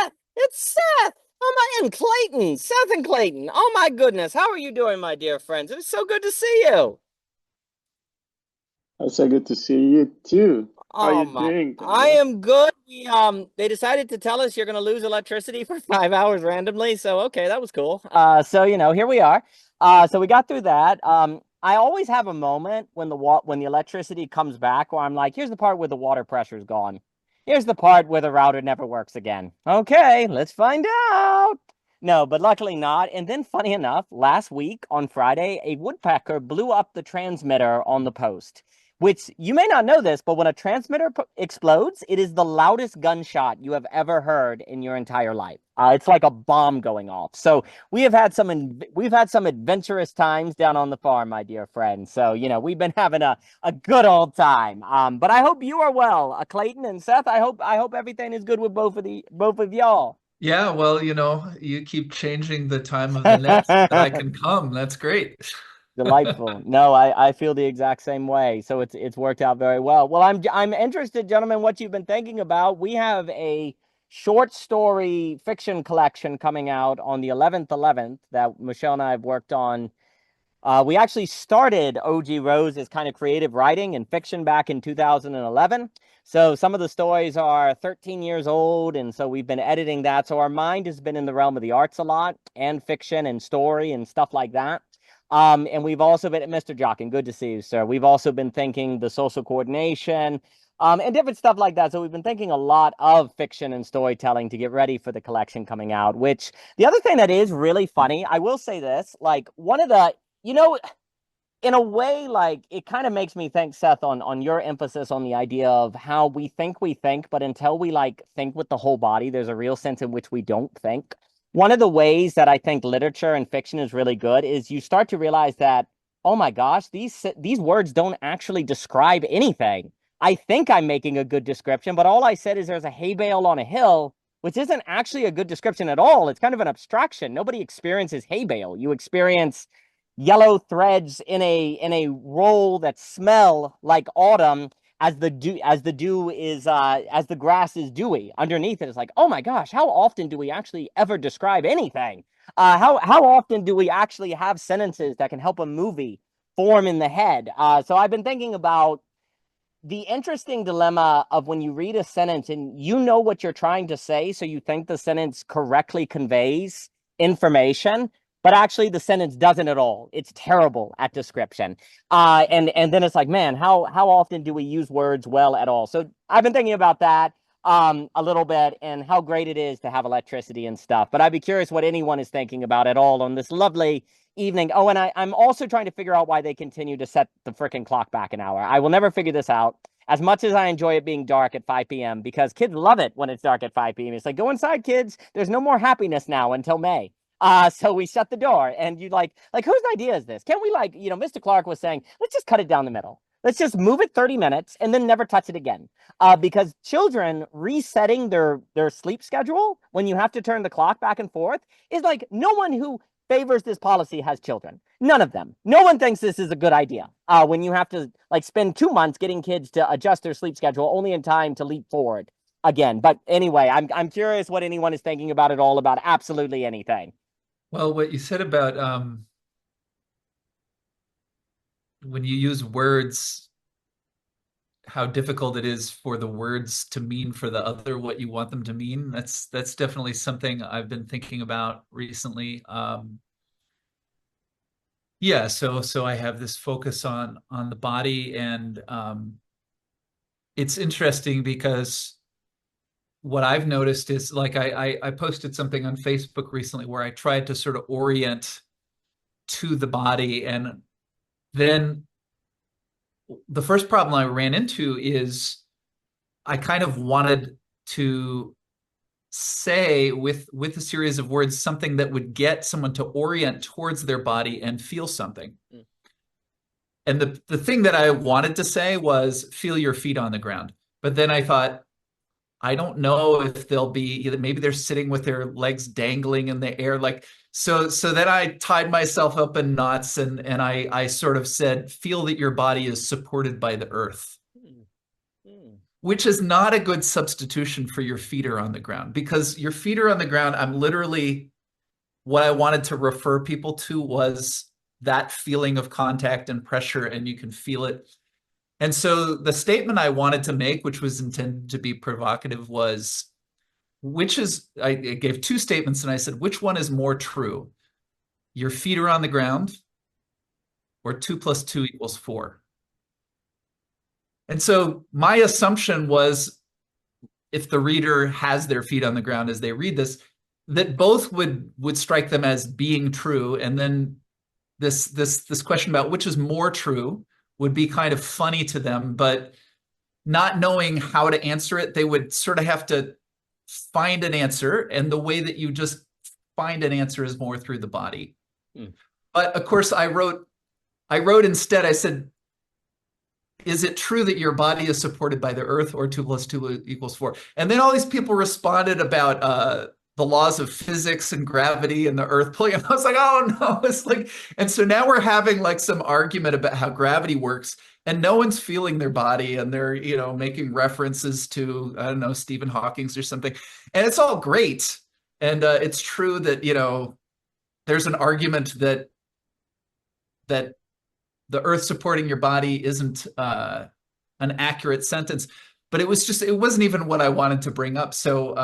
Seth, it's Seth. Oh my, and Clayton, Seth and Clayton. Oh my goodness, how are you doing, my dear friends? It's so good to see you. It's so good to see you too. How are Oh you my, doing, I Daniel? am good. They decided to tell us you're going to lose electricity for 5 hours randomly. So okay, that was cool. Here we are. So we got through that. I always have a moment when the electricity comes back where I'm like, here's the part where the water pressure's gone. Here's the part where the router never works again. Okay, let's find out. No, but luckily not. And then, funny enough, last week on Friday, a woodpecker blew up the transmitter on the post. Which you may not know this, but when a transmitter explodes, it is the loudest gunshot you have ever heard in your entire life. It's like a bomb going off. So we've had some adventurous times down on the farm, my dear friend. So we've been having a good old time. But I hope you are well, Clayton and Seth. I hope everything is good with both of y'all. Yeah, well, you keep changing the time of the next that I can come. That's great. Delightful. No, I feel the exact same way. So it's worked out very well. Well, I'm interested, gentlemen, what you've been thinking about. We have a short story fiction collection coming out on the 11th that Michelle and I have worked on. We actually started OG Rose as kind of creative writing and fiction back in 2011. So some of the stories are 13 years old, and so we've been editing that. So our mind has been in the realm of the arts a lot, and fiction and story and stuff like that. And we've also been at Mr. Jockin. Good to see you, sir. We've also been thinking the social coordination, and different stuff like that. So we've been thinking a lot of fiction and storytelling to get ready for the collection coming out. Which the other thing that is really funny, I will say this, like one of the, you know, in a way, like it kind of makes me think, Seth, on your emphasis on the idea of how we think, but until we like think with the whole body, there's a real sense in which we don't think. One of the ways that I think literature and fiction is really good is you start to realize that, oh my gosh, these words don't actually describe anything. I think I'm making a good description, but all I said is there's a hay bale on a hill, which isn't actually a good description at all. It's kind of an abstraction. Nobody experiences hay bale. You experience yellow threads in a roll that smell like autumn as the grass is dewy underneath it. It's like, oh my gosh, how often do we actually ever describe anything? How often do we actually have sentences that can help a movie form in the head? So I've been thinking about the interesting dilemma of when you read a sentence and you know what you're trying to say, so you think the sentence correctly conveys information, but actually the sentence doesn't at all. It's terrible at description. And then it's like, man, how often do we use words well at all? So I've been thinking about that a little bit and how great it is to have electricity and stuff. But I'd be curious what anyone is thinking about at all on this lovely evening. Oh, and I'm also trying to figure out why they continue to set the freaking clock back an hour. I will never figure this out. As much as I enjoy it being dark at 5 p.m., because kids love it when it's dark at 5 p.m. It's like, go inside, kids. There's no more happiness now until May. So we shut the door, and you like whose idea is this? Can we Mr. Clark was saying, let's just cut it down the middle. Let's just move it 30 minutes and then never touch it again. Because children resetting their sleep schedule when you have to turn the clock back and forth is like no one who favors this policy has children. None of them. No one thinks this is a good idea. When you have to like spend 2 months getting kids to adjust their sleep schedule only in time to leap forward again. But anyway, I'm curious what anyone is thinking about it all about absolutely anything. Well, what you said about when you use words, how difficult it is for the words to mean for the other what you want them to mean. That's definitely something I've been thinking about recently. Yeah, so I have this focus on the body, and it's interesting because what I've noticed is like I posted something on Facebook recently where I tried to sort of orient to the body, and then the first problem I ran into is I kind of wanted to say with a series of words something that would get someone to orient towards their body and feel something. Mm. And the thing that I wanted to say was feel your feet on the ground. But then I thought, I don't know if they'll be, maybe they're sitting with their legs dangling in the air. Like, so then I tied myself up in knots, and I sort of said, feel that your body is supported by the earth. Mm. Mm. which is not a good substitution for your feet are on the ground, because your feet are on the ground. I'm literally, what I wanted to refer people to was that feeling of contact and pressure, and you can feel it. And so the statement I wanted to make, which was intended to be provocative, was, I gave two statements and I said, which one is more true? Your feet are on the ground, or 2 + 2 = 4? And so my assumption was, if the reader has their feet on the ground as they read this, that both would strike them as being true. And then this question about which is more true would be kind of funny to them, but not knowing how to answer it, they would sort of have to find an answer. And the way that you just find an answer is more through the body. But of course, I wrote instead, I said, is it true that your body is supported by the earth, or 2 + 2 = 4? And then all these people responded about the laws of physics and gravity and the earth pulling. And I was like, oh no, it's like, and so now we're having like some argument about how gravity works, and no one's feeling their body, and they're, making references to, I don't know, Stephen Hawking's or something. And it's all great. And it's true that, there's an argument that the earth supporting your body isn't an accurate sentence, but it wasn't even what I wanted to bring up. So,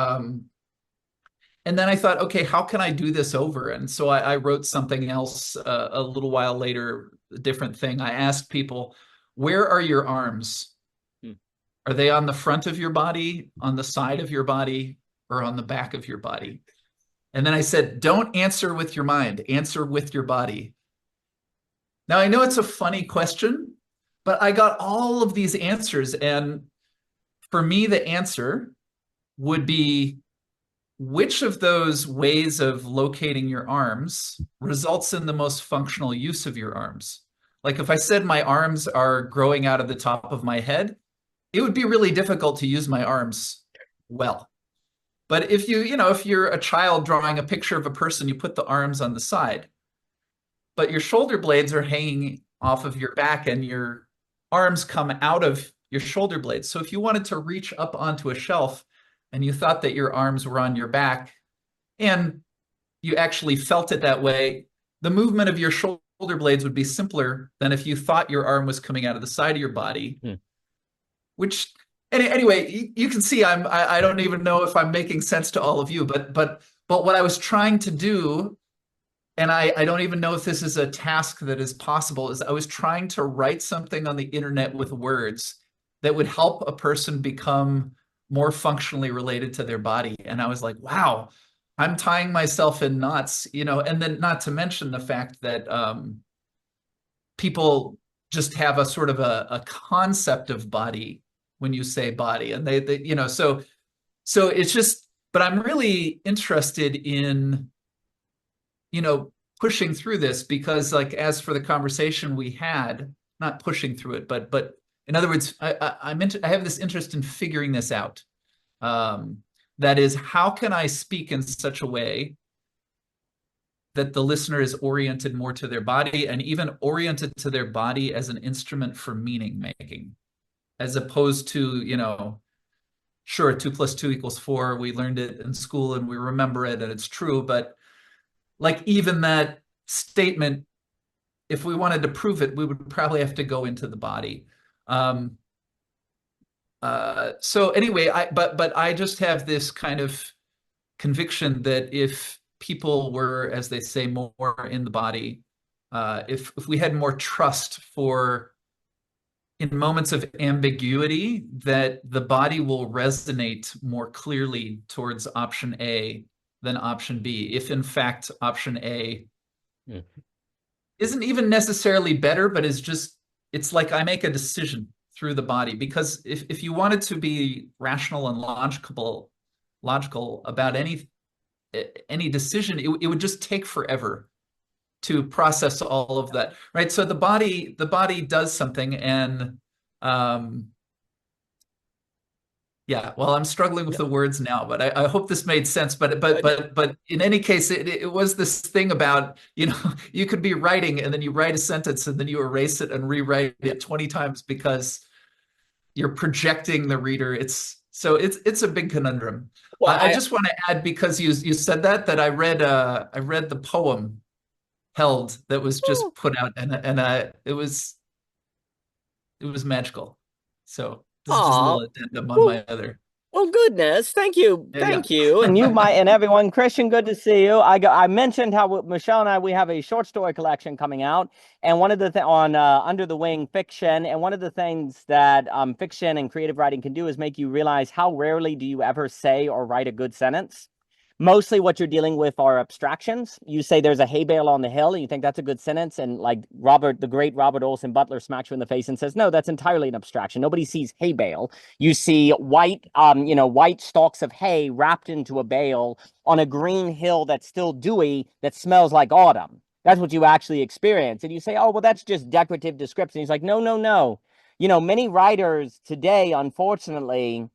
and then I thought, okay, how can I do this over? And so I wrote something else a little while later, a different thing. I asked people, where are your arms? Are they on the front of your body, on the side of your body, or on the back of your body? And then I said, don't answer with your mind, answer with your body. Now, I know it's a funny question, but I got all of these answers. And for me, the answer would be, which of those ways of locating your arms results in the most functional use of your arms? Like if I said my arms are growing out of the top of my head, it would be really difficult to use my arms well. But if if you're a child drawing a picture of a person, you put the arms on the side, but your shoulder blades are hanging off of your back and your arms come out of your shoulder blades. So if you wanted to reach up onto a shelf and you thought that your arms were on your back and you actually felt it that way, the movement of your shoulder blades would be simpler than if you thought your arm was coming out of the side of your body, which anyway, you can see I don't even know if I'm making sense to all of you, but what I was trying to do, and I don't even know if this is a task that is possible, is I was trying to write something on the internet with words that would help a person become more functionally related to their body. And I was like, wow, I'm tying myself in knots, and then not to mention the fact that people just have a sort of a concept of body when you say body, and they so it's just, but I'm really interested in, pushing through this, because like, as for the conversation we had, not pushing through it, but in other words, I have this interest in figuring this out. That is, how can I speak in such a way that the listener is oriented more to their body, and even oriented to their body as an instrument for meaning making, as opposed to, sure, 2 + 2 = 4. We learned it in school and we remember it and it's true. But like, even that statement, if we wanted to prove it, we would probably have to go into the body. So anyway, but I just have this kind of conviction that if people were, as they say, more in the body, if we had more trust for, in moments of ambiguity, that the body will resonate more clearly towards option A than option B, if in fact option A isn't even necessarily better, but is just, it's like I make a decision through the body. Because if you wanted to be rational and logical about any decision, it would just take forever to process all of that, right? So the body does something, and yeah, well, I'm struggling with the words now, but I hope this made sense. But in any case, it was this thing about, you could be writing and then you write a sentence and then you erase it and rewrite it 20 times because you're projecting the reader. It's a big conundrum. Well, I just want to add, because you said that I read the poem Held that was just put out, and it was magical. So this is just a little addendum on my other. Well, goodness, thank you, Yeah. and you might, and everyone. Christian, good to see you. I mentioned how Michelle and we have a short story collection coming out, and one of the on Under the Wing Fiction, and one of the things that fiction and creative writing can do is make you realize how rarely do you ever say or write a good sentence. Mostly what you're dealing with are abstractions. You say there's a hay bale on the hill and you think that's a good sentence. And like the great Robert Olson Butler smacks you in the face and says, no, that's entirely an abstraction. Nobody sees hay bale. You see white stalks of hay wrapped into a bale on a green hill that's still dewy, that smells like autumn. That's what you actually experience. And you say, oh, well, that's just decorative description. He's like, no, no, no. Many writers today, unfortunately,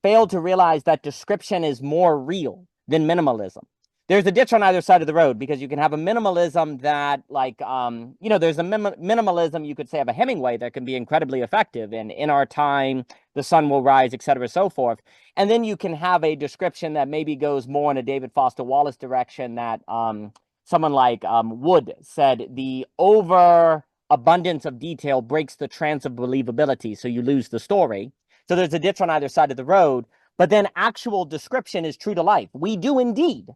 fail to realize that description is more real than minimalism. There's a ditch on either side of the road, because you can have a minimalism that there's a minimalism, you could say, of a Hemingway that can be incredibly effective in Our Time, The Sun Will Rise, etc., so forth. And then you can have a description that maybe goes more in a David Foster Wallace direction that someone like Wood said, the overabundance of detail breaks the trance of believability, so you lose the story. So there's a ditch on either side of the road. But then actual description is true to life. We do indeed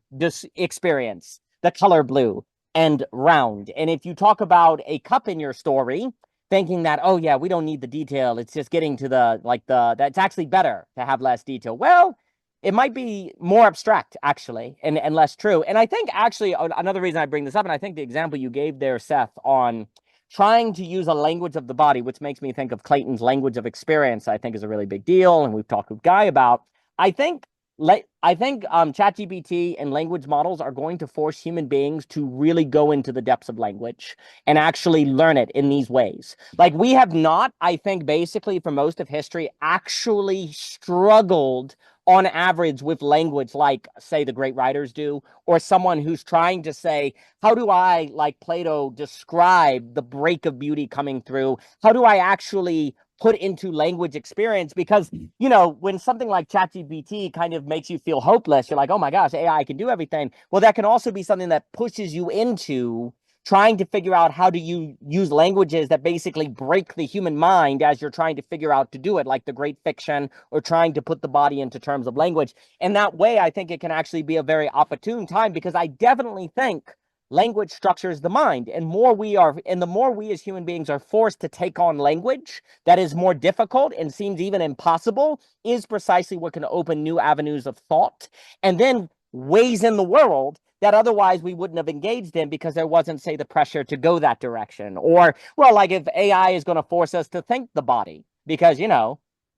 experience the color blue and round. And if you talk about a cup in your story, thinking that, oh yeah, we don't need the detail, it's just getting to that's actually better to have less detail. Well, it might be more abstract, actually, and less true. And I think actually another reason I bring this up, and I think the example you gave there, Seth, on trying to use a language of the body, which makes me think of Clayton's language of experience, I think is a really big deal. And we've talked with Guy about. I think ChatGPT and language models are going to force human beings to really go into the depths of language and actually learn it in these ways. Like, we have not, I think, basically for most of history, actually struggled on average with language like, say, the great writers do, or someone who's trying to say, how do I, like Plato, describe the break of beauty coming through? How do I actually put into language experience? Because, when something like ChatGPT kind of makes you feel hopeless, you're like, oh my gosh, AI can do everything. Well, that can also be something that pushes you into trying to figure out how do you use languages that basically break the human mind as you're trying to figure out to do it, like the great fiction, or trying to put the body into terms of language. And that way, I think it can actually be a very opportune time, because I definitely think language structures the mind, and the more we as human beings are forced to take on language that is more difficult and seems even impossible, is precisely what can open new avenues of thought, and then ways in the world that otherwise we wouldn't have engaged in, because there wasn't, say, the pressure to go that direction. Or, well, like if AI is going to force us to think the body, because,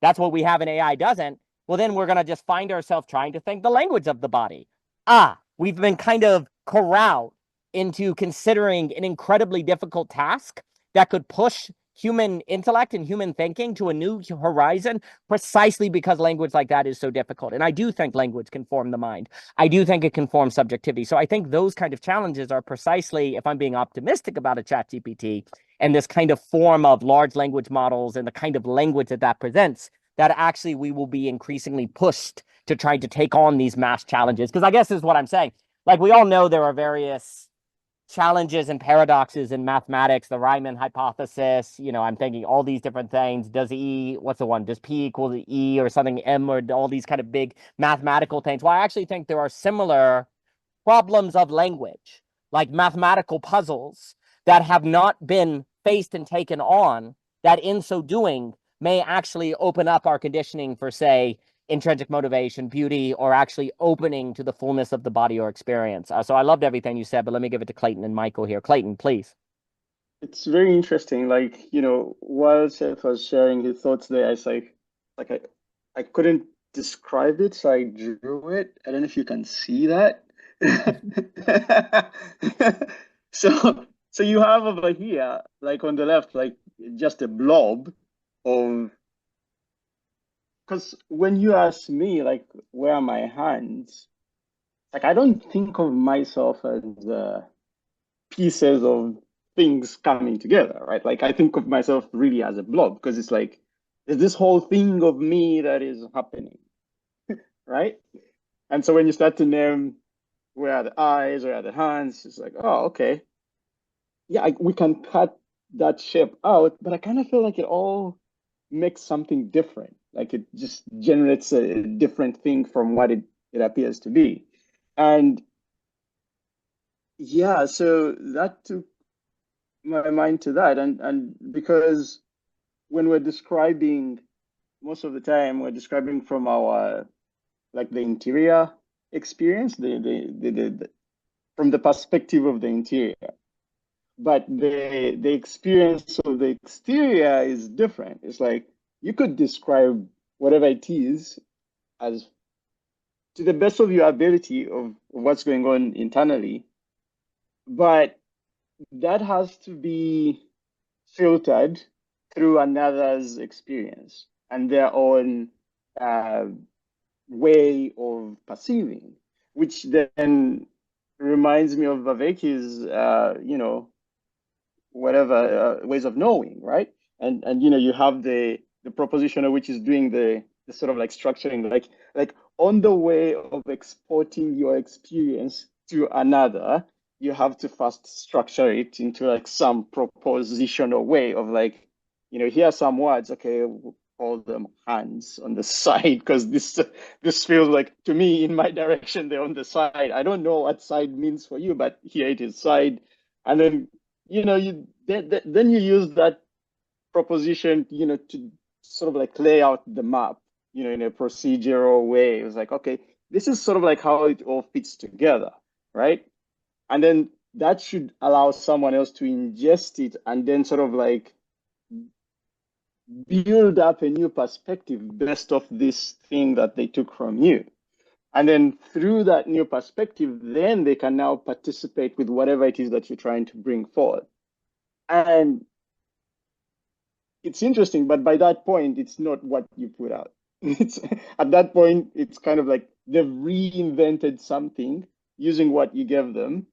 that's what we have and AI doesn't, well, then we're going to just find ourselves trying to think the language of the body. We've been kind of corralled into considering an incredibly difficult task that could push human intellect and human thinking to a new horizon, precisely because language like that is so difficult. And I do think language can form the mind. I do think it can form subjectivity. So I think those kind of challenges are precisely, if I'm being optimistic about a ChatGPT and this kind of form of large language models and the kind of language that presents, that actually we will be increasingly pushed to try to take on these mass challenges. Because I guess this is what I'm saying. Like, we all know there are various challenges and paradoxes in mathematics, the Riemann hypothesis, I'm thinking all these different things. Does P equal to E or something, M, or all these kind of big mathematical things? Well, I actually think there are similar problems of language, like mathematical puzzles that have not been faced and taken on, that in so doing may actually open up our conditioning for, say, intrinsic motivation, beauty, or actually opening to the fullness of the body or experience. So I loved everything you said, but let me give it to Clayton and Michael here. Clayton, please. It's very interesting. Like, while Seth was sharing his thoughts there, it's like I couldn't describe it, so I drew it. I don't know if you can see that. So you have over here, like on the left, like just a blob of. Because when you ask me, like, where are my hands? Like, I don't think of myself as pieces of things coming together, right? Like, I think of myself really as a blob, because it's like there's this whole thing of me that is happening, right? And so when you start to name where are the eyes, where are the hands, it's like, oh, okay. Yeah, we can cut that shape out, but I kind of feel like it all makes something different. Like it just generates a different thing from what it appears to be. And yeah, so that took my mind to that. And because when we're describing, most of the time we're describing from our like the interior experience, from the perspective of the interior. But the experience of the exterior is different. It's like you could describe whatever it is as to the best of your ability of what's going on internally, but that has to be filtered through another's experience and their own uh, way of perceiving, which then reminds me of Vaveki's, whatever ways of knowing, right? And you have the propositional, which is doing the sort of like structuring, like on the way of exporting your experience to another, you have to first structure it into like some propositional way of like, here are some words, okay, we'll call them hands on the side because this feels like to me in my direction they're on the side. I don't know what side means for you, but here it is side. And then then you use that proposition, to sort of like lay out the map, in a procedural way. It was like, okay, this is sort of like how it all fits together, right? And then that should allow someone else to ingest it and then sort of like build up a new perspective based off this thing that they took from you. And then through that new perspective, then they can now participate with whatever it is that you're trying to bring forward. And it's interesting, but by that point, it's not what you put out. It's at that point, it's kind of like they've reinvented something using what you gave them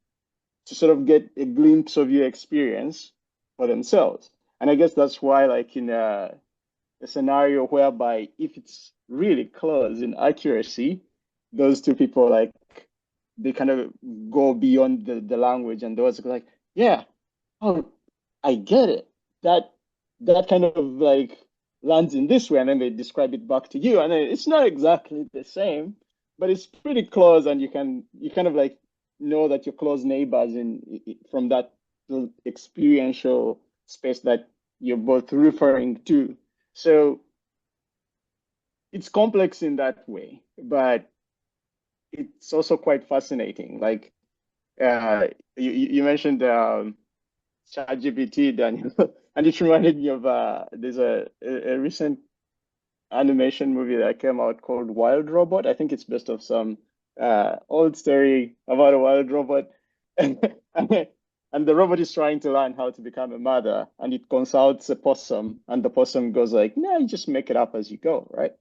to sort of get a glimpse of your experience for themselves. And I guess that's why, like in a scenario whereby if it's really close in accuracy, those two people like they kind of go beyond the language, and those are like, yeah, oh, I get it. That kind of like lands in this way, and then they describe it back to you, and then it's not exactly the same, but it's pretty close, and you kind of like know that you're close neighbors from that experiential space that you're both referring to. So it's complex in that way, but it's also quite fascinating. Like you mentioned ChatGPT, Daniel, and it reminded me of there's a recent animation movie that came out called Wild Robot. I think it's based off some old story about a wild robot, and the robot is trying to learn how to become a mother, and it consults a possum, and the possum goes like, "No, you just make it up as you go, right?"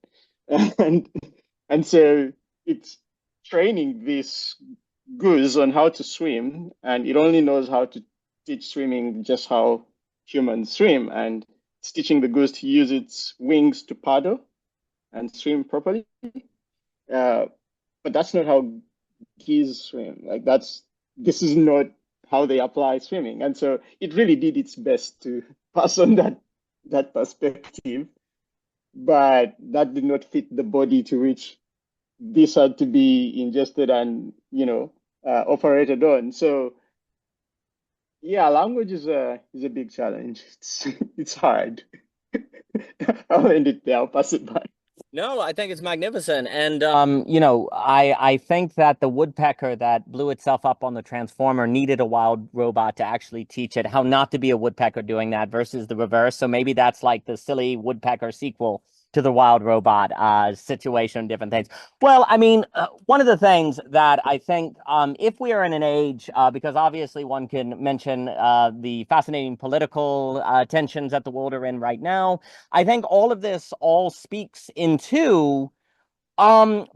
and and so it's training this goose on how to swim, and it only knows how to teach swimming just how humans swim, and it's teaching the goose to use its wings to paddle and swim properly. But that's not how geese swim. Like this is not how they apply swimming. And so it really did its best to pass on that perspective, but that did not fit the body to which this had to be ingested and operated on. So yeah, language is a big challenge. It's hard. I'll end it there. I'll pass it back. No, I think it's magnificent. And I think that the woodpecker that blew itself up on the transformer needed a wild robot to actually teach it how not to be a woodpecker doing that versus the reverse. So maybe that's like the silly woodpecker sequel to the wild robot situation, different things. Well, I mean, one of the things that I think, if we are in an age, because obviously one can mention the fascinating political tensions that the world are in right now, I think all of this all speaks into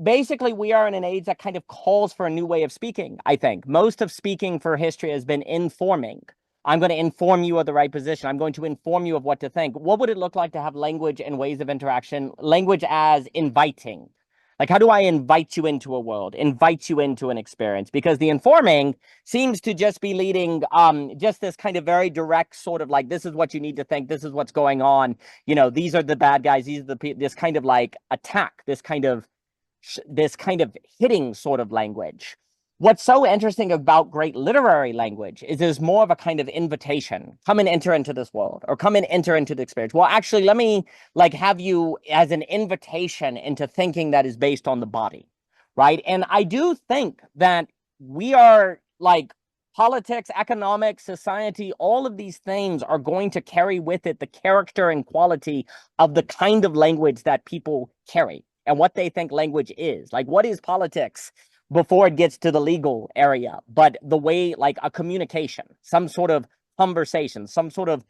basically we are in an age that kind of calls for a new way of speaking. I think most of speaking for history has been informing. I'm going to inform you of the right position. I'm going to inform you of what to think. What would it look like to have language and ways of interaction? Language as inviting. Like, how do I invite you into a world, invite you into an experience? Because the informing seems to just be leading just this kind of very direct sort of like, this is what you need to think, this is what's going on. You know, these are the bad guys, these are the this kind of like attack, this kind of hitting sort of language. What's so interesting about great literary language is there's more of a kind of invitation. Come and enter into this world, or come and enter into the experience. Well, actually, let me like have you as an invitation into thinking that is based on the body, right? And I do think that we are like politics, economics, society, all of these things are going to carry with it the character and quality of the kind of language that people carry and what they think language is. Like, what is politics before it gets to the legal area? But the way, like a communication, some sort of conversation, some sort of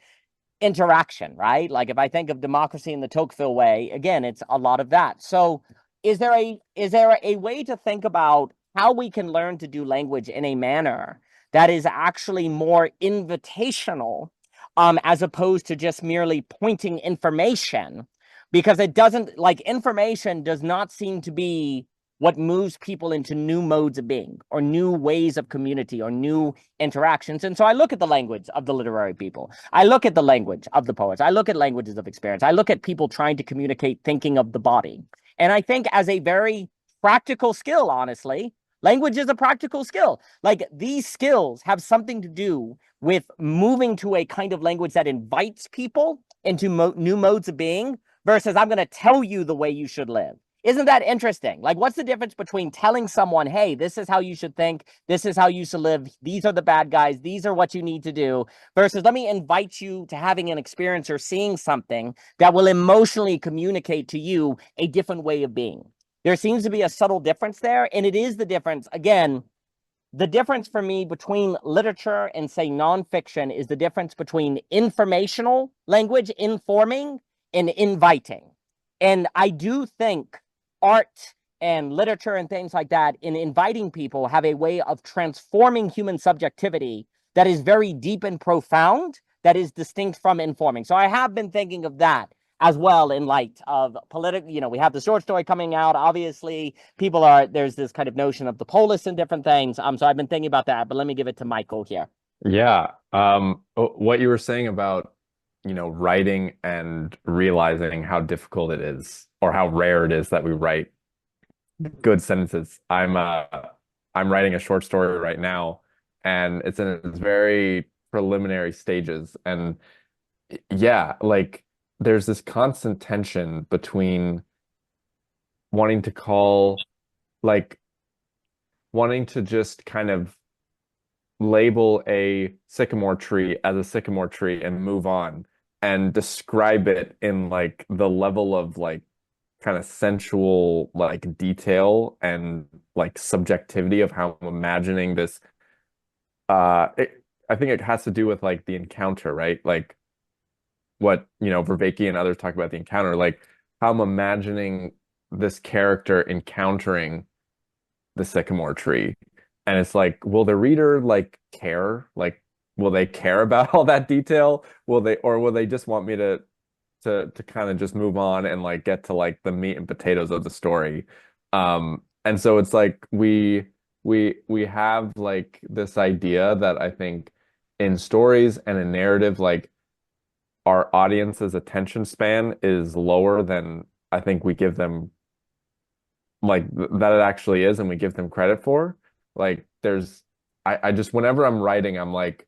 interaction, right? Like if I think of democracy in the Tocqueville way, again, it's a lot of that. So is there a way to think about how we can learn to do language in a manner that is actually more invitational, as opposed to just merely pointing information? Because it doesn't, like, information does not seem to be what moves people into new modes of being or new ways of community or new interactions. And so I look at the language of the literary people. I look at the language of the poets. I look at languages of experience. I look at people trying to communicate thinking of the body. And I think as a very practical skill, honestly, language is a practical skill. Like, these skills have something to do with moving to a kind of language that invites people into new modes of being versus I'm going to tell you the way you should live. Isn't that interesting? Like, what's the difference between telling someone, hey, this is how you should think, this is how you should live, these are the bad guys, these are what you need to do, versus let me invite you to having an experience or seeing something that will emotionally communicate to you a different way of being. There seems to be a subtle difference there, and it is the difference, again, the difference for me between literature and, say, nonfiction is the difference between informational language, informing, and inviting. And I do think art and literature and things like that in inviting people have a way of transforming human subjectivity that is very deep and profound, that is distinct from informing. So I have been thinking of that as well in light of political, you know, we have the short story coming out. Obviously, there's this kind of notion of the polis and different things. So I've been thinking about that, but let me give it to Michael here. Yeah. What you were saying about, writing and realizing how difficult it is or how rare it is that we write good sentences. I'm writing a short story right now, and it's in its very preliminary stages. And yeah, like there's this constant tension between wanting to just kind of label a sycamore tree as a sycamore tree and move on and describe it in like the level of like kind of sensual like detail and like subjectivity of how I'm imagining this. I think it has to do with like the encounter, right? Like what, Vervaeke and others talk about the encounter, like how I'm imagining this character encountering the sycamore tree. And it's like, will the reader like care? Like, will they care about all that detail? Will they just want me to kind of just move on and like get to like the meat and potatoes of the story? And so it's like we have like this idea that I think in stories and in narrative, like our audience's attention span is lower than I think we give them, like that it actually is, and we give them credit for. Like I just, whenever I'm writing, I'm like,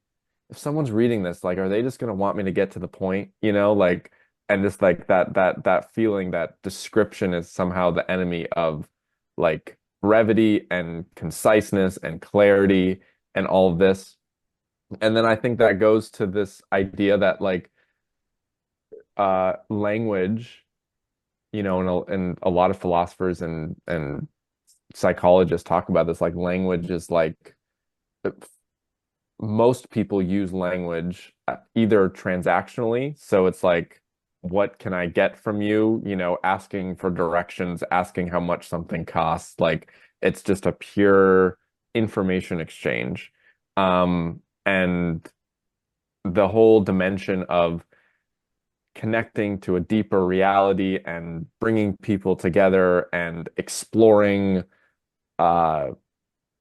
if someone's reading this, like, are they just gonna want me to get to the point, like, and just like that feeling that description is somehow the enemy of like brevity and conciseness and clarity and all of this. And then I think that goes to this idea that like language, and a lot of philosophers and psychologists talk about this, like language is like most people use language either transactionally, so it's like, what can I get from you, asking for directions, asking how much something costs, like it's just a pure information exchange. And the whole dimension of connecting to a deeper reality and bringing people together and exploring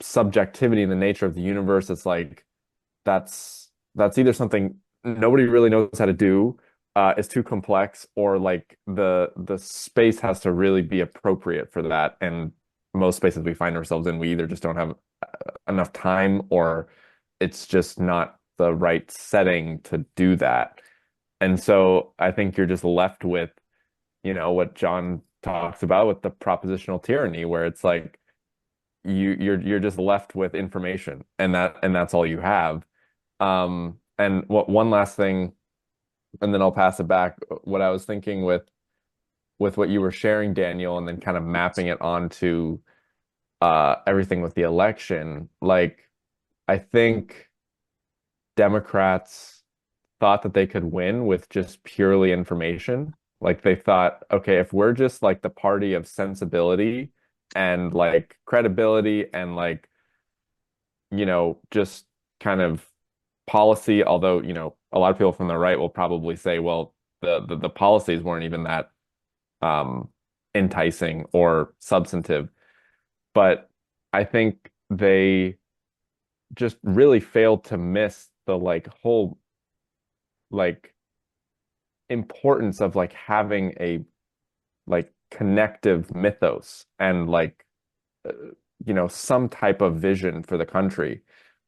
subjectivity in the nature of the universe. It's like that's either something nobody really knows how to do, it's too complex, or like the space has to really be appropriate for that. And most spaces we find ourselves in, we either just don't have enough time, or it's just not the right setting to do that. And so I think you're just left with, what John talks about with the propositional tyranny, where it's like you're just left with information, and that's all you have. And one last thing, and then I'll pass it back. What I was thinking with what you were sharing, Daniel, and then kind of mapping it onto everything with the election, like I think Democrats thought that they could win with just purely information. Like they thought, okay, if we're just like the party of sensibility and like credibility and like, just kind of policy, although, a lot of people from the right will probably say, well, the policies weren't even that enticing or substantive. But I think they just really failed to miss the like whole like importance of like having a like connective mythos and like some type of vision for the country.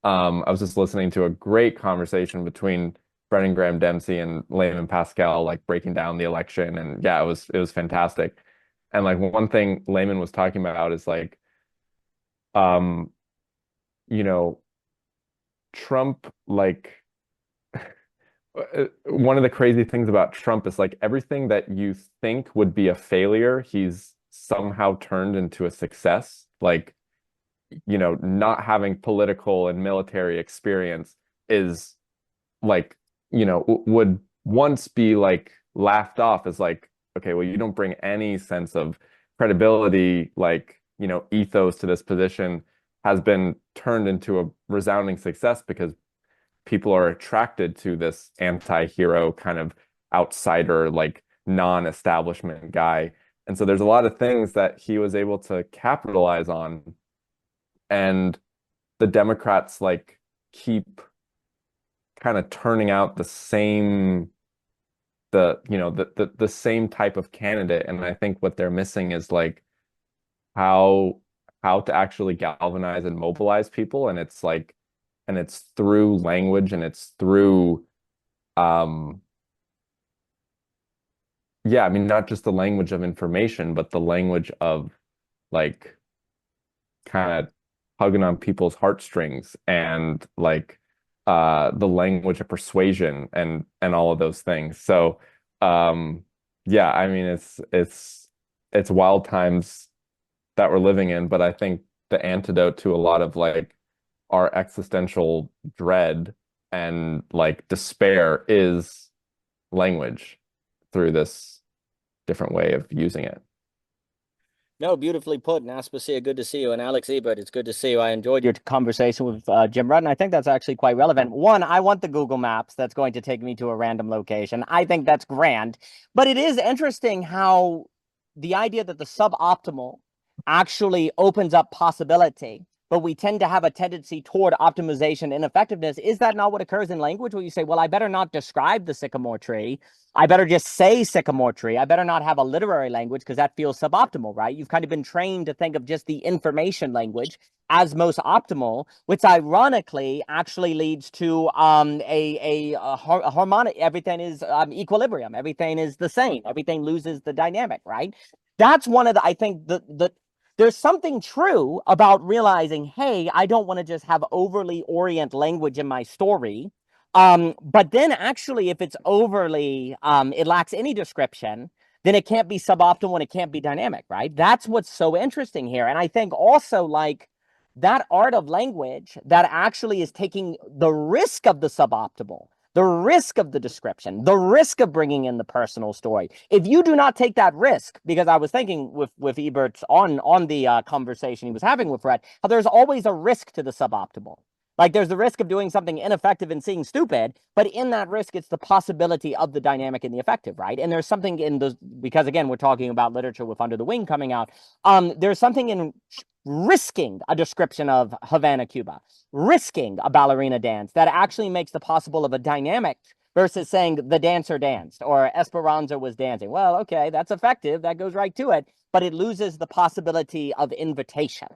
I was just listening to a great conversation between Brennan Graham Dempsey and Layman Pascal, like breaking down the election, and yeah, it was fantastic. And like one thing Layman was talking about is like um Trump, like one of the crazy things about Trump is like everything that you think would be a failure, he's somehow turned into a success. Like, not having political and military experience is like, would once be like laughed off as like, okay, well, you don't bring any sense of credibility, like, ethos to this position, has been turned into a resounding success because people are attracted to this anti-hero kind of outsider, like non-establishment guy. And so there's a lot of things that he was able to capitalize on. And the Democrats like keep kind of turning out the same the same type of candidate. And I think what they're missing is like how to actually galvanize and mobilize people. And it's like, and it's through language, and it's through yeah, I mean, not just the language of information, but the language of like kind of hugging on people's heartstrings, and like the language of persuasion and all of those things. So yeah, I mean, it's wild times that we're living in, but I think the antidote to a lot of like our existential dread and like despair is language through this different way of using it. No, beautifully put. And Aspasia, good to see you. And Alex Ebert, it's good to see you. I enjoyed your conversation with Jim Rudd, and I think that's actually quite relevant. One, I want the Google Maps that's going to take me to a random location. I think that's grand. But it is interesting how the idea that the suboptimal actually opens up possibility, but we tend to have a tendency toward optimization and effectiveness. Is that not what occurs in language, where you say, well, I better not describe the sycamore tree. I better just say sycamore tree. I better not have a literary language because that feels suboptimal, right? You've kind of been trained to think of just the information language as most optimal, which ironically actually leads to a harmonic, everything is equilibrium. Everything is the same. Everything loses the dynamic, right? That's one of the, I think, there's something true about realizing, hey, I don't want to just have overly orient language in my story. But then actually, if it's overly, it lacks any description, then it can't be suboptimal and it can't be dynamic, right? That's what's so interesting here. And I think also like that art of language that actually is taking the risk of the suboptimal, the risk of the description, the risk of bringing in the personal story. If you do not take that risk, because I was thinking with Ebert on the conversation he was having with Fred, how there's always a risk to the suboptimal. Like there's the risk of doing something ineffective and seeing stupid, but in that risk, it's the possibility of the dynamic and the effective, right? And there's something in those, because again, we're talking about literature with Under the Wing coming out. There's something in risking a description of Havana, Cuba, risking a ballerina dance that actually makes the possible of a dynamic versus saying the dancer danced or Esperanza was dancing. Well, okay, that's effective. That goes right to it, but it loses the possibility of invitation.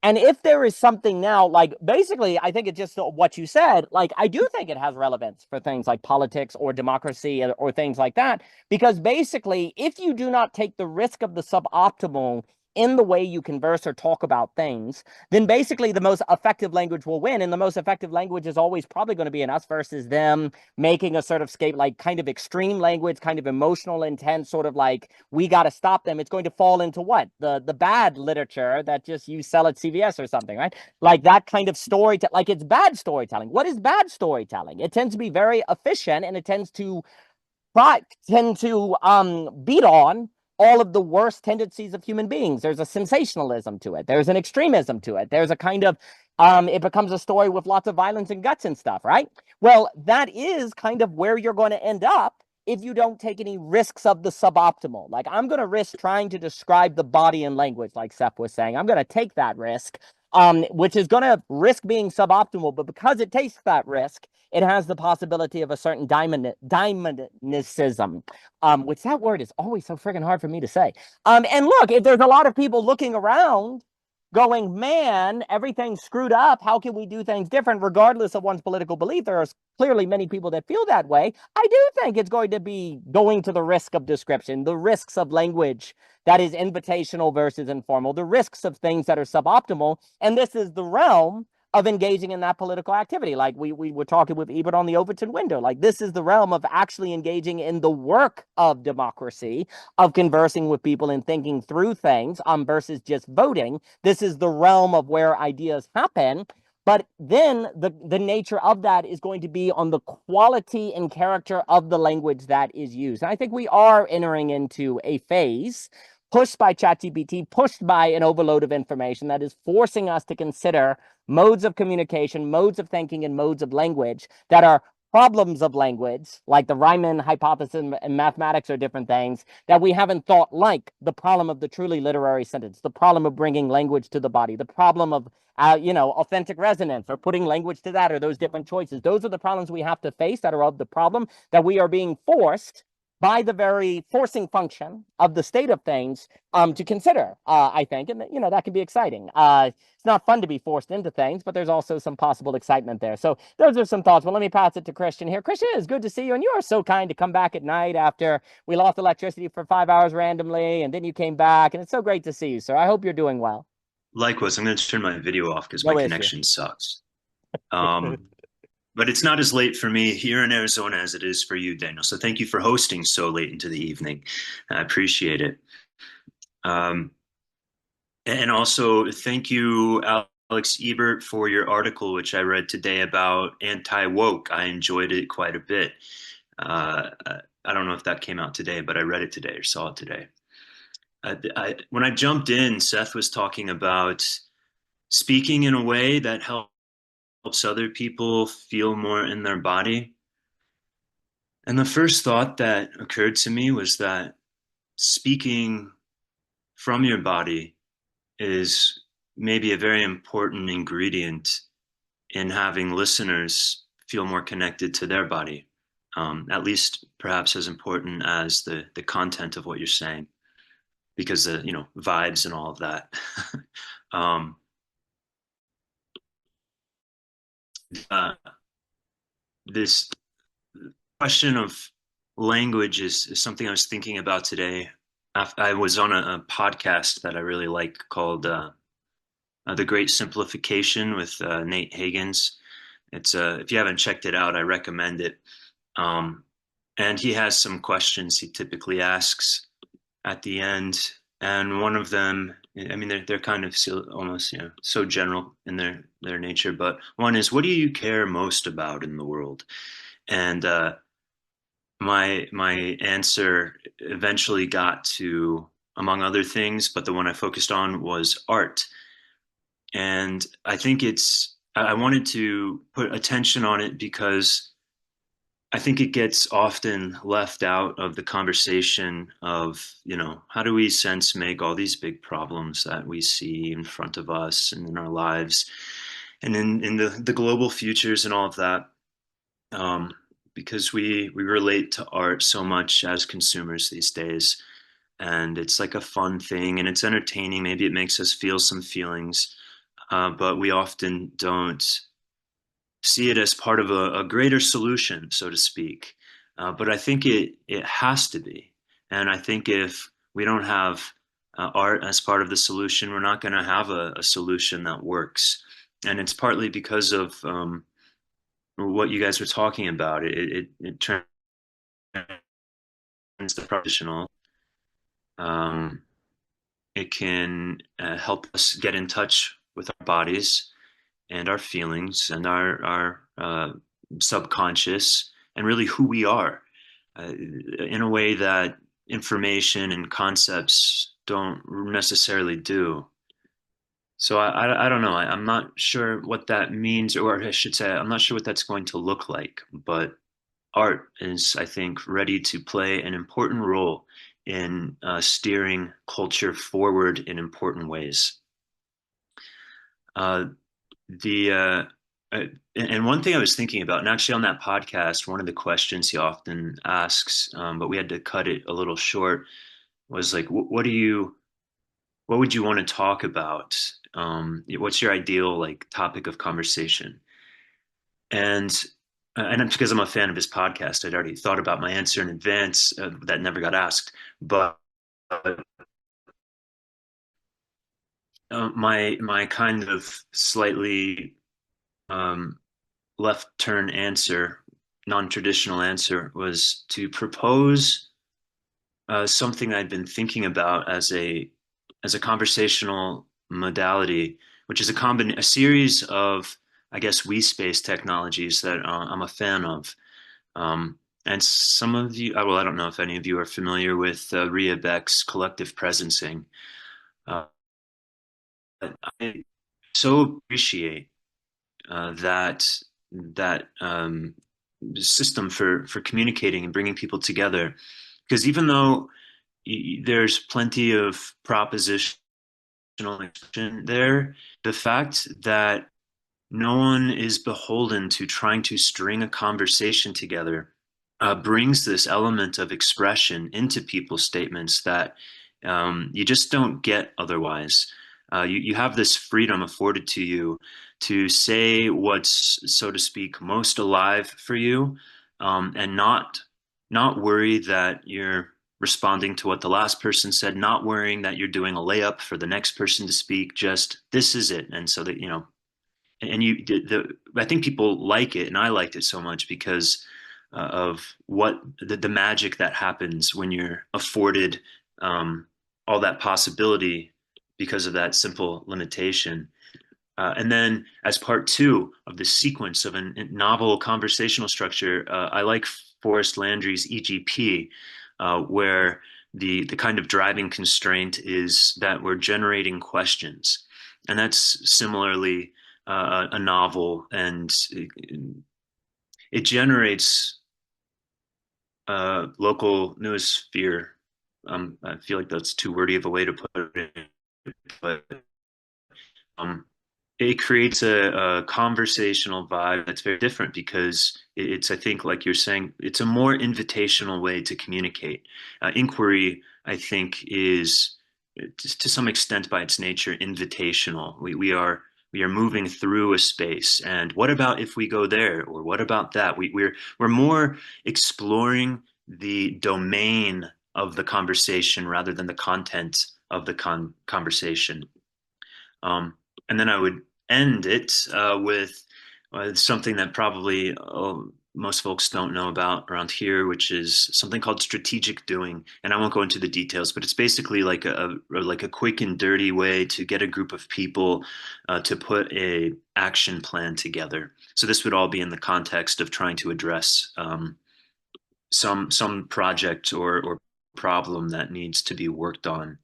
And if there is something now, like basically, I think it's just what you said, like I do think it has relevance for things like politics or democracy or things like that, because basically, if you do not take the risk of the suboptimal in the way you converse or talk about things, then basically the most effective language will win. And the most effective language is always probably going to be an us versus them, making a sort of scape, like kind of extreme language, kind of emotional, intense, sort of like we got to stop them. It's going to fall into what? The bad literature that just you sell at CVS or something, right? Like that kind of story, like it's bad storytelling. What is bad storytelling? It tends to be very efficient and it tends to beat on all of the worst tendencies of human beings. There's a sensationalism to it. There's an extremism to it. There's a kind of, it becomes a story with lots of violence and guts and stuff, right? Well, that is kind of where you're going to end up if you don't take any risks of the suboptimal. Like I'm going to risk trying to describe the body in language, like Seth was saying. I'm going to take that risk, which is going to risk being suboptimal. But because it takes that risk, it has the possibility of a certain dynamicism, which that word is always so freaking hard for me to say. And look, if there's a lot of people looking around going, man, everything's screwed up. How can we do things different regardless of one's political belief? There are clearly many people that feel that way. I do think it's going to be going to the risk of description, the risks of language that is invitational versus informal, the risks of things that are suboptimal. And this is the realm of engaging in that political activity. Like we were talking with Ebert on the Overton window. Like this is the realm of actually engaging in the work of democracy, of conversing with people and thinking through things versus just voting. This is the realm of where ideas happen. But then the nature of that is going to be on the quality and character of the language that is used. And I think we are entering into a phase pushed by ChatGPT, pushed by an overload of information that is forcing us to consider modes of communication, modes of thinking, and modes of language that are problems of language, like the Riemann hypothesis and mathematics are different things that we haven't thought, like the problem of the truly literary sentence, the problem of bringing language to the body, the problem of authentic resonance or putting language to that, or those different choices. Those are the problems we have to face that are of the problem that we are being forced by the very forcing function of the state of things to consider, I think. And, that can be exciting. It's not fun to be forced into things, but there's also some possible excitement there. So those are some thoughts. Well, let me pass it to Christian here. Christian, it's good to see you. And you are so kind to come back at night after we lost electricity for 5 hours randomly, and then you came back. And it's so great to see you, sir. I hope you're doing well. Likewise, I'm going to turn my video off because No my issue. connection sucks. But it's not as late for me here in Arizona as it is for you, Daniel. So thank you for hosting so late into the evening. I appreciate it. And also thank you, Alex Ebert, for your article, which I read today about anti-woke. I enjoyed it quite a bit. I don't know if that came out today, but I read it today or saw it today. When I jumped in, Seth was talking about speaking in a way that helps other people feel more in their body. And the first thought that occurred to me was that speaking from your body is maybe a very important ingredient in having listeners feel more connected to their body, at least perhaps as important as the content of what you're saying, because the vibes and all of that. This question of language is something I was thinking about today. I was on a podcast that I really like called The Great Simplification with Nate Higgins. It's if you haven't checked it out, I recommend it. And he has some questions he typically asks at the end, and one of them, I mean, they're kind of almost so general in their nature, but one is, what do you care most about in the world? And my answer eventually got to, among other things, but the one I focused on was art. And I think it's I wanted to put attention on it because I think it gets often left out of the conversation of, how do we sense make all these big problems that we see in front of us and in our lives and in the global futures and all of that. Because we relate to art so much as consumers these days. And it's like a fun thing and it's entertaining. Maybe it makes us feel some feelings, but we often don't see it as part of a greater solution, so to speak. But I think it has to be. And I think if we don't have art as part of the solution, we're not going to have a solution that works. And it's partly because of what you guys were talking about. It turns the professional. It can help us get in touch with our bodies and our feelings and our subconscious and really who we are in a way that information and concepts don't necessarily do. So I don't know. I'm not sure what that means, or I should say, I'm not sure what that's going to look like. But art is, I think, ready to play an important role in steering culture forward in important ways. And one thing I was thinking about, and actually on that podcast, one of the questions he often asks, but we had to cut it a little short, was like, what would you want to talk about? What's your ideal like topic of conversation? And because I'm a fan of his podcast, I'd already thought about my answer in advance. That never got asked, but my kind of slightly left turn answer, non-traditional answer, was to propose something I'd been thinking about as a conversational modality, which is a series of, I guess, we-space technologies that I'm a fan of. And some of you, well, I don't know if any of you are familiar with Ria Beck's collective presencing. I so appreciate that system for communicating and bringing people together, because even though there's plenty of propositional expression there, the fact that no one is beholden to trying to string a conversation together brings this element of expression into people's statements that you just don't get otherwise. You have this freedom afforded to you to say what's, so to speak, most alive for you, and not worry that you're responding to what the last person said, not worrying that you're doing a layup for the next person to speak. Just this is it, and so that and I think people like it, and I liked it so much because of what the magic that happens when you're afforded all that possibility because of that simple limitation. And then as part two of the sequence of a novel conversational structure, I like Forrest Landry's EGP, where the kind of driving constraint is that we're generating questions. And that's similarly a novel, and it generates local noosphere. I feel like that's too wordy of a way to put it, but it creates a conversational vibe that's very different because it's, I think, like you're saying, it's a more invitational way to communicate. Inquiry, I think, is to some extent by its nature invitational. We are moving through a space, and what about if we go there, or what about that? We're more exploring the domain of the conversation rather than the content of the conversation. And then I would end it with something that probably most folks don't know about around here, which is something called strategic doing. And I won't go into the details, but it's basically like a quick and dirty way to get a group of people to put a action plan together. So this would all be in the context of trying to address some project or problem that needs to be worked on.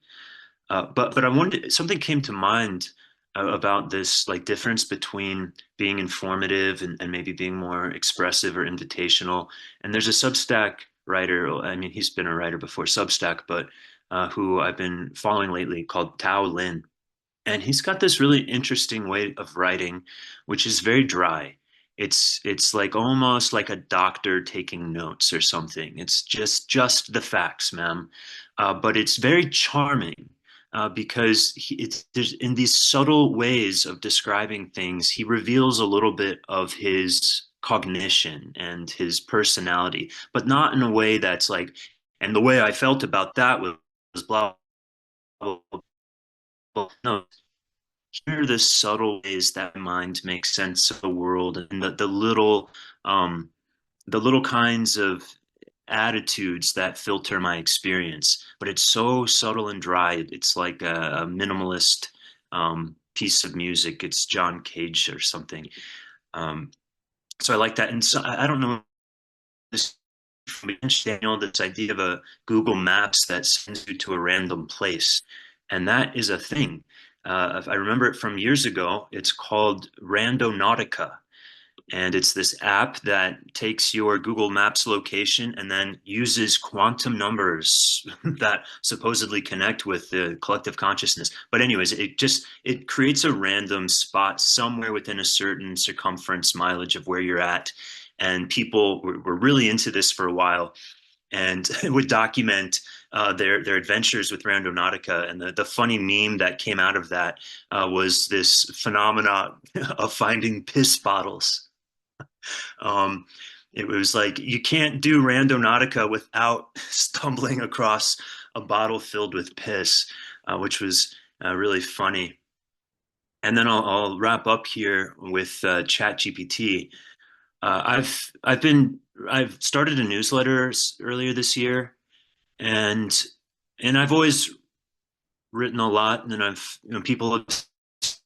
But I wanted, something came to mind about this like difference between being informative and maybe being more expressive or invitational. And there's a Substack writer, I mean, he's been a writer before Substack, but who I've been following lately, called Dall-E. And he's got this really interesting way of writing, which is very dry. It's like almost like a doctor taking notes or something. It's just the facts, ma'am. But it's very charming because there's in these subtle ways of describing things, he reveals a little bit of his cognition and his personality, but not in a way that's like, and the way I felt about that was blah, blah, blah, blah. No, here are the subtle ways that mind makes sense of the world, and the little kinds of attitudes that filter my experience. But it's so subtle and dry. It's like a minimalist piece of music. It's John Cage or something. So I like that. And so I don't know this from Daniel, this idea of a Google Maps that sends you to a random place. And that is a thing. I remember it from years ago. It's called Randonautica. And it's this app that takes your Google Maps location and then uses quantum numbers that supposedly connect with the collective consciousness. But anyways, it creates a random spot somewhere within a certain circumference mileage of where you're at. And people were really into this for a while, and would document their adventures with Randonautica. And the funny meme that came out of that was this phenomena of finding piss bottles. It was like, you can't do Randonautica without stumbling across a bottle filled with piss, which was really funny. And then I'll wrap up here with ChatGPT. I've started a newsletter earlier this year, and I've always written a lot, and then people have said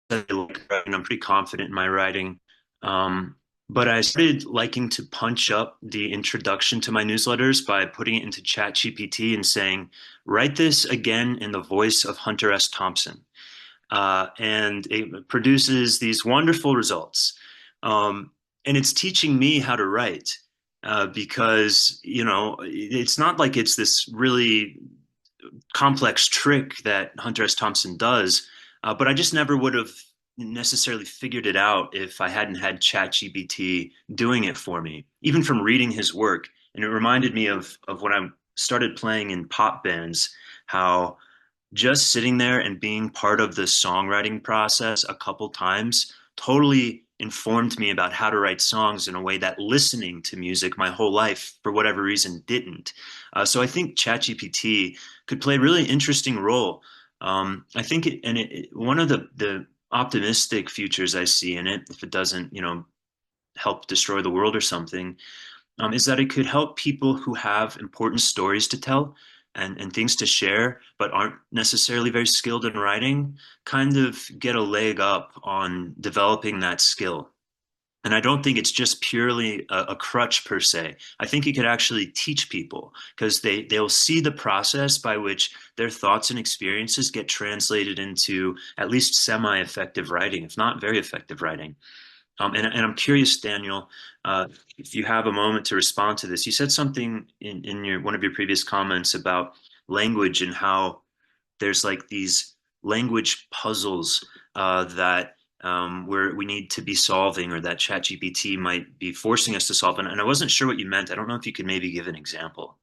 they like writing. I'm pretty confident in my writing. But I started liking to punch up the introduction to my newsletters by putting it into ChatGPT and saying, write this again in the voice of Hunter S. Thompson. And it produces these wonderful results. And it's teaching me how to write because, it's not like it's this really complex trick that Hunter S. Thompson does, but I just never would have necessarily figured it out if I hadn't had ChatGPT doing it for me, even from reading his work. And it reminded me of when I started playing in pop bands, how just sitting there and being part of the songwriting process a couple times totally informed me about how to write songs in a way that listening to music my whole life, for whatever reason, didn't. So I think ChatGPT could play a really interesting role. I think one of the optimistic futures I see in it, if it doesn't, help destroy the world or something, is that it could help people who have important stories to tell and things to share, but aren't necessarily very skilled in writing, kind of get a leg up on developing that skill. And I don't think it's just purely a crutch per se. I think it could actually teach people, because they'll see the process by which their thoughts and experiences get translated into at least semi-effective writing, if not very effective writing. And I'm curious, Daniel, if you have a moment to respond to this. You said something in one of your previous comments about language and how there's like these language puzzles that we need to be solving, or that ChatGPT might be forcing us to solve. And I wasn't sure what you meant. I don't know if you could maybe give an example.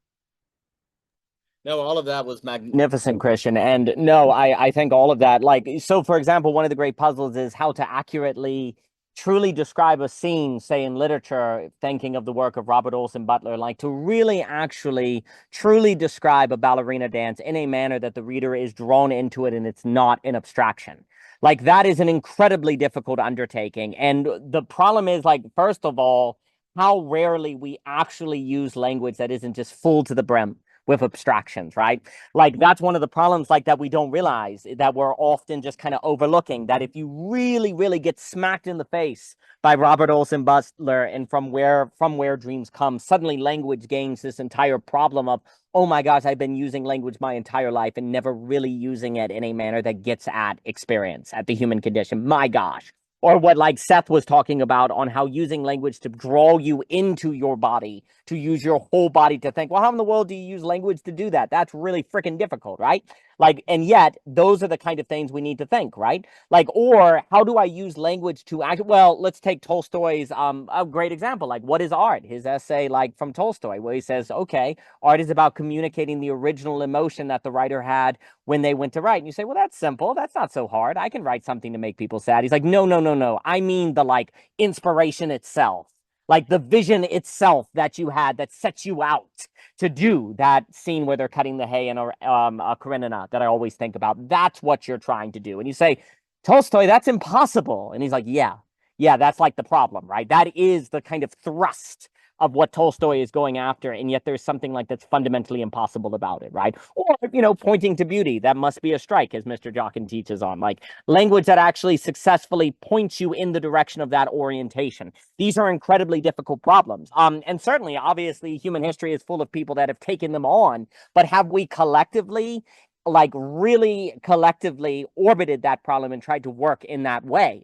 No, all of that was magnificent, Christian. And no, I think all of that, so for example, one of the great puzzles is how to accurately truly describe a scene, say in literature, thinking of the work of Robert Olson Butler, to really actually truly describe a ballerina dance in a manner that the reader is drawn into it and it's not an abstraction. That is an incredibly difficult undertaking. And the problem is, first of all, how rarely we actually use language that isn't just full to the brim with abstractions, right? Like that's one of the problems like that we don't realize, that we're often just kind of overlooking, that if you really, really get smacked in the face by Robert Olson Butler and from where dreams come, suddenly language gains this entire problem of, oh my gosh, I've been using language my entire life and never really using it in a manner that gets at experience, at the human condition. My gosh. Or what like Seth was talking about on how using language to draw you into your body, to use your whole body to think, well, how in the world do you use language to do that? That's really freaking difficult, right? Like, and yet those are the kind of things we need to think, right? Like, or how do I use language to act? Well, let's take Tolstoy's a great example. Like, what is art? His essay, like from Tolstoy, where he says, okay, art is about communicating the original emotion that the writer had when they went to write. And you say, well, that's simple. That's not so hard. I can write something to make people sad. He's like, no, no, no, no. I mean the like inspiration itself, like the vision itself that you had that sets you out to do that scene where they're cutting the hay in a Karenina that I always think about. That's what you're trying to do. And you say, Tolstoy, that's impossible. And he's like, yeah, that's like the problem, right? That is the kind of thrust of what Tolstoy is going after, and yet there's something like that's fundamentally impossible about it, right? Or, you know, pointing to beauty, that must be a strike, as Mr. Jockin teaches on, like language that actually successfully points you in the direction of that orientation. These are incredibly difficult problems. And certainly, obviously, human history is full of people that have taken them on, but have we collectively like really collectively orbited that problem and tried to work in that way?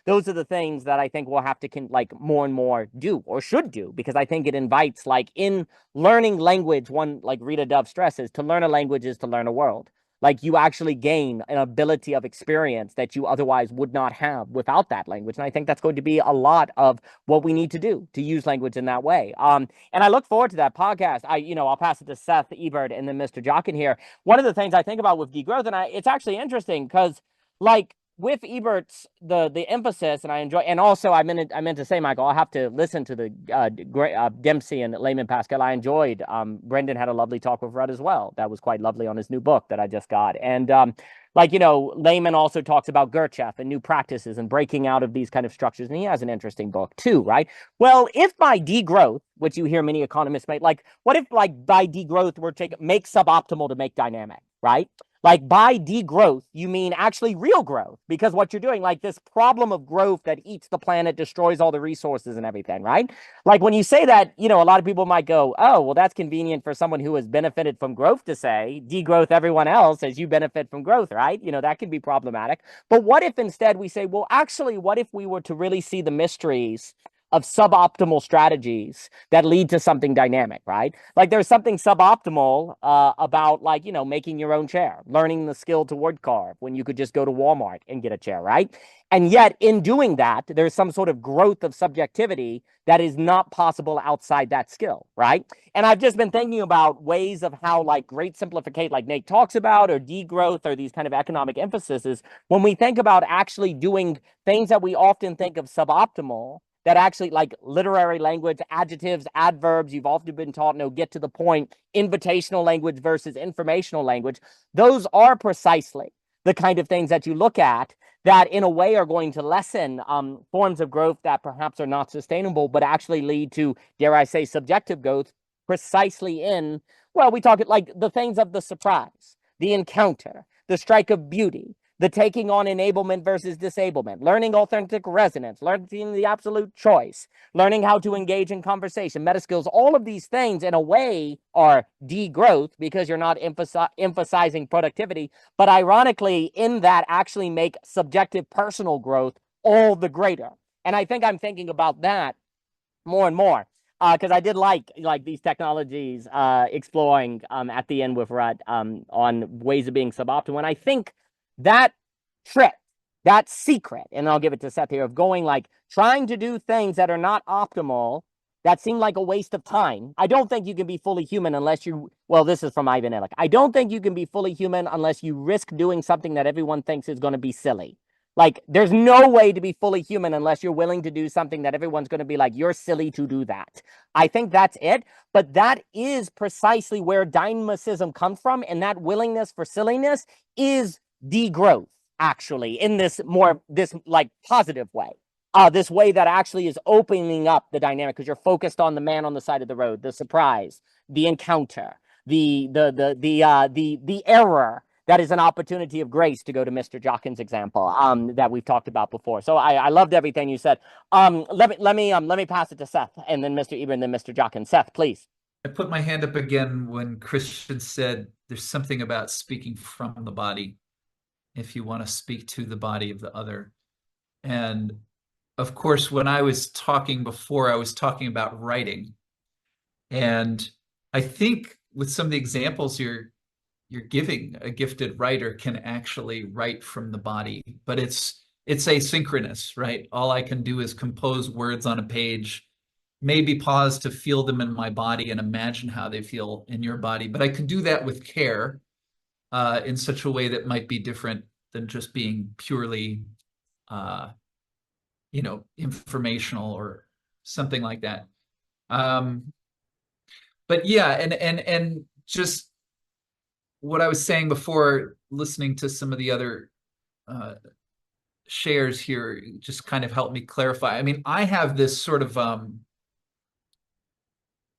Those are the things that I think we'll have to like more and more do, or should do, because I think it invites, like in learning language, one, like Rita Dove stresses, to learn a language is to learn a world. Like you actually gain an ability of experience that you otherwise would not have without that language. And I think that's going to be a lot of what we need to do to use language in that way. And I look forward to that podcast. I'll pass it to Seth Ebert and then Mr. Jockin here. One of the things I think about with degrowth, and it's actually interesting because like with Ebert's the emphasis, and I enjoy, and also I meant to say, Michael, I'll have to listen to the Dempsey and Layman Pascal. I enjoyed. Brendan had a lovely talk with Rudd as well. That was quite lovely on his new book that I just got. And Layman also talks about Gurdjieff and new practices and breaking out of these kind of structures, and he has an interesting book too, right? Well, if by degrowth, which you hear many economists make, like what if like by degrowth we're make suboptimal to make dynamic, right? Like by degrowth, you mean actually real growth, because what you're doing, like this problem of growth that eats the planet, destroys all the resources and everything, right? Like when you say that, a lot of people might go, oh, well, that's convenient for someone who has benefited from growth to say, degrowth everyone else as you benefit from growth, right? That can be problematic. But what if instead we say, well, actually, what if we were to really see the mysteries of suboptimal strategies that lead to something dynamic, right? Like there's something suboptimal about like, making your own chair, learning the skill to wood carve when you could just go to Walmart and get a chair, right? And yet in doing that, there's some sort of growth of subjectivity that is not possible outside that skill, right? And I've just been thinking about ways of how like great simplification, like Nate talks about, or degrowth, or these kind of economic emphases, when we think about actually doing things that we often think of suboptimal, that actually like literary language, adjectives, adverbs, you've often been taught, get to the point, invitational language versus informational language. Those are precisely the kind of things that you look at that in a way are going to lessen forms of growth that perhaps are not sustainable, but actually lead to, dare I say, subjective growth precisely in, well, we talk it like the things of the surprise, the encounter, the strike of beauty, the taking on enablement versus disablement, learning authentic resonance, learning the absolute choice, learning how to engage in conversation, meta skills, all of these things in a way are degrowth because you're not emphasizing productivity. But ironically, in that actually make subjective personal growth all the greater. And I think I'm thinking about that more and more. Because I did like these technologies exploring at the end with Rudd on ways of being suboptimal. And I think that trick, that secret, and I'll give it to Seth here, of going like trying to do things that are not optimal, that seem like a waste of time. I don't think you can be fully human unless this is from Ivan Illich. I don't think you can be fully human unless you risk doing something that everyone thinks is going to be silly. Like, there's no way to be fully human unless you're willing to do something that everyone's going to be like, you're silly to do that. I think that's it. But that is precisely where dynamicism comes from. And that willingness for silliness is degrowth, actually, in this like positive way. This way that actually is opening up the dynamic because you're focused on the man on the side of the road, the surprise, the encounter, the error that is an opportunity of grace, to go to Mr. Jockin's example that we've talked about before. So I loved everything you said. Let me pass it to Seth, and then Mr. Eber, and then Mr. Jockin. Seth, please. I put my hand up again when Christian said there's something about speaking from the body if you want to speak to the body of the other. And of course, when I was talking before, I was talking about writing. And I think with some of the examples you're giving, a gifted writer can actually write from the body, but it's asynchronous, right? All I can do is compose words on a page, maybe pause to feel them in my body and imagine how they feel in your body. But I could do that with care in such a way that might be different than just being purely, informational or something like that. But yeah, and just what I was saying before, listening to some of the other shares here, just kind of helped me clarify. I mean, I have this sort of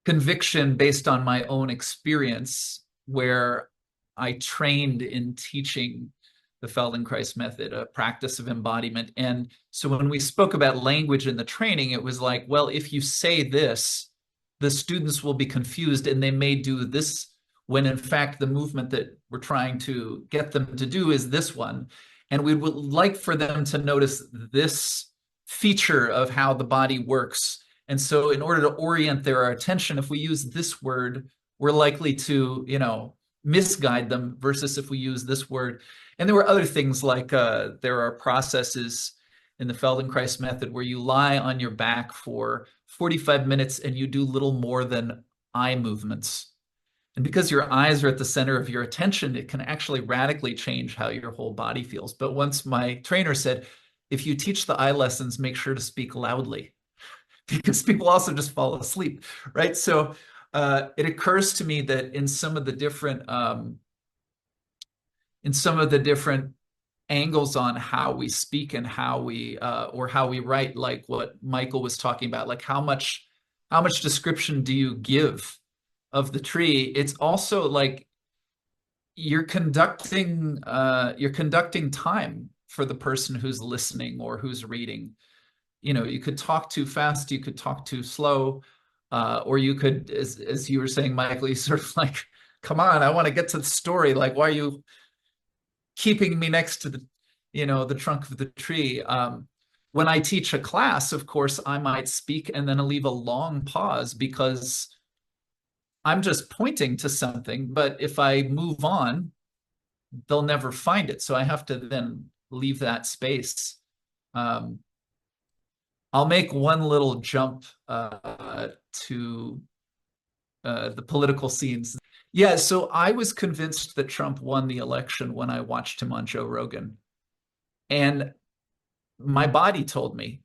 conviction based on my own experience, where I trained in teaching the Feldenkrais method, a practice of embodiment. And so when we spoke about language in the training, it was like, well, if you say this, the students will be confused and they may do this, when in fact the movement that we're trying to get them to do is this one. And we would like for them to notice this feature of how the body works. And so in order to orient their attention, if we use this word, we're likely to, misguide them, versus if we use this word. And there were other things like there are processes in the Feldenkrais method where you lie on your back for 45 minutes and you do little more than eye movements. And because your eyes are at the center of your attention, it can actually radically change how your whole body feels. But once my trainer said, if you teach the eye lessons, make sure to speak loudly, because people also just fall asleep, right? So it occurs to me that in some of the different angles on how we speak and how we write, like what Michael was talking about, like how much description do you give of the tree? It's also like you're conducting time for the person who's listening or who's reading. You could talk too fast, you could talk too slow, or you could, as you were saying, Michael, you sort of like, come on, I want to get to the story. Like, why are you keeping me next to the trunk of the tree? When I teach a class, of course, I might speak and then leave a long pause because I'm just pointing to something. But if I move on, they'll never find it. So I have to then leave that space. I'll make one little jump to the political scenes. Yeah, so I was convinced that Trump won the election when I watched him on Joe Rogan. And my body told me.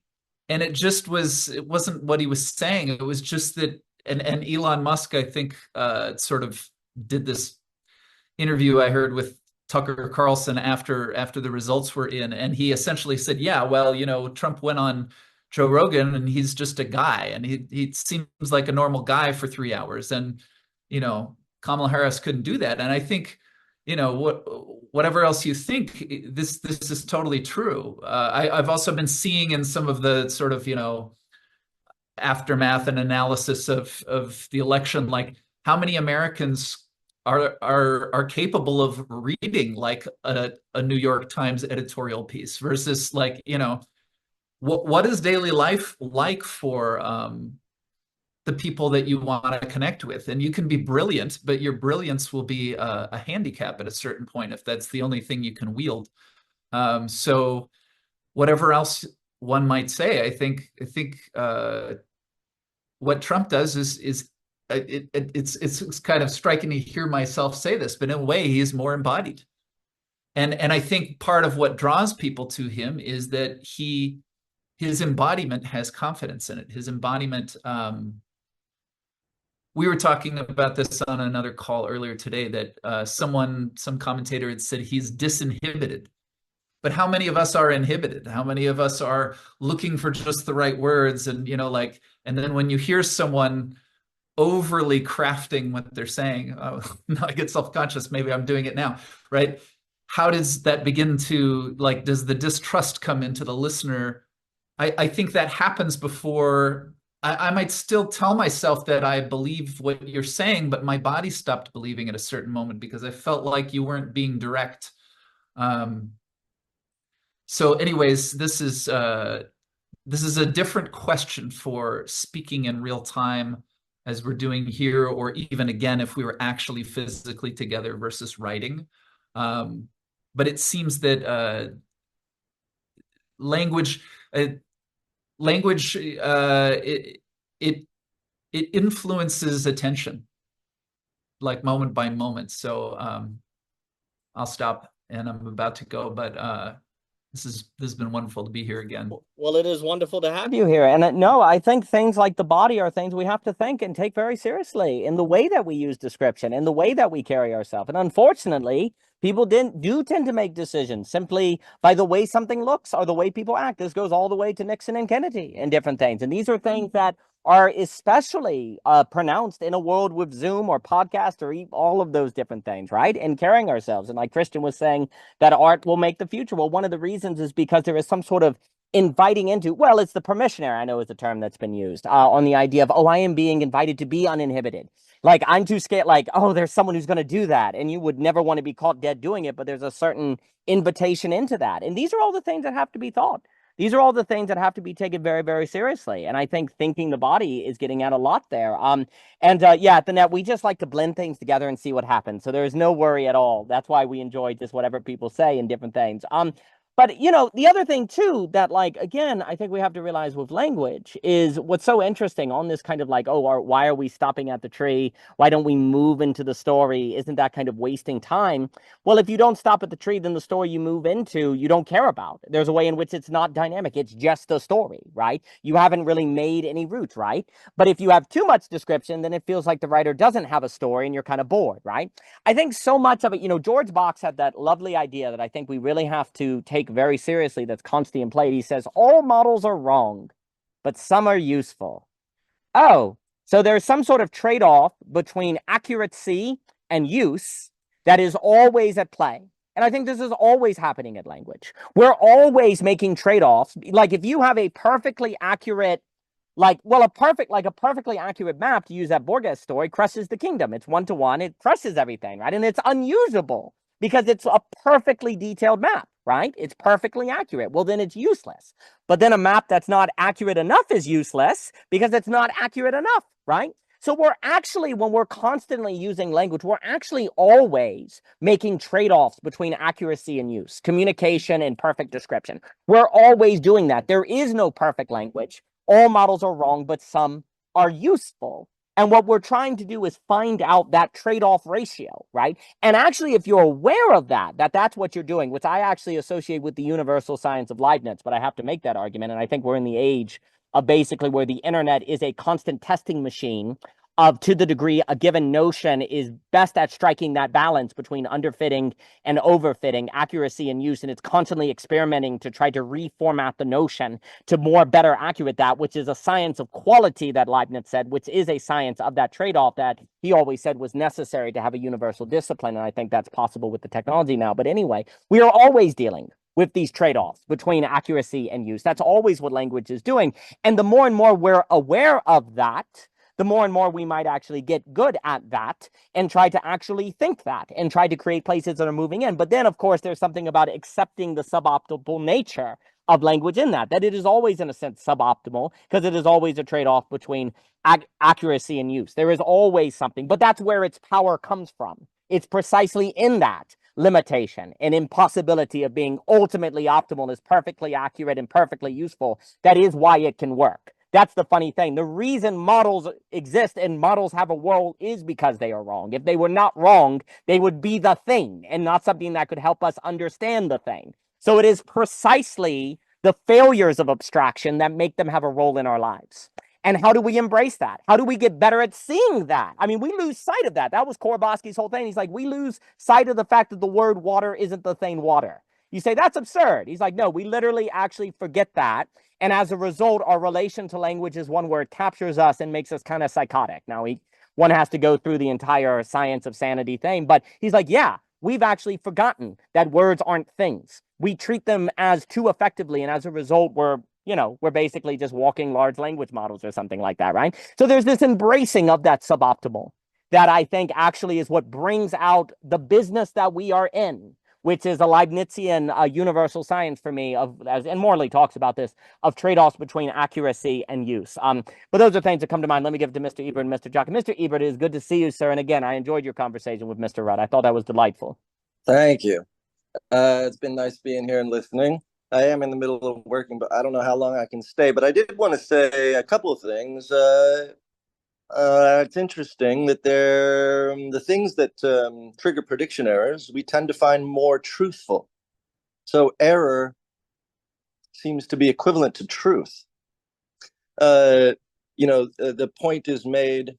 And it wasn't what he was saying. It was just that, and Elon Musk, I think, sort of did this interview I heard with Tucker Carlson after the results were in. And he essentially said, yeah, well, Trump went on Joe Rogan and he's just a guy. And he seems like a normal guy for 3 hours. And, Kamala Harris couldn't do that. And I think, whatever else you think, this is totally true. I've also been seeing in some of the sort of, aftermath and analysis of the election, like how many Americans are capable of reading like a New York Times editorial piece versus like, what is daily life like for the people that you want to connect with? And you can be brilliant, but your brilliance will be a handicap at a certain point if that's the only thing you can wield. So whatever else one might say, I think what Trump does is it's kind of striking to hear myself say this, but in a way he is more embodied. And I think part of what draws people to him is that his embodiment has confidence in it. His embodiment, we were talking about this on another call earlier today, that some commentator had said he's disinhibited. But how many of us are inhibited? How many of us are looking for just the right words? And, and then when you hear someone overly crafting what they're saying. Now I get self-conscious. Maybe I'm doing it now, right? How does that begin to, like, does the distrust come into the listener? I think that happens before I might still tell myself that I believe what you're saying, but my body stopped believing at a certain moment because I felt like you weren't being direct. So anyways, this is a different question for speaking in real time as we're doing here, or even again, if we were actually physically together versus writing. But it seems that language it influences attention, like moment by moment. So I'll stop, and I'm about to go, but this has been wonderful to be here again. Well, it is wonderful to have you here. And no, I think things like the body are things we have to think and take very seriously in the way that we use description, in the way that we carry ourselves. And unfortunately, people do tend to make decisions simply by the way something looks or the way people act. This goes all the way to Nixon and Kennedy and different things. And these are things that are especially pronounced in a world with Zoom or podcast or all of those different things, right? And carrying ourselves. And like Christian was saying, that art will make the future. Well, one of the reasons is because there is some sort of inviting into, well, it's the permissionary, I know is the term that's been used on the idea of, oh, I am being invited to be uninhibited. Like, I'm too scared, like, oh, there's someone who's going to do that. And you would never want to be caught dead doing it, but there's a certain invitation into that. And these are all the things that have to be thought. These are all the things that have to be taken very, very seriously. And I think thinking the body is getting at a lot there. Yeah, at the net, we just like to blend things together and see what happens. So there is no worry at all. That's why we enjoy just whatever people say and different things. But, you know, the other thing, too, that, like, again, I think we have to realize with language is what's so interesting on this kind of like, oh, why are we stopping at the tree? Why don't we move into the story? Isn't that kind of wasting time? Well, if you don't stop at the tree, then the story you move into, you don't care about. There's a way in which it's not dynamic. It's just a story, right? You haven't really made any roots, right? But if you have too much description, then it feels like the writer doesn't have a story and you're kind of bored, right? I think so much of it, you know, George Box had that lovely idea that I think we really have to take very seriously that's constantly in play. He says, all models are wrong, but some are useful. Oh, so there's some sort of trade-off between accuracy and use that is always at play. And I think this is always happening in language. We're always making trade-offs. Like if you have a perfectly accurate a perfectly accurate map, to use that Borges story, crushes the kingdom. It's 1-to-1. It crushes everything, right? And it's unusable because it's a perfectly detailed map, right? It's perfectly accurate. Well, then it's useless. But then a map that's not accurate enough is useless because it's not accurate enough, right? So we're actually, when we're constantly using language, we're actually always making trade-offs between accuracy and use, communication and perfect description. We're always doing that. There is no perfect language. All models are wrong, but some are useful. And what we're trying to do is find out that trade-off ratio, right? And actually, if you're aware of that's what you're doing, which I actually associate with the universal science of Leibniz, but I have to make that argument. And I think we're in the age of basically where the internet is a constant testing machine of, to the degree a given notion is best at striking that balance between underfitting and overfitting, accuracy and use, and it's constantly experimenting to try to reformat the notion to more better accurate that, which is a science of quality that Leibniz said, which is a science of that trade-off that he always said was necessary to have a universal discipline, and I think that's possible with the technology now. But anyway, we are always dealing with these trade-offs between accuracy and use. That's always what language is doing, and the more and more we're aware of that, the more and more we might actually get good at that and try to actually think that and try to create places that are moving in. But then, of course, there's something about accepting the suboptimal nature of language in that it is always, in a sense, suboptimal because it is always a trade-off between accuracy and use. There is always something, but that's where its power comes from. It's precisely in that limitation and impossibility of being ultimately optimal, is perfectly accurate and perfectly useful. That is why it can work. That's the funny thing. The reason models exist and models have a world is because they are wrong. If they were not wrong, they would be the thing and not something that could help us understand the thing. So it is precisely the failures of abstraction that make them have a role in our lives. And how do we embrace that? How do we get better at seeing that? I mean, we lose sight of that. That was Korbosky's whole thing. He's like, we lose sight of the fact that the word water isn't the thing water. You say, that's absurd. He's like, no, we literally actually forget that. And as a result, our relation to language is one where it captures us and makes us kind of psychotic. Now, one has to go through the entire science of sanity thing, but he's like, yeah, we've actually forgotten that words aren't things. We treat them as too effectively, and as a result, we're basically just walking large language models or something like that, right? So there's this embracing of that suboptimal that I think actually is what brings out the business that we are in, which is a Leibnizian universal science for me and Morley talks about this, of trade-offs between accuracy and use. But those are things that come to mind. Let me give it to Mr. Ebert and Mr. Jock. Mr. Ebert, it is good to see you, sir. And again, I enjoyed your conversation with Mr. Rudd. I thought that was delightful. Thank you. It's been nice being here and listening. I am in the middle of working, but I don't know how long I can stay. But I did want to say a couple of things. It's interesting that the things that trigger prediction errors, we tend to find more truthful. So error seems to be equivalent to truth. The point is made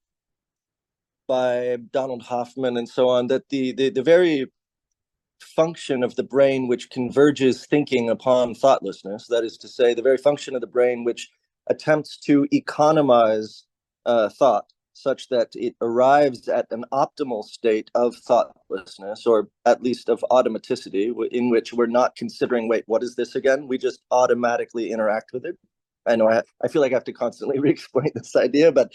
by Donald Hoffman and so on that the very function of the brain which converges thinking upon thoughtlessness, that is to say, the very function of the brain which attempts to economize thought such that it arrives at an optimal state of thoughtlessness, or at least of automaticity, in which we're not considering, wait, what is this again? We just automatically interact with it. I know I feel like I have to constantly re-explain this idea, but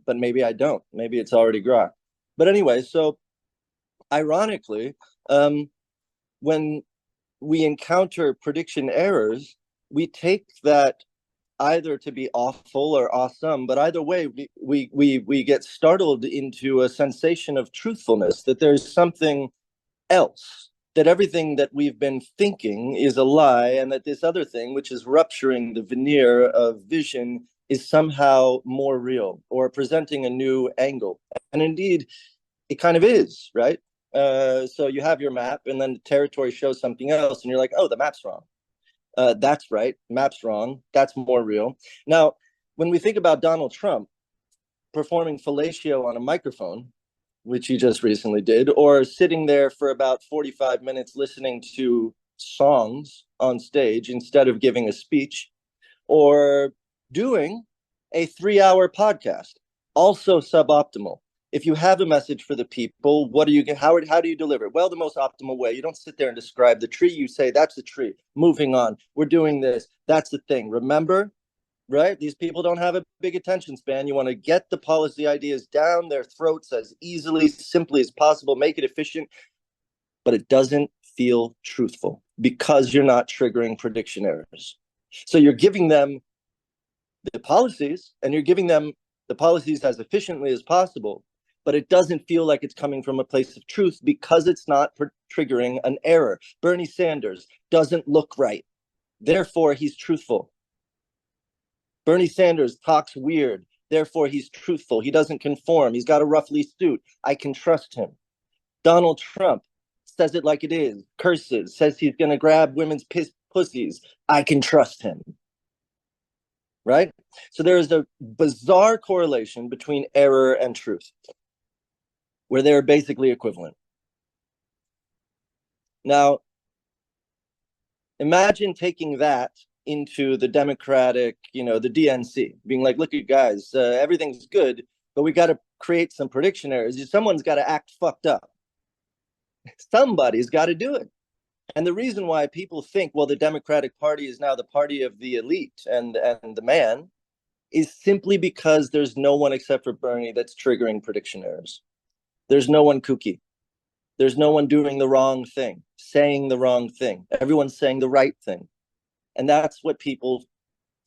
maybe I don't. Maybe it's already grok. But anyway, so ironically, when we encounter prediction errors, we take that either to be awful or awesome, but either way, we get startled into a sensation of truthfulness, that there's something else, that everything that we've been thinking is a lie, and that this other thing, which is rupturing the veneer of vision, is somehow more real or presenting a new angle. And indeed, it kind of is, right? So you have your map, and then the territory shows something else, and you're like, oh, the map's wrong. That's right, map's wrong. That's more real. Now, when we think about Donald Trump performing fellatio on a microphone, which he just recently did, or sitting there for about 45 minutes listening to songs on stage instead of giving a speech, or doing a 3-hour podcast, also suboptimal. If you have a message for the people, how do you deliver it? Well, the most optimal way. You don't sit there and describe the tree. You say, that's the tree. Moving on. We're doing this. That's the thing. Remember, right? These people don't have a big attention span. You want to get the policy ideas down their throats as simply as possible, make it efficient, but it doesn't feel truthful because you're not triggering prediction errors. So you're giving them the policies, and you're giving them the policies as efficiently as possible, but it doesn't feel like it's coming from a place of truth because it's not triggering an error. Bernie Sanders doesn't look right. Therefore, he's truthful. Bernie Sanders talks weird. Therefore, he's truthful. He doesn't conform. He's got a roughly suit. I can trust him. Donald Trump says it like it is, curses, says he's going to grab women's pussies. I can trust him. Right? So there is a bizarre correlation between error and truth, where they're basically equivalent. Now, imagine taking that into the Democratic, the DNC, being like, look, you guys, everything's good, but we got to create some prediction errors. Someone's got to act fucked up. Somebody's got to do it. And the reason why people think, well, the Democratic Party is now the party of the elite and the man, is simply because there's no one except for Bernie that's triggering prediction errors. There's no one kooky. There's no one doing the wrong thing, saying the wrong thing. Everyone's saying the right thing. And that's what people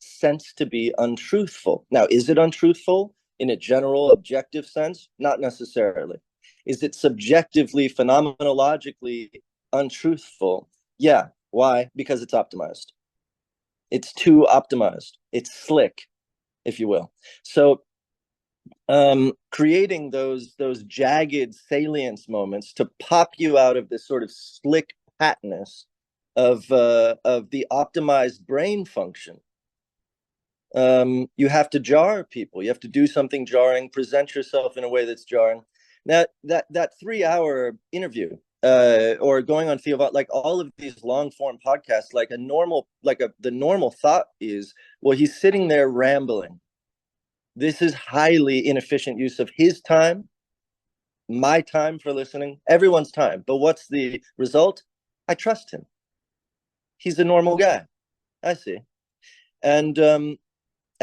sense to be untruthful. Now, is it untruthful in a general objective sense? Not necessarily. Is it subjectively, phenomenologically untruthful? Yeah. Why? Because it's optimized. It's too optimized. It's slick, if you will. So creating those jagged salience moments to pop you out of this sort of slick patness of the optimized brain function. You have to jar people. You have to do something jarring, present yourself in a way that's jarring. Now, that 3-hour interview or going on Theo, like all of these long form podcasts, like the normal thought is, well, he's sitting there rambling. This is highly inefficient use of his time, my time for listening, everyone's time. But what's the result? I trust him. He's a normal guy. I see. And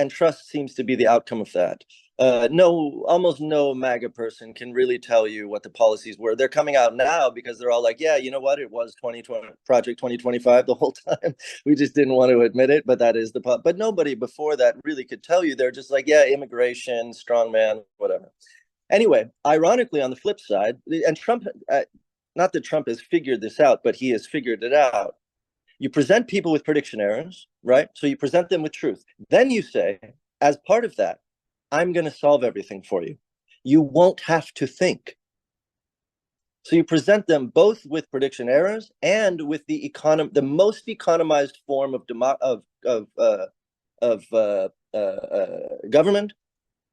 trust seems to be the outcome of that. Almost no MAGA person can really tell you what the policies were. They're coming out now because they're all like, yeah, you know what? It was 2020, Project 2025 the whole time. We just didn't want to admit it, but that is but nobody before that really could tell you. They're just like, yeah, immigration, strongman, whatever. Anyway, ironically, on the flip side, and Trump, not that Trump has figured this out, but he has figured it out. You present people with prediction errors, right? So you present them with truth. Then you say, as part of that, I'm going to solve everything for you. You won't have to think. So you present them both with prediction errors and with the most economized form of government,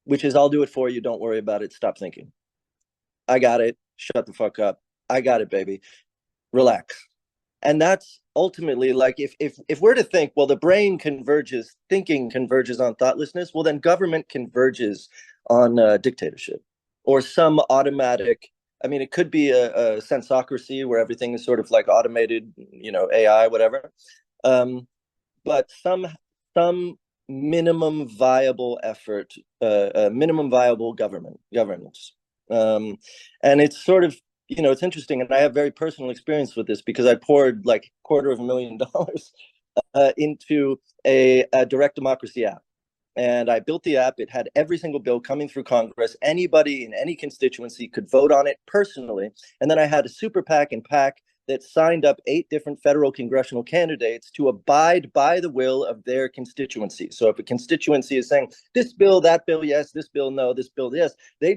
which is I'll do it for you. Don't worry about it. Stop thinking. I got it. Shut the fuck up. I got it, baby. Relax. And that's ultimately like if we're to think, well, the brain converges, thinking converges on thoughtlessness, well, then government converges on dictatorship or some automatic. I mean, it could be a sensocracy where everything is sort of like automated, AI, whatever. But some minimum viable effort, minimum viable governance. And it's sort of, it's interesting, and I have very personal experience with this because I poured like $250,000 into a direct democracy app. And I built the app. It had every single bill coming through Congress. Anybody in any constituency could vote on it personally. And then I had a super PAC and PAC that signed up 8 different federal congressional candidates to abide by the will of their constituency. So if a constituency is saying this bill, that bill, yes, this bill, no, this bill, yes, they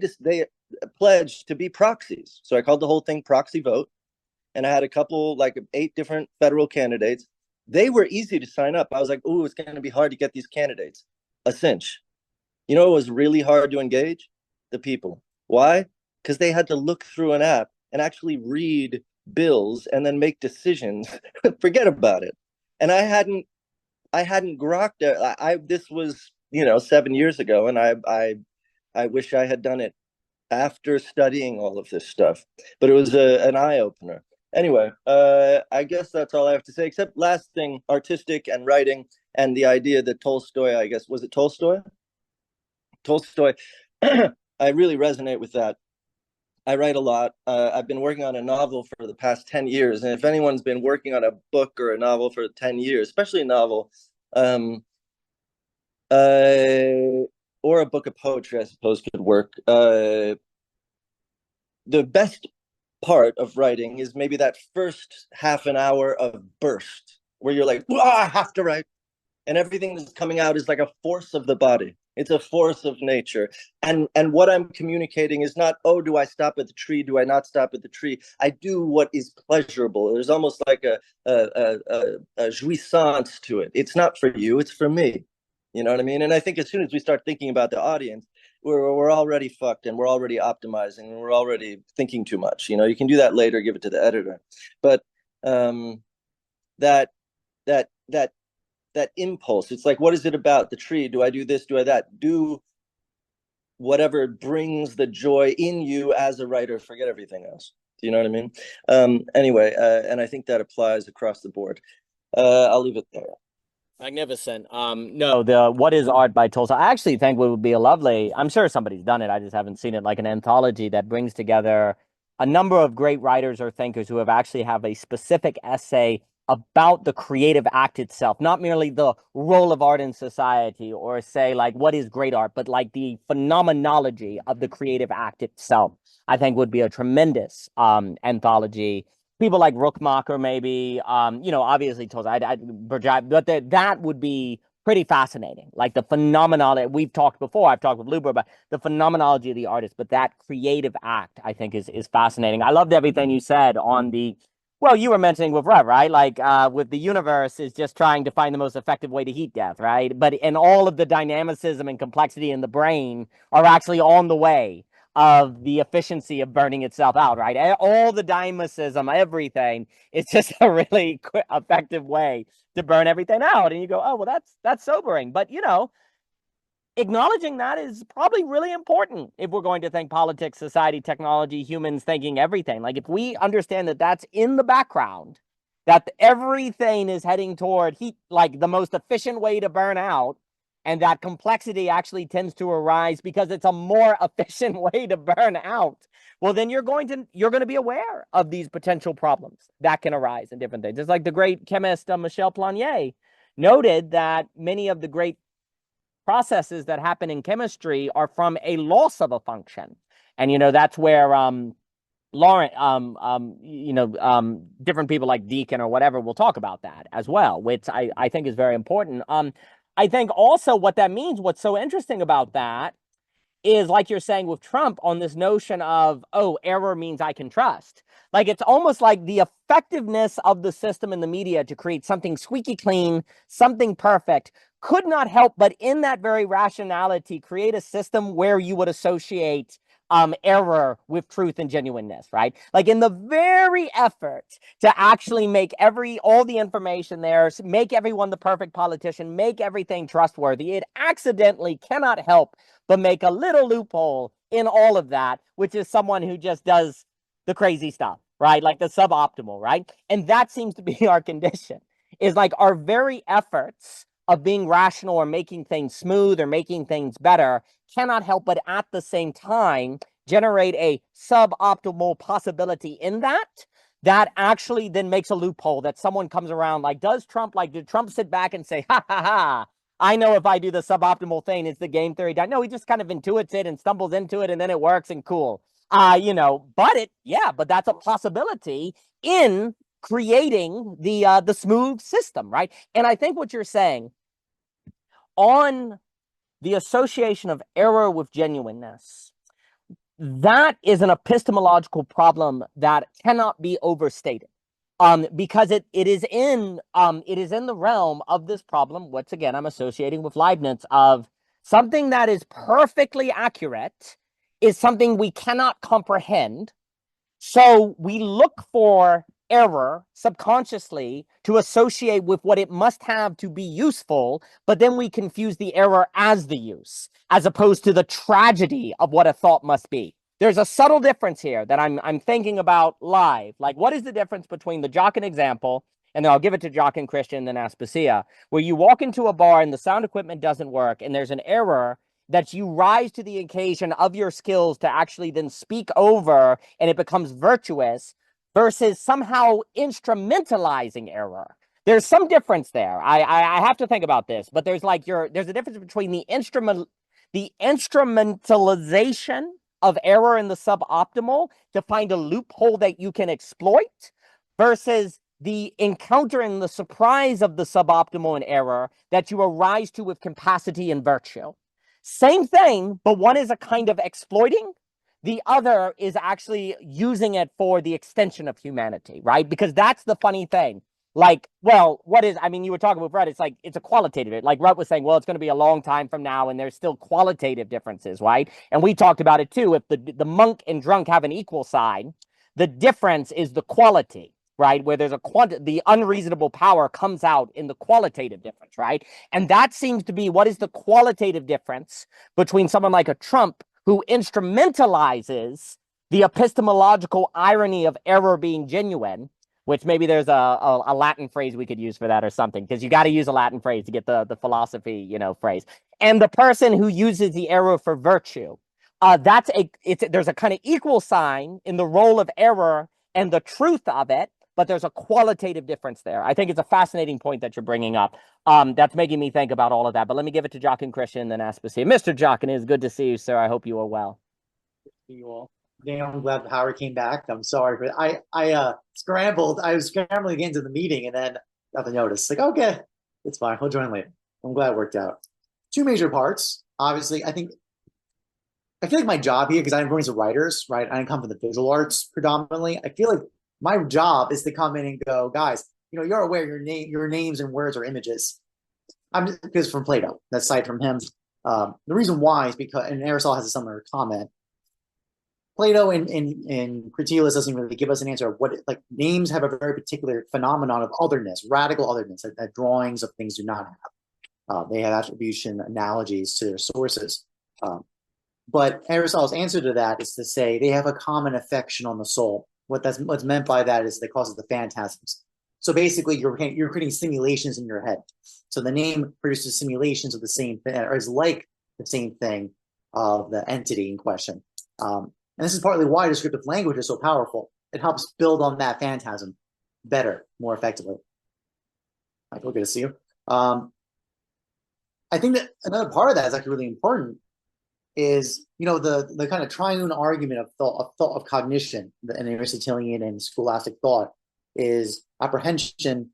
pledged to be proxies. So I called the whole thing proxy vote. And I had a couple, like 8 different federal candidates. They were easy to sign up. I was like, oh, it's going to be hard to get these candidates. A cinch. It was really hard to engage? The people. Why? Because they had to look through an app and actually read bills and then make decisions. Forget about it. And I hadn't grokked it. This was 7 years ago, and I wish I had done it after studying all of this stuff. But it was an eye-opener. Anyway, I guess that's all I have to say, except last thing, artistic and writing, and the idea that Tolstoy, I guess, was it Tolstoy? Tolstoy, I really resonate with that. I write a lot. I've been working on a novel for the past 10 years. And if anyone's been working on a book or a novel for 10 years, especially a novel, or a book of poetry, I suppose, could work. The best part of writing is maybe that first half an hour of burst where you're like, I have to write. And everything that's coming out is like a force of the body. It's a force of nature. And what I'm communicating is not, oh, do I stop at the tree? Do I not stop at the tree? I do what is pleasurable. There's almost like a jouissance to it. It's not for you, it's for me. You know what I mean? And I think as soon as we start thinking about the audience, we're already fucked, and we're already optimizing, and we're already thinking too much. You can do that later, give it to the editor. But that impulse, it's like, what is it about the tree? Do I do this? Do I that? Do whatever brings the joy in you as a writer. Forget everything else. Do you know what I mean? Anyway, and I think that applies across the board. I'll leave it there. Magnificent. No, the What is Art by Tolstoy. I actually think what would be a lovely, I'm sure somebody's done it, I just haven't seen it, like an anthology that brings together a number of great writers or thinkers who have actually have a specific essay about the creative act itself, not merely the role of art in society, or say like what is great art, but like the phenomenology of the creative act itself. I think would be a tremendous anthology. People like Rookmacher, maybe, obviously Tolstoy, but that would be pretty fascinating. Like the phenomenology, we've talked before, I've talked with Luber about the phenomenology of the artist, but that creative act, I think, is fascinating. I loved everything you said on well, you were mentioning with Rev, right? Like with the universe is just trying to find the most effective way to heat death, right? And all of the dynamicism and complexity in the brain are actually on the way. of the efficiency of burning itself out, right? All the dynamism, everything, it's just a really effective way to burn everything out. And you go, oh, well, that's sobering. But, you know, acknowledging that is probably really important if we're going to think politics, society, technology, humans, thinking everything. Like if we understand that that's in the background, that everything is heading toward heat, like the most efficient way to burn out, and that complexity actually tends to arise because it's a more efficient way to burn out, well, then you're going to be aware of these potential problems that can arise in different things. It's like the great chemist Michel Planier noted that many of the great processes that happen in chemistry are from a loss of a function. And, you know, that's where Laurent, different people like Deacon or whatever will talk about that as well, which I think is very important. I think also what that means, what's so interesting about that is, like you're saying with Trump, on this notion of, oh, error means I can trust. Like it's almost like the effectiveness of the system in the media to create something squeaky clean, something perfect, could not help but in that very rationality create a system where you would associate error with truth and genuineness, right? Like in the very effort to actually make all the information there, make everyone the perfect politician, make everything trustworthy, it accidentally cannot help but make a little loophole in all of that, which is someone who just does the crazy stuff, right? Like the suboptimal, right? And that seems to be our condition, is like our very efforts of being rational or making things smooth or making things better cannot help but at the same time generate a suboptimal possibility in that actually then makes a loophole that someone comes around like, did Trump sit back and say, ha ha ha, I know if I do the suboptimal thing, it's the game theory. No, he just kind of intuits it and stumbles into it and then it works and cool. But that's a possibility in creating the smooth system, right? And I think what you're saying on the association of error with genuineness, that is an epistemological problem that cannot be overstated. Because it is in the realm of this problem, once again, I'm associating with Leibniz, of something that is perfectly accurate is something we cannot comprehend. So we look for error subconsciously to associate with what it must have to be useful, but then we confuse the error as the use, as opposed to the tragedy of what a thought must be. There's a subtle difference here that I'm thinking about live. Like, what is the difference between the Jockin example, and then I'll give it to Jock and Christian, then Aspasia, where you walk into a bar and the sound equipment doesn't work, and there's an error that you rise to the occasion of your skills to actually then speak over, and it becomes virtuous, versus somehow instrumentalizing error. There's some difference there. I have to think about this, but there's a difference between the instrumentalization of error in the suboptimal to find a loophole that you can exploit, versus the encounter and the surprise of the suboptimal and error that you arise to with capacity and virtue. Same thing, but one is a kind of exploiting. The other is actually using it for the extension of humanity, right? Because that's the funny thing. Like, well, you were talking with Rudd, it's like, it's a qualitative, like Rudd was saying, well, it's going to be a long time from now, and there's still qualitative differences, right? And we talked about it too. If the monk and drunk have an equal sign, the difference is the quality, right? Where there's the unreasonable power comes out in the qualitative difference, right? And that seems to be, what is the qualitative difference between someone like a Trump who instrumentalizes the epistemological irony of error being genuine, which maybe there's a Latin phrase we could use for that or something, because you got to use a Latin phrase to get the philosophy, phrase. And the person who uses the error for virtue, there's a kind of equal sign in the role of error and the truth of it, but there's a qualitative difference there. I think it's a fascinating point that you're bringing up. That's making me think about all of that. But let me give it to Jock and Christian, then Aspasia. Mr. Jock, it is good to see you, sir. I hope you are well. You all. I'm glad Howard came back. I'm sorry for that. I scrambled. I was scrambling to get into the meeting and then got the notice. Like, okay, it's fine. I'll join later. I'm glad it worked out. Two major parts. Obviously, I feel like my job here, because I'm going to writers, right? I didn't come from the visual arts predominantly. I feel like my job is to come in and go, guys, you're aware your names and words are images. Because from Plato, that's aside from him. The reason why is because, and Aristotle has a similar comment, Plato in Critias doesn't really give us an answer of what, like, names have a very particular phenomenon of otherness, radical otherness, that drawings of things do not have. They have attribution analogies to their sources. But Aristotle's answer to that is to say they have a common affection on the soul. What's meant by that is they cause the phantasms. So basically, you're creating simulations in your head. So the name produces simulations of the same thing, or is like the same thing of the entity in question. And this is partly why descriptive language is so powerful. It helps build on that phantasm better, more effectively. Michael, good to see you. I think that another part of that is actually really important. Is, the kind of triune argument of thought, of cognition, in Aristotelian and scholastic thought, is apprehension,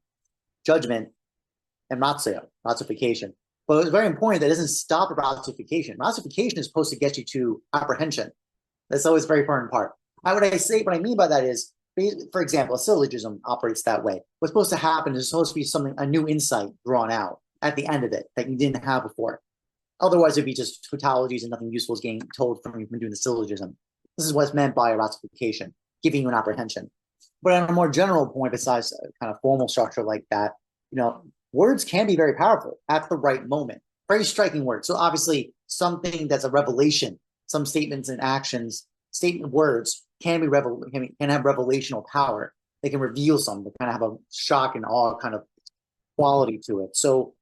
judgment, and ratioification. But it's very important that it doesn't stop at ratioification. Ratioification is supposed to get you to apprehension. That's always a very important part. What I mean by that is, for example, a syllogism operates that way. What's supposed to happen is supposed to be a new insight drawn out at the end of it that you didn't have before. Otherwise, it'd be just tautologies and nothing useful is getting told from you from doing the syllogism. This is what's meant by a ratification, giving you an apprehension. But on a more general point, besides a kind of formal structure like that, words can be very powerful at the right moment. Very striking words. So obviously, something that's a revelation, some statements and actions, words can have revelational power. They can reveal something, kind of have a shock and awe kind of quality to it. So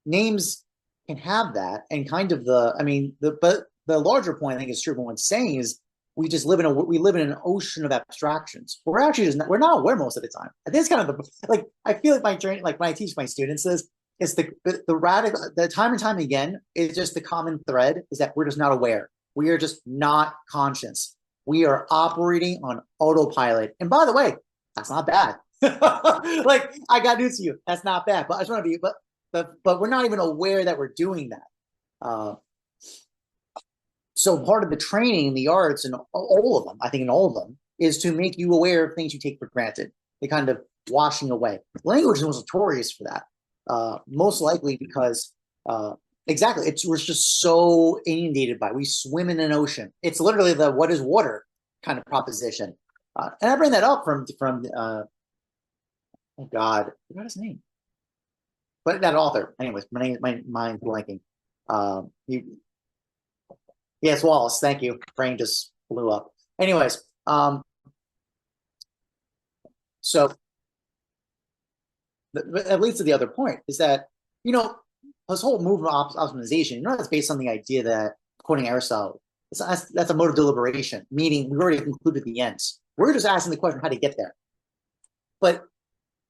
names can have that, and kind of but the larger point I think is true. What one's saying is we live in an ocean of abstractions. We're actually we're not aware most of the time. I think it's kind of I feel like my journey, like when I teach my students, it's the time and time again is just the common thread is that we're just not aware. We are just not conscious. We are operating on autopilot. And by the way, that's not bad. Like, I got news to you. That's not bad. But I just want to be, but we're not even aware that we're doing that. So part of the training in the arts, and all of them, I think in all of them, is to make you aware of things you take for granted. The kind of washing away. Language is most notorious for that. Most likely because, exactly, we're just so inundated by it. We swim in an ocean. It's literally the what is water kind of proposition. And I bring that up from oh God, I forgot his name. But that author, anyways, my mind's blanking. Yes, Wallace, thank you. Brain just blew up. Anyways, so that leads to the other point is that, this whole movement of optimization, that's based on the idea that, quoting Aristotle, that's a mode of deliberation, meaning we've already concluded the ends. We're just asking the question how to get there. But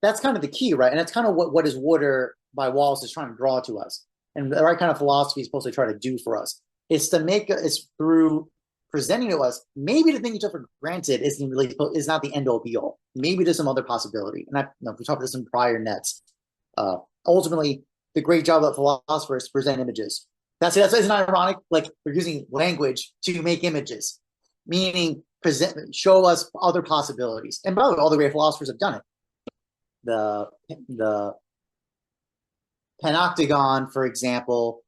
that's kind of the key, right? And that's kind of what is Water by Wallace is trying to draw to us. And the right kind of philosophy is supposed to try to do for us. It's through presenting to us, maybe the thing you took for granted is not the end all be all. Maybe there's some other possibility. And we talked about this in prior nets. Ultimately, the great job of philosophers is to present images. That's isn't ironic. Like, we're using language to make images, meaning show us other possibilities. And by the way, all the great philosophers have done it. The Panopticon, for example,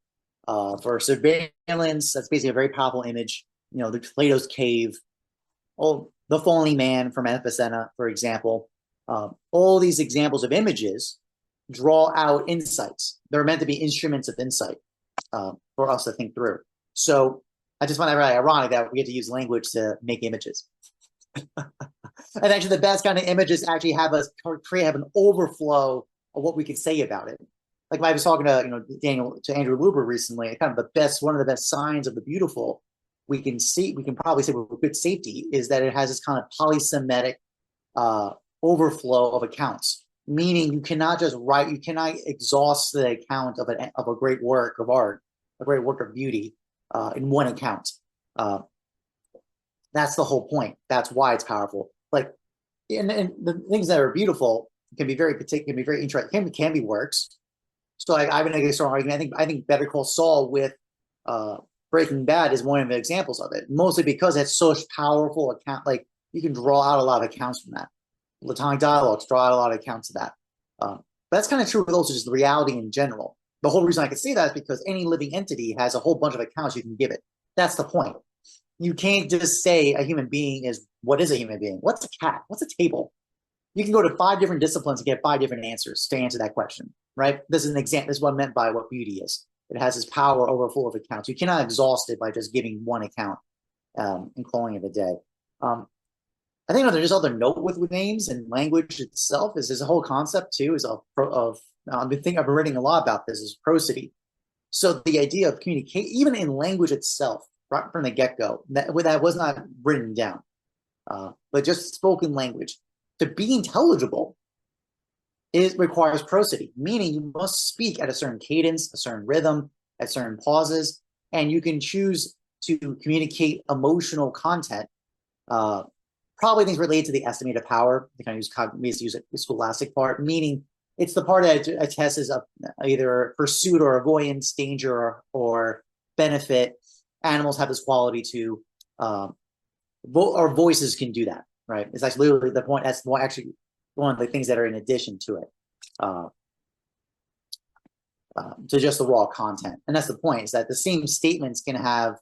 for surveillance, that's basically a very powerful image. The Plato's cave, the falling man from Avicenna, for example. All these examples of images draw out insights. They're meant to be instruments of insight for us to think through. So I just find that really ironic that we get to use language to make images. And actually, the best kind of images actually have an overflow of what we can say about it. Like I was talking to Andrew Luber recently, kind of one of the best signs of the beautiful we can probably say with good safety is that it has this kind of polysemitic overflow of accounts. Meaning you cannot exhaust the account of a great work of art, a great work of beauty in one account. That's the whole point. That's why it's powerful. Like, and the things that are beautiful can be very particular, can be very interesting, can be works. So I've been making a strong argument. I think Better Call Saul with Breaking Bad is one of the examples of it, mostly because it's such powerful account. Like, you can draw out a lot of accounts from that. Platonic dialogues draw out a lot of accounts of that. But that's kind of true with also just the reality in general. The whole reason I can say that is because any living entity has a whole bunch of accounts you can give it. That's the point. You can't just say a human being is, what is a human being? What's a cat? What's a table? You can go to 5 different disciplines and get 5 different answers to answer that question, right? This is an example. This is what I meant by what beauty is. It has this power over full of accounts. You cannot exhaust it by just giving one account and calling it a day. I think there's other note with names and language itself is there's a whole concept too is I've been reading a lot about this is prosody. So the idea of communicate, even in language itself, right from the get-go, that was not written down, but just spoken language. To be intelligible, it requires prosody, meaning you must speak at a certain cadence, a certain rhythm, at certain pauses, and you can choose to communicate emotional content, probably things related to the estimated power. They kind of use the scholastic part, meaning it's the part that attests of either pursuit or avoidance, danger or benefit. Animals have this quality to, our voices can do that, right? It's actually literally the point. That's actually one of the things that are in addition to it, to just the raw content. And that's the point, is that the same statements can have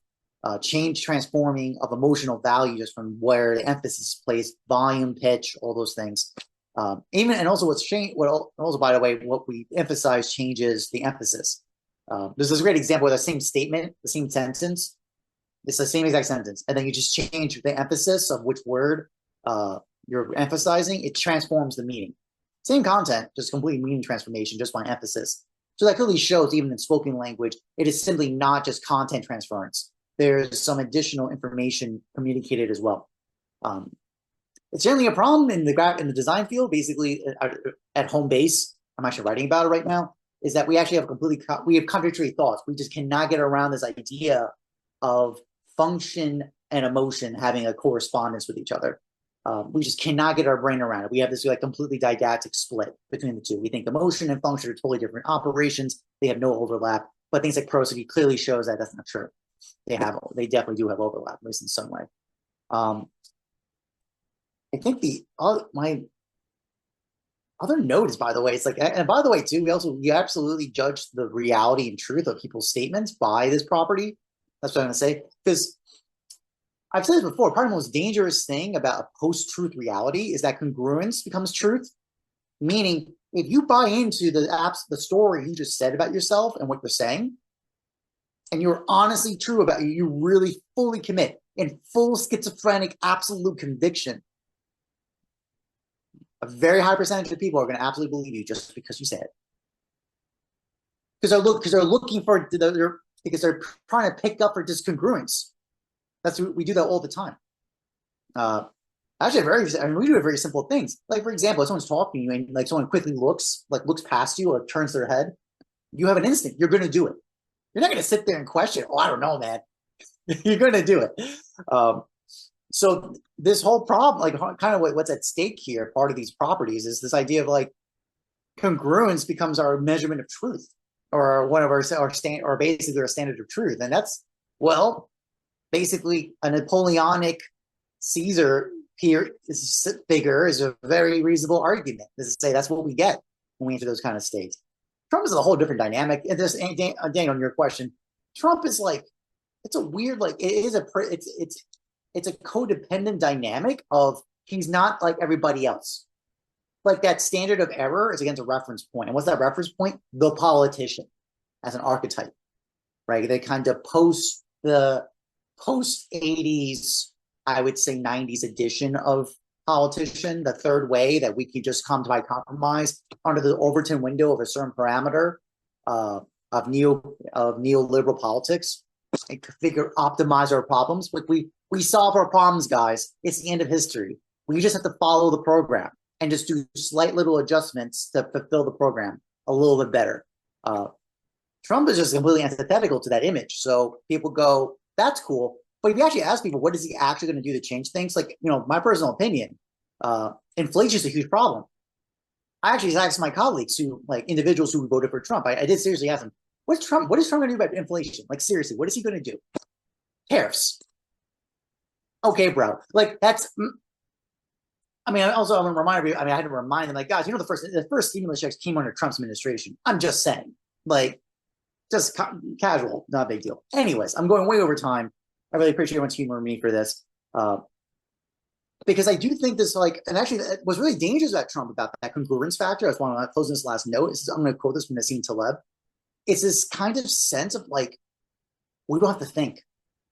change transforming of emotional value just from where the emphasis is placed, volume, pitch, all those things. And also what's changed, also, by the way, what we emphasize changes the emphasis. This is a great example of the same statement, the same sentence. It's the same exact sentence. And then you just change the emphasis of which word you're emphasizing. It transforms the meaning. Same content, just complete meaning transformation just by emphasis. So that clearly shows even in spoken language, it is simply not just content transference. There's some additional information communicated as well. It's generally a problem in the design field. Basically, at home base, I'm actually writing about it right now, is that we actually have contradictory thoughts. We just cannot get around this idea of function and emotion having a correspondence with each other. We just cannot get our brain around it. We have this completely didactic split between the two. We think emotion and function are totally different operations. They have no overlap. But things like prosody clearly shows that that's not true. They definitely do have overlap, at least in some way. I think my other note is, by the way, it's and by the way, too, we absolutely judge the reality and truth of people's statements by this property. That's what I'm going to say. Because I've said this before, probably the most dangerous thing about a post-truth reality is that congruence becomes truth. Meaning, if you buy into the story you just said about yourself and what you're saying, and you're honestly true about you really fully commit in full schizophrenic absolute conviction, a very high percentage of people are going to absolutely believe you just because you say it. Because they're trying to pick up for discongruence. We do that all the time. Actually, we do very simple things. Like, for example, if someone's talking to you and someone quickly looks past you or turns their head, you have an instinct. You're going to do it. You're not going to sit there and question, I don't know, man. You're going to do it. So this whole problem, kind of what's at stake here, part of these properties is this idea of congruence becomes our measurement of truth, or one of our basically our standard of truth. And that's, basically a Napoleonic Caesar figure is a very reasonable argument to say that's what we get when we enter those kind of states. Trump is a whole different dynamic. And this, Dan, on your question, Trump is it's a weird, it's a codependent dynamic of he's not like everybody else. That standard of error is against a reference point. And what's that reference point? The politician as an archetype, right? They kind of post-80s, I would say 90s edition of politician, the third way that we could just come by compromise under the Overton window of a certain parameter of neoliberal politics and optimize our problems. But we solve our problems, guys. It's the end of history. We just have to follow the program and just do slight little adjustments to fulfill the program a little bit better. Trump is just completely antithetical to that image. So people go, that's cool. But if you actually ask people, what is he actually going to do to change things? My personal opinion, inflation is a huge problem. I actually asked my colleagues individuals who voted for Trump. I did seriously ask them, what is Trump going to do about inflation? Seriously, what is he going to do? Tariffs. Okay, bro. That's, also I'm going to remind you, I had to remind them, guys, the first stimulus checks came under Trump's administration. I'm just saying, just casual, not a big deal. Anyways, I'm going way over time. I really appreciate everyone's humoring me for this. Because I do think this, like, and actually what's really dangerous about Trump, about that congruence factor, I was want to close this last note, I'm going to quote this from Nassim Taleb. It's this kind of sense of like, we don't have to think.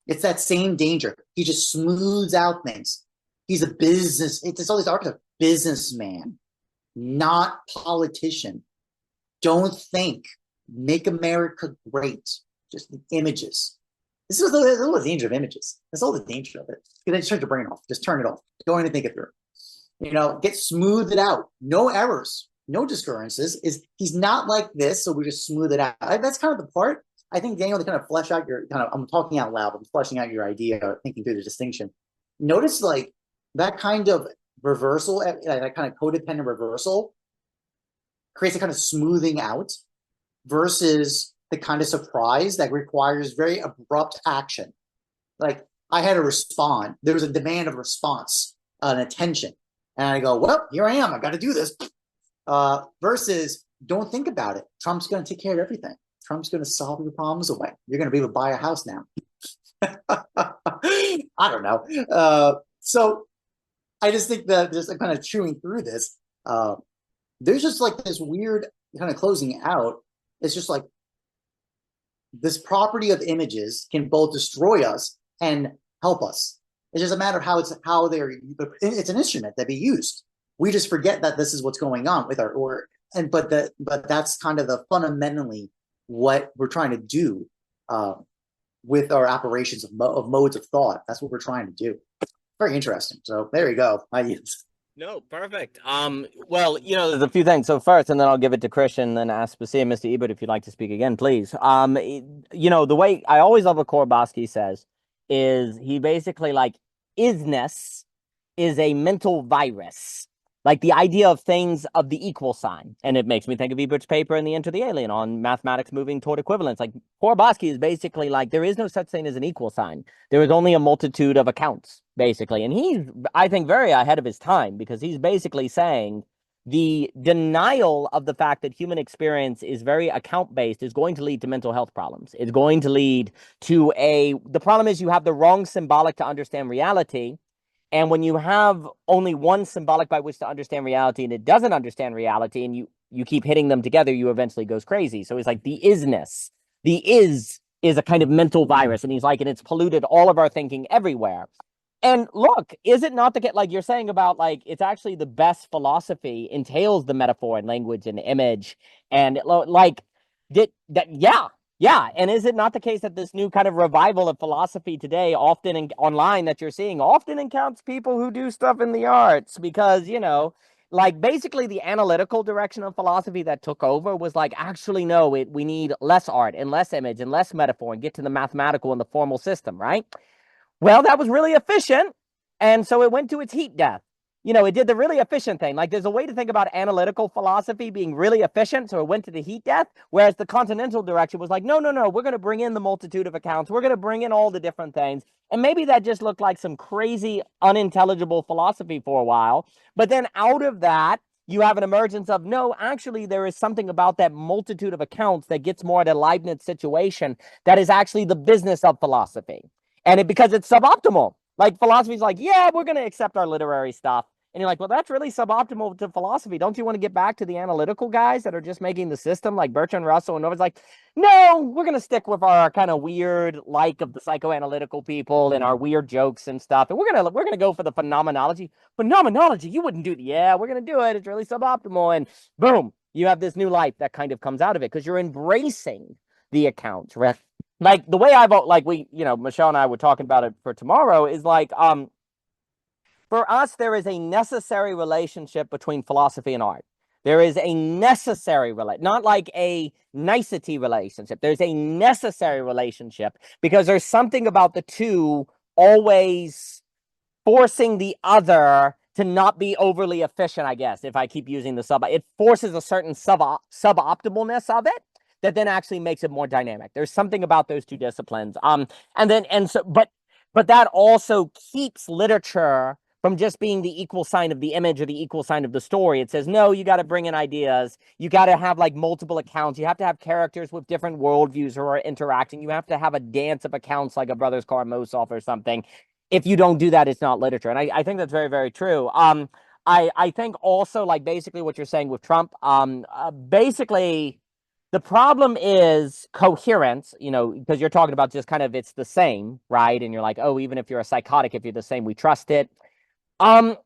It's that same danger. He just smooths out things. He's a business, it's all these archetypes, businessman, not politician. Don't think. Make America great. Just the images. This is the danger of images. That's all the danger of it. They just turn your brain off. Just turn it off. Don't even think it through. You know, get smoothed it out. No errors, no discurrences. He's not like this, so we just smooth it out. That's kind of the part. I think, Daniel, to kind of flesh out your kind of, I'm talking out loud, I'm fleshing out your idea, thinking through the distinction. Notice like that kind of reversal, that kind of codependent reversal creates a kind of smoothing out versus the kind of surprise that requires very abrupt action. Like I had to respond. There was a demand of response, an attention. And I go, well, here I am. I got to do this. Versus don't think about it. Trump's going to take care of everything. Trump's going to solve your problems away. You're going to be able to buy a house now. I don't know. So I just think that just kind of chewing through this, there's just like this weird kind of closing out. It's just like this property of images can both destroy us and help us. It's just a matter of how they're. It's an instrument that be used. We just forget that this is what's going on with but that's kind of the fundamentally what we're trying to do with our operations of modes of thought. That's what we're trying to do. Very interesting. So there you go. No, perfect. Well, you know, there's a few things. So first, and then I'll give it to Christian, then ask Basia, Mr. Ebert, if you'd like to speak again, please. You know, the way I always love what Korbosky says is he basically like isness is a mental virus. Like the idea of things of the equal sign. And it makes me think of Ebert's paper in The Enter the Alien on mathematics moving toward equivalence. Like Korbosky is basically like, there is no such thing as an equal sign. There is only a multitude of accounts, basically. And he's, I think, very ahead of his time because he's basically saying the denial of the fact that human experience is very account-based is going to lead to mental health problems. It's going to lead to the problem is you have the wrong symbolic to understand reality. And when you have only one symbolic by which to understand reality and it doesn't understand reality and you keep hitting them together, you eventually goes crazy. So it's like the isness. The is a kind of mental virus. And he's like, and it's polluted all of our thinking everywhere. And look, is it not the case, like you're saying about like, it's actually the best philosophy entails the metaphor and language and image. And like, yeah. And is it not the case that this new kind of revival of philosophy today, often online that you're seeing, often encounters people who do stuff in the arts? Because, you know, like basically the analytical direction of philosophy that took over was like, actually, no, we need less art and less image and less metaphor and get to the mathematical and the formal system, right? Well, that was really efficient. And so it went to its heat death. You know, it did the really efficient thing. Like there's a way to think about analytical philosophy being really efficient. So it went to the heat death, whereas the continental direction was like, no, we're going to bring in the multitude of accounts. We're going to bring in all the different things. And maybe that just looked like some crazy, unintelligible philosophy for a while. But then out of that, you have an emergence of, no, actually, there is something about that multitude of accounts that gets more at a Leibniz situation that is actually the business of philosophy. And because it's suboptimal. Like philosophy is like, yeah, we're going to accept our literary stuff. And you're like, well, that's really suboptimal to philosophy. Don't you want to get back to the analytical guys that are just making the system like Bertrand Russell? And nobody's like, no, we're going to stick with our kind of weird like of the psychoanalytical people and our weird jokes and stuff. And we're going to go for the phenomenology. Phenomenology, you wouldn't do that. Yeah, we're going to do it. It's really suboptimal. And boom, you have this new life that kind of comes out of it because you're embracing the accounts, right? Like the way Michelle and I were talking about it for tomorrow is like, for us, there is a necessary relationship between philosophy and art. There is a necessary not like a nicety relationship. There's a necessary relationship because there's something about the two always forcing the other to not be overly efficient, I guess, if I keep using the it forces a certain suboptimalness of it that then actually makes it more dynamic. There's something about those two disciplines. But that also keeps literature from just being the equal sign of the image or the equal sign of the story. It says, no, you got to bring in ideas. You got to have like multiple accounts. You have to have characters with different worldviews who are interacting. You have to have a dance of accounts like a Brothers Karamazov or something. If you don't do that, it's not literature. And I think that's very, very true. I think also, like, basically what you're saying with Trump, basically the problem is coherence, you know, because you're talking about just kind of it's the same, right? And you're like, oh, even if you're a psychotic, if you're the same, we trust it. In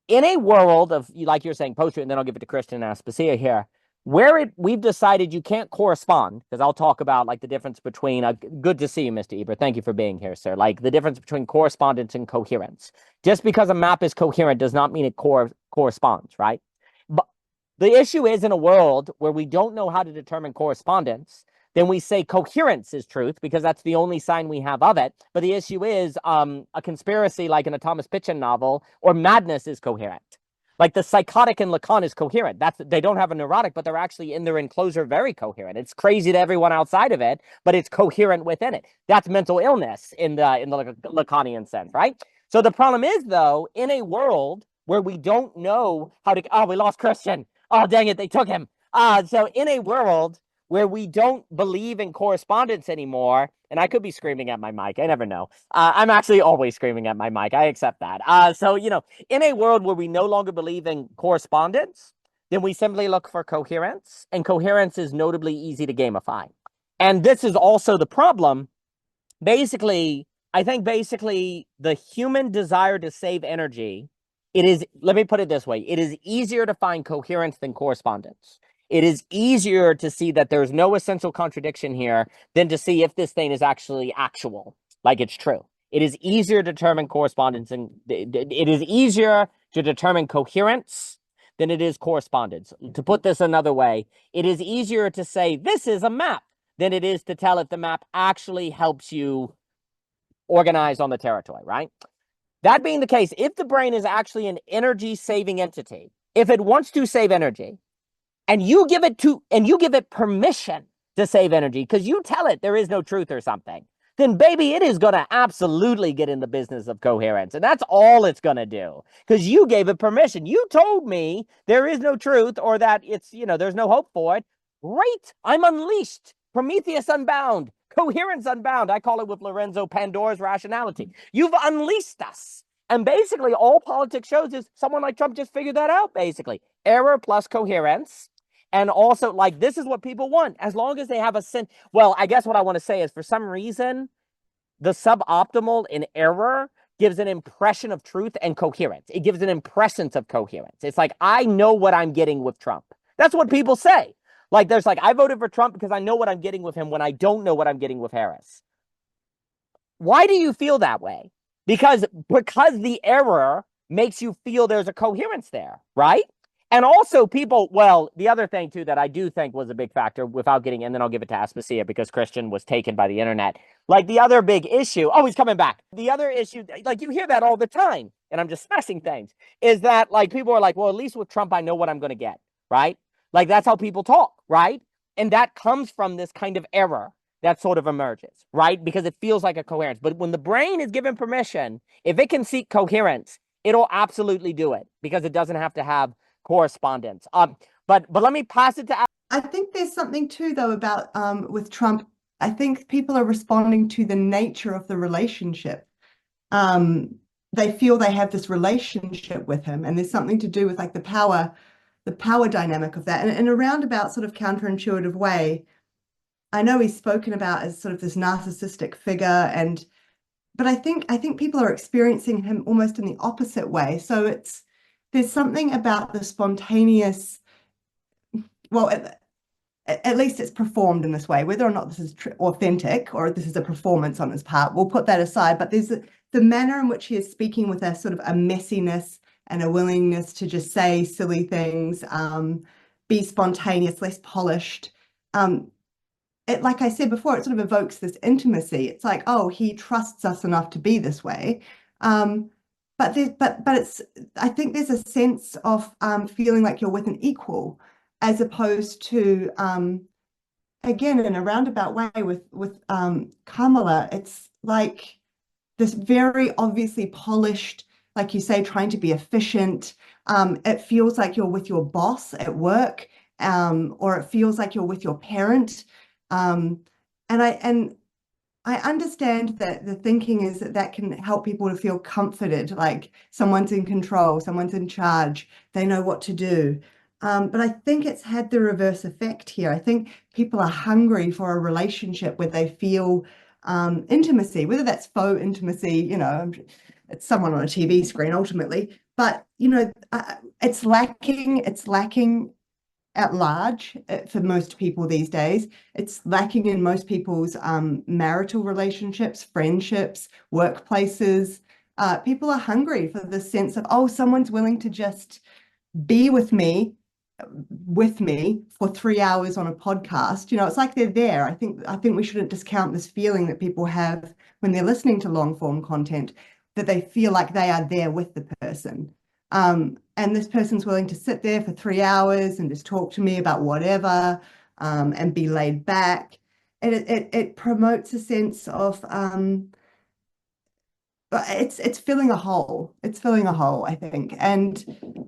a world of, like you're saying, post-truth, and then I'll give it to Christian and Aspasia here, where we've decided you can't correspond, because I'll talk about like the difference between, good to see you, Mr. Eber. Thank you for being here, sir. Like the difference between correspondence and coherence. Just because a map is coherent does not mean it corresponds, right? But the issue is, in a world where we don't know how to determine correspondence, then we say coherence is truth because that's the only sign we have of it. But the issue is a conspiracy like in a Thomas Pynchon novel or madness is coherent. Like the psychotic in Lacan is coherent. They don't have a neurotic, but they're actually in their enclosure very coherent. It's crazy to everyone outside of it, but it's coherent within it. That's mental illness in the Lacanian sense, right? So the problem is, though, in a world where we don't know how to, we lost Christian. Oh, dang it, they took him. So in a world where we don't believe in correspondence anymore, and I could be screaming at my mic, I never know. I'm actually always screaming at my mic, I accept that. So, you know, in a world where we no longer believe in correspondence, then we simply look for coherence, and coherence is notably easy to gamify. And this is also the problem. Basically, I think the human desire to save energy, let me put it this way, it is easier to find coherence than correspondence. It is easier to see that there's no essential contradiction here than to see if this thing is actually actual, like it's true. It is easier to determine correspondence, and it is easier to determine coherence than it is correspondence. To put this another way, it is easier to say this is a map than it is to tell if the map actually helps you organize on the territory, right? That being the case, if the brain is actually an energy-saving entity, if it wants to save energy, and you give it permission to save energy because you tell it there is no truth or something, then baby, it is going to absolutely get in the business of coherence. And that's all it's going to do because you gave it permission. You told me there is no truth or that it's, you know, there's no hope for it. Great. I'm unleashed. Prometheus unbound. Coherence unbound. I call it with Lorenzo Pandora's rationality. You've unleashed us. And basically all politics shows is someone like Trump just figured that out, basically. Error plus coherence. And also, like, this is what people want, as long as they have a sense. Well, I guess what I want to say is, for some reason, the suboptimal in error gives an impression of truth and coherence. It gives an impression of coherence. It's like, I know what I'm getting with Trump. That's what people say. Like, there's like, I voted for Trump because I know what I'm getting with him when I don't know what I'm getting with Harris. Why do you feel that way? Because the error makes you feel there's a coherence there, right? And also people, well, the other thing too that I do think was a big factor without getting, and then I'll give it to Aspasia because Christian was taken by the internet. Like the other big issue, he's coming back. The other issue, like you hear that all the time, and I'm just smashing things, is that like people are like, well, at least with Trump, I know what I'm going to get, right? Like that's how people talk, right? And that comes from this kind of error that sort of emerges, right? Because it feels like a coherence. But when the brain is given permission, if it can seek coherence, it'll absolutely do it because it doesn't have to have correspondence. But let me pass it to. I think there's something too, though, about with Trump. I think people are responding to the nature of the relationship. They feel they have this relationship with him, and there's something to do with like the power dynamic of that. And in a roundabout sort of counterintuitive way, I know he's spoken about as sort of this narcissistic figure, but I think people are experiencing him almost in the opposite way. So there's something about the spontaneous, well, at least it's performed in this way. Whether or not this is authentic or this is a performance on his part, we'll put that aside. But there's the manner in which he is speaking with a sort of a messiness and a willingness to just say silly things, be spontaneous, less polished. Like I said before, it sort of evokes this intimacy. It's like, oh, he trusts us enough to be this way. But it's, I think there's a sense of feeling like you're with an equal, as opposed to, again, in a roundabout way with Kamala, it's like this very obviously polished like you say, trying to be efficient. It feels like you're with your boss at work, or it feels like you're with your parent. And I understand that the thinking is that that can help people to feel comforted, like someone's in control, someone's in charge, they know what to do. But I think it's had the reverse effect here. I think people are hungry for a relationship where they feel intimacy, whether that's faux intimacy, you know, it's someone on a TV screen ultimately, but you know, it's lacking at large for most people these days. It's lacking in most people's marital relationships, friendships, workplaces. People are hungry for the sense of, oh, someone's willing to just be with me for 3 hours on a podcast. You know, it's like they're there. I think we shouldn't discount this feeling that people have when they're listening to long form content, that they feel like they are there with the person. And this person's willing to sit there for 3 hours and just talk to me about whatever, and be laid back. And it promotes a sense of it's filling a hole. It's filling a hole, I think. And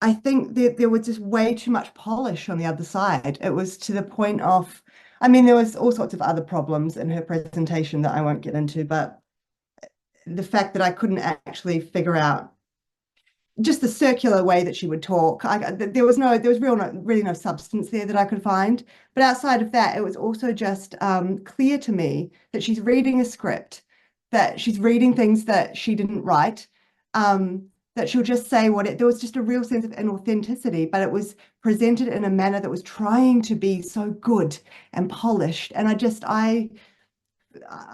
I think that there was just way too much polish on the other side. It was to the point of, I mean, there was all sorts of other problems in her presentation that I won't get into, but the fact that I couldn't actually figure out just the circular way that she would talk. There was really no substance there that I could find. But outside of that, it was also just clear to me that she's reading a script, that she's reading things that she didn't write, that she'll just say there was just a real sense of inauthenticity, but it was presented in a manner that was trying to be so good and polished. And I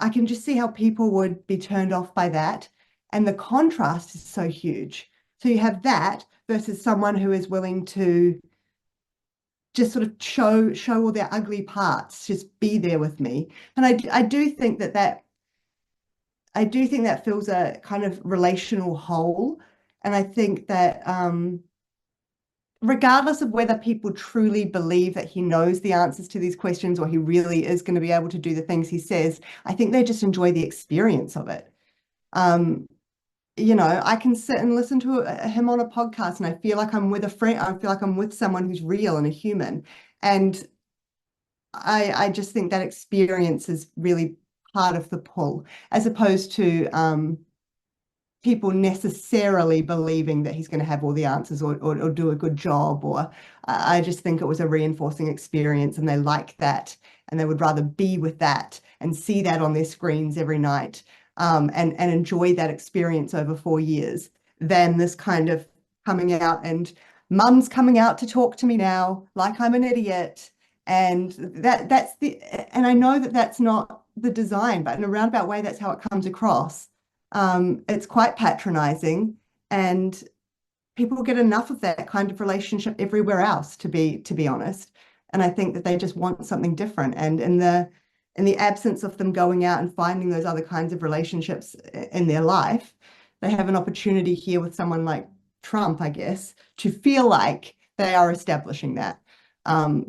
can just see how people would be turned off by that. And the contrast is so huge. So you have that versus someone who is willing to just sort of show all their ugly parts, just be there with me. And I do think that fills a kind of relational hole. And I think that regardless of whether people truly believe that he knows the answers to these questions or he really is going to be able to do the things he says, I think they just enjoy the experience of it. You know, I can sit and listen to him on a podcast and I feel like I'm with a friend. I feel like I'm with someone who's real and a human. And I just think that experience is really part of the pull, as opposed to people necessarily believing that he's going to have all the answers or do a good job. Or I just think it was a reinforcing experience and they like that and they would rather be with that and see that on their screens every night. And enjoy that experience over 4 years than this kind of coming out and mum's coming out to talk to me now like I'm an idiot. And and I know that that's not the design, but in a roundabout way, that's how it comes across. It's quite patronizing and people get enough of that kind of relationship everywhere else, to be honest. And I think that they just want something different. And in the absence of them going out and finding those other kinds of relationships in their life, they have an opportunity here with someone like Trump, I guess, to feel like they are establishing that.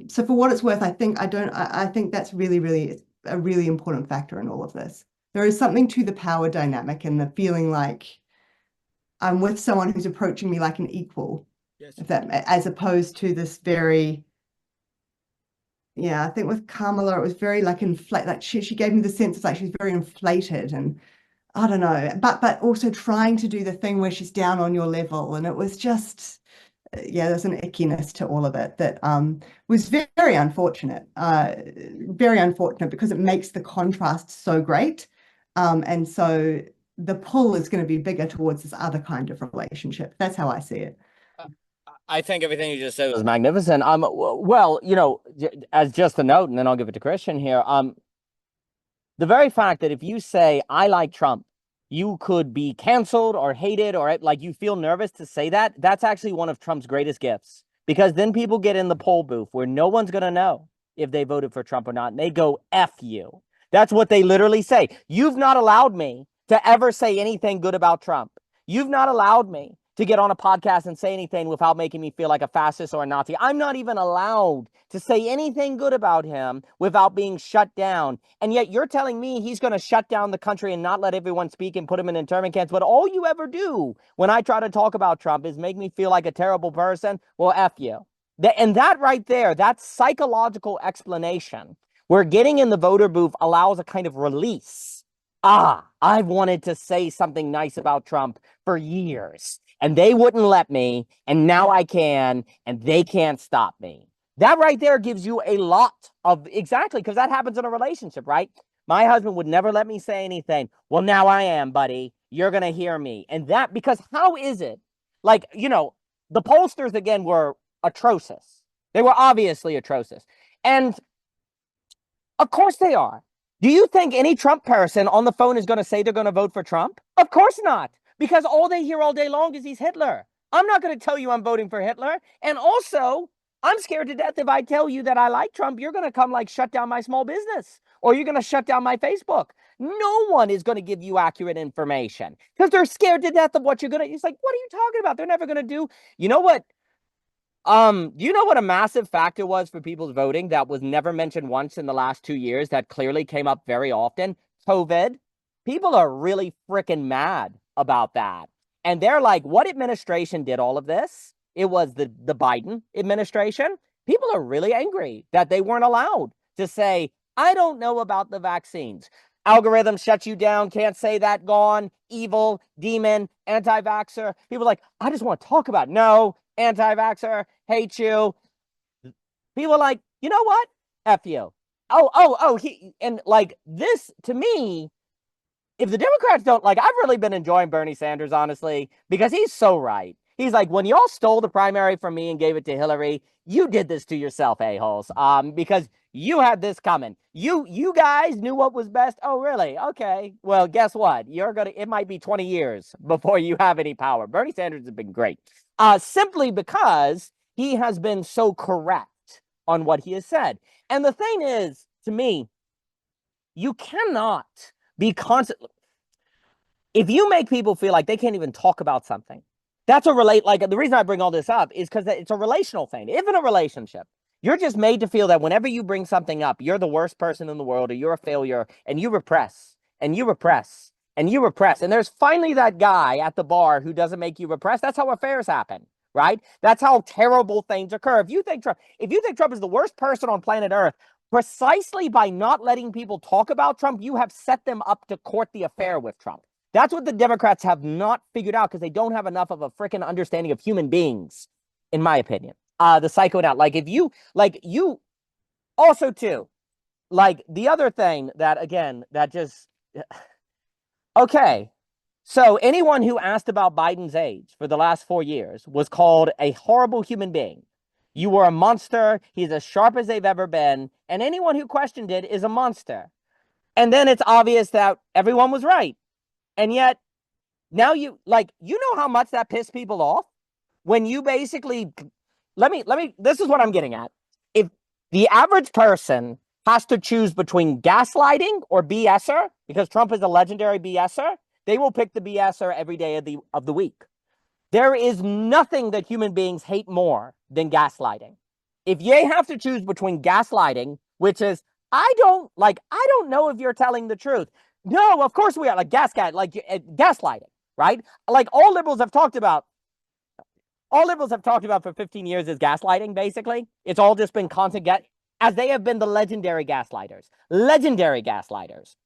So for what it's worth, I think that's really a really important factor in all of this. There is something to the power dynamic and the feeling like I'm with someone who's approaching me like an equal, yes, as opposed to this very, yeah, I think with Kamala, it was very like inflated. Like she gave me the sense of like she's very inflated, and I don't know, but also trying to do the thing where she's down on your level, and it was just, yeah, there's an ickiness to all of it that was very unfortunate, because it makes the contrast so great, and so the pull is going to be bigger towards this other kind of relationship. That's how I see it. I think everything you just said was magnificent. Well, you know, as just a note, and then I'll give it to Christian here. The very fact that if you say, I like Trump, you could be canceled or hated or like you feel nervous to say that, that's actually one of Trump's greatest gifts. Because then people get in the poll booth where no one's going to know if they voted for Trump or not. And they go, F you. That's what they literally say. You've not allowed me to ever say anything good about Trump. You've not allowed me to get on a podcast and say anything without making me feel like a fascist or a Nazi. I'm not even allowed to say anything good about him without being shut down. And yet you're telling me he's going to shut down the country and not let everyone speak and put him in internment camps. But all you ever do when I try to talk about Trump is make me feel like a terrible person. Well, F you. And that right there, that psychological explanation where getting in the voter booth allows a kind of release. I've wanted to say something nice about Trump for years, and they wouldn't let me, and now I can, and they can't stop me. That right there gives you a lot of, exactly, because that happens in a relationship, right? My husband would never let me say anything. Well, now I am, buddy. You're going to hear me. And that, because how is it? Like, you know, the pollsters, again, were atrocious. They were obviously atrocious. And of course they are. Do you think any Trump person on the phone is going to say they're going to vote for Trump? Of course not, because all they hear all day long is he's Hitler. I'm not going to tell you I'm voting for Hitler. And also, I'm scared to death if I tell you that I like Trump, you're going to come like shut down my small business, or you're going to shut down my Facebook. No one is going to give you accurate information because they're scared to death of what you're going to. It's like, what are you talking about? They're never going to do. You know what? Do you know what a massive factor was for people's voting that was never mentioned once in the last 2 years that clearly came up very often? COVID. People are really freaking mad about that. And they're like, what administration did all of this? It was the Biden administration. People are really angry that they weren't allowed to say, I don't know about the vaccines. Algorithm shuts you down, can't say that, gone, evil, demon, anti-vaxxer. People are like, I just want to talk about it. No, anti-vaxxer, hate you. People are like, you know what? F you. And like this, to me, if the Democrats don't, like, I've really been enjoying Bernie Sanders, honestly, because he's so right. He's like, when y'all stole the primary from me and gave it to Hillary, you did this to yourself, a-holes, because you had this coming. You guys knew what was best. Oh, really? Okay. Well, guess what? It might be 20 years before you have any power. Bernie Sanders has been great. Simply because he has been so correct on what he has said. And the thing is, to me, you cannot be constantly, if you make people feel like they can't even talk about something, that's like the reason I bring all this up is because it's a relational thing. If in a relationship, you're just made to feel that whenever you bring something up, you're the worst person in the world, or you're a failure, and you repress, and you repress, and you repress. And there's finally that guy at the bar who doesn't make you repress. That's how affairs happen, right? That's how terrible things occur. If you think Trump is the worst person on planet Earth, precisely by not letting people talk about Trump, you have set them up to court the affair with Trump. That's what the Democrats have not figured out because they don't have enough of a freaking understanding of human beings, in my opinion. The psychoanalysis, like you also too, like the other thing that, again, that just, okay. So anyone who asked about Biden's age for the last 4 years was called a horrible human being. You were a monster. He's as sharp as they've ever been. And anyone who questioned it is a monster. And then it's obvious that everyone was right. And yet now you know how much that pissed people off when you basically, this is what I'm getting at. If the average person has to choose between gaslighting or BSer, because Trump is a legendary BSer, they will pick the BSer every day of the week. There is nothing that human beings hate more than gaslighting. If you have to choose between gaslighting, which is, I don't know if you're telling the truth. No, of course we are. Like gaslighting, right? Like all liberals have talked about for 15 years is gaslighting, basically. It's all just been constant as they have been the legendary gaslighters,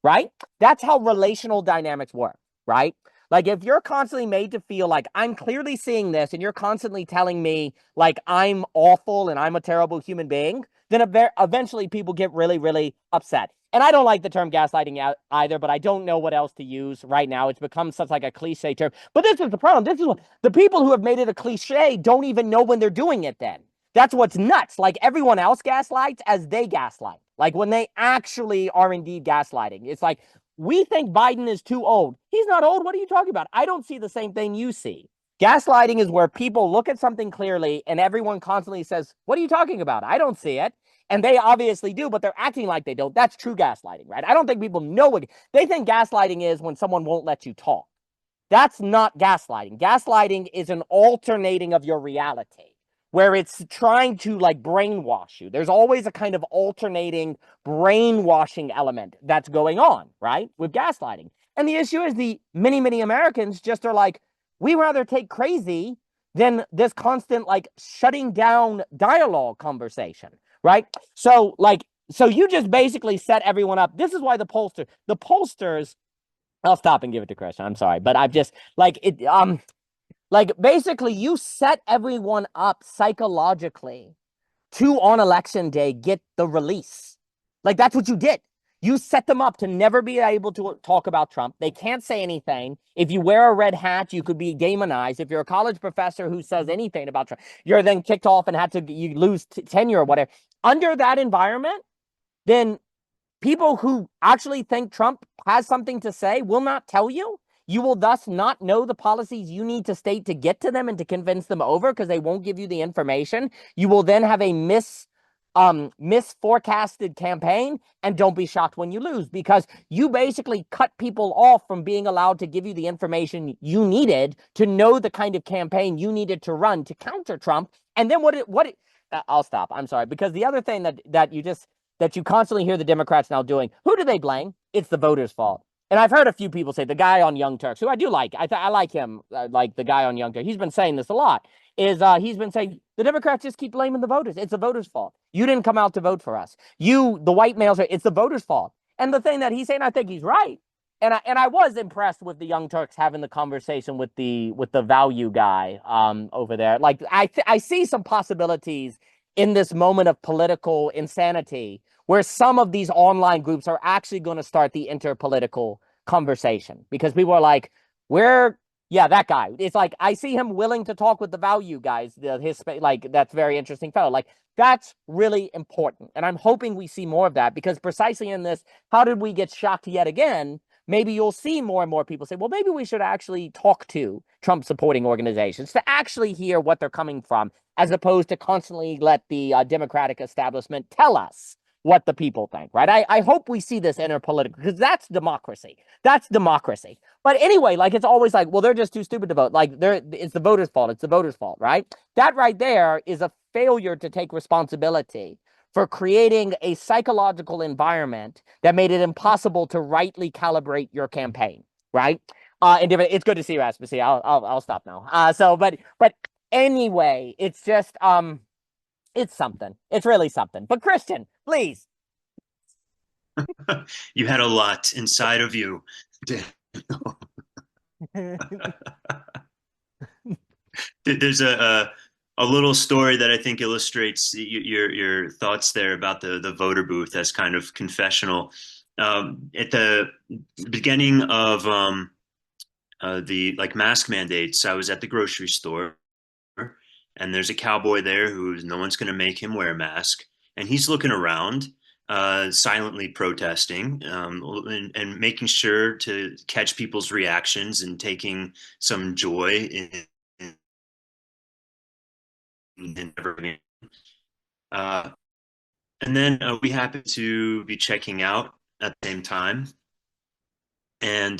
right? That's how relational dynamics work, right? Like if you're constantly made to feel like I'm clearly seeing this and you're constantly telling me like I'm awful and I'm a terrible human being, then eventually people get really, really upset. And I don't like the term gaslighting either, but I don't know what else to use right now. It's become such like a cliche term. But this is the problem. This is what the people who have made it a cliche don't even know when they're doing it then. That's what's nuts. Like everyone else gaslights as they gaslight. Like when they actually are indeed gaslighting. It's like, we think Biden is too old. He's not old. What are you talking about? I don't see the same thing you see. Gaslighting is where people look at something clearly and everyone constantly says, what are you talking about? I don't see it. And they obviously do, but they're acting like they don't. That's true gaslighting, right? I don't think people know what they think gaslighting is when someone won't let you talk. That's not gaslighting. Gaslighting is an alternating of your reality where it's trying to like brainwash you. There's always a kind of alternating brainwashing element that's going on, right? With gaslighting. And the issue is the many Americans just are like, we rather take crazy than this constant like shutting down dialogue conversation, right? So you just basically set everyone up. This is why the pollsters, I'll stop and give it to Christian. I'm sorry, but I've just like it. Like basically, you set everyone up psychologically to on election day get the release. Like that's what you did. You set them up to never be able to talk about Trump. They can't say anything. If you wear a red hat, you could be demonized. If you're a college professor who says anything about Trump, you're then kicked off and you lose tenure or whatever. Under that environment, then people who actually think Trump has something to say will not tell you. You will thus not know the policies you need to state to get to them and to convince them over because they won't give you the information. You will then have a misforecasted campaign, and don't be shocked when you lose because you basically cut people off from being allowed to give you the information you needed to know the kind of campaign you needed to run to counter Trump. And then I'll stop. I'm sorry, because the other thing that you constantly hear the Democrats now doing, who do they blame? It's the voters' fault. And I've heard a few people say the guy on Young Turks, who I do like, I like him, like the guy on Young Turks. He's been saying this a lot. He's been saying the Democrats just keep blaming the voters. It's the voters' fault. You didn't come out to vote for us. The white males, it's the voters' fault. And the thing that he's saying, I think he's right. And I was impressed with the Young Turks having the conversation with the value guy over there. Like I see some possibilities in this moment of political insanity where some of these online groups are actually going to start the interpolitical conversation because people are like, that guy. It's like, I see him willing to talk with the value guys, that's very interesting fellow. Like, that's really important. And I'm hoping we see more of that because precisely in this, how did we get shocked yet again? Maybe you'll see more and more people say, well, maybe we should actually talk to Trump supporting organizations to actually hear what they're coming from, as opposed to constantly let the Democratic establishment tell us what the people think, right? I hope we see this interpolitical because that's democracy. That's democracy. But anyway, like it's always like, well, they're just too stupid to vote. Like it's the voters' fault. It's the voters' fault, right? That right there is a failure to take responsibility for creating a psychological environment that made it impossible to rightly calibrate your campaign, right? It's good to see you, Rasmus. See, I'll stop now. But anyway, it's just it's something. It's really something. But Christian, please. You had a lot inside of you. There's a little story that I think illustrates your thoughts there about the voter booth as kind of confessional. At the beginning of the mask mandates, I was at the grocery store, and there's a cowboy there who no one's going to make him wear a mask, and he's looking around, silently protesting, and making sure to catch people's reactions and taking some joy in everything. And then we happened to be checking out at the same time. And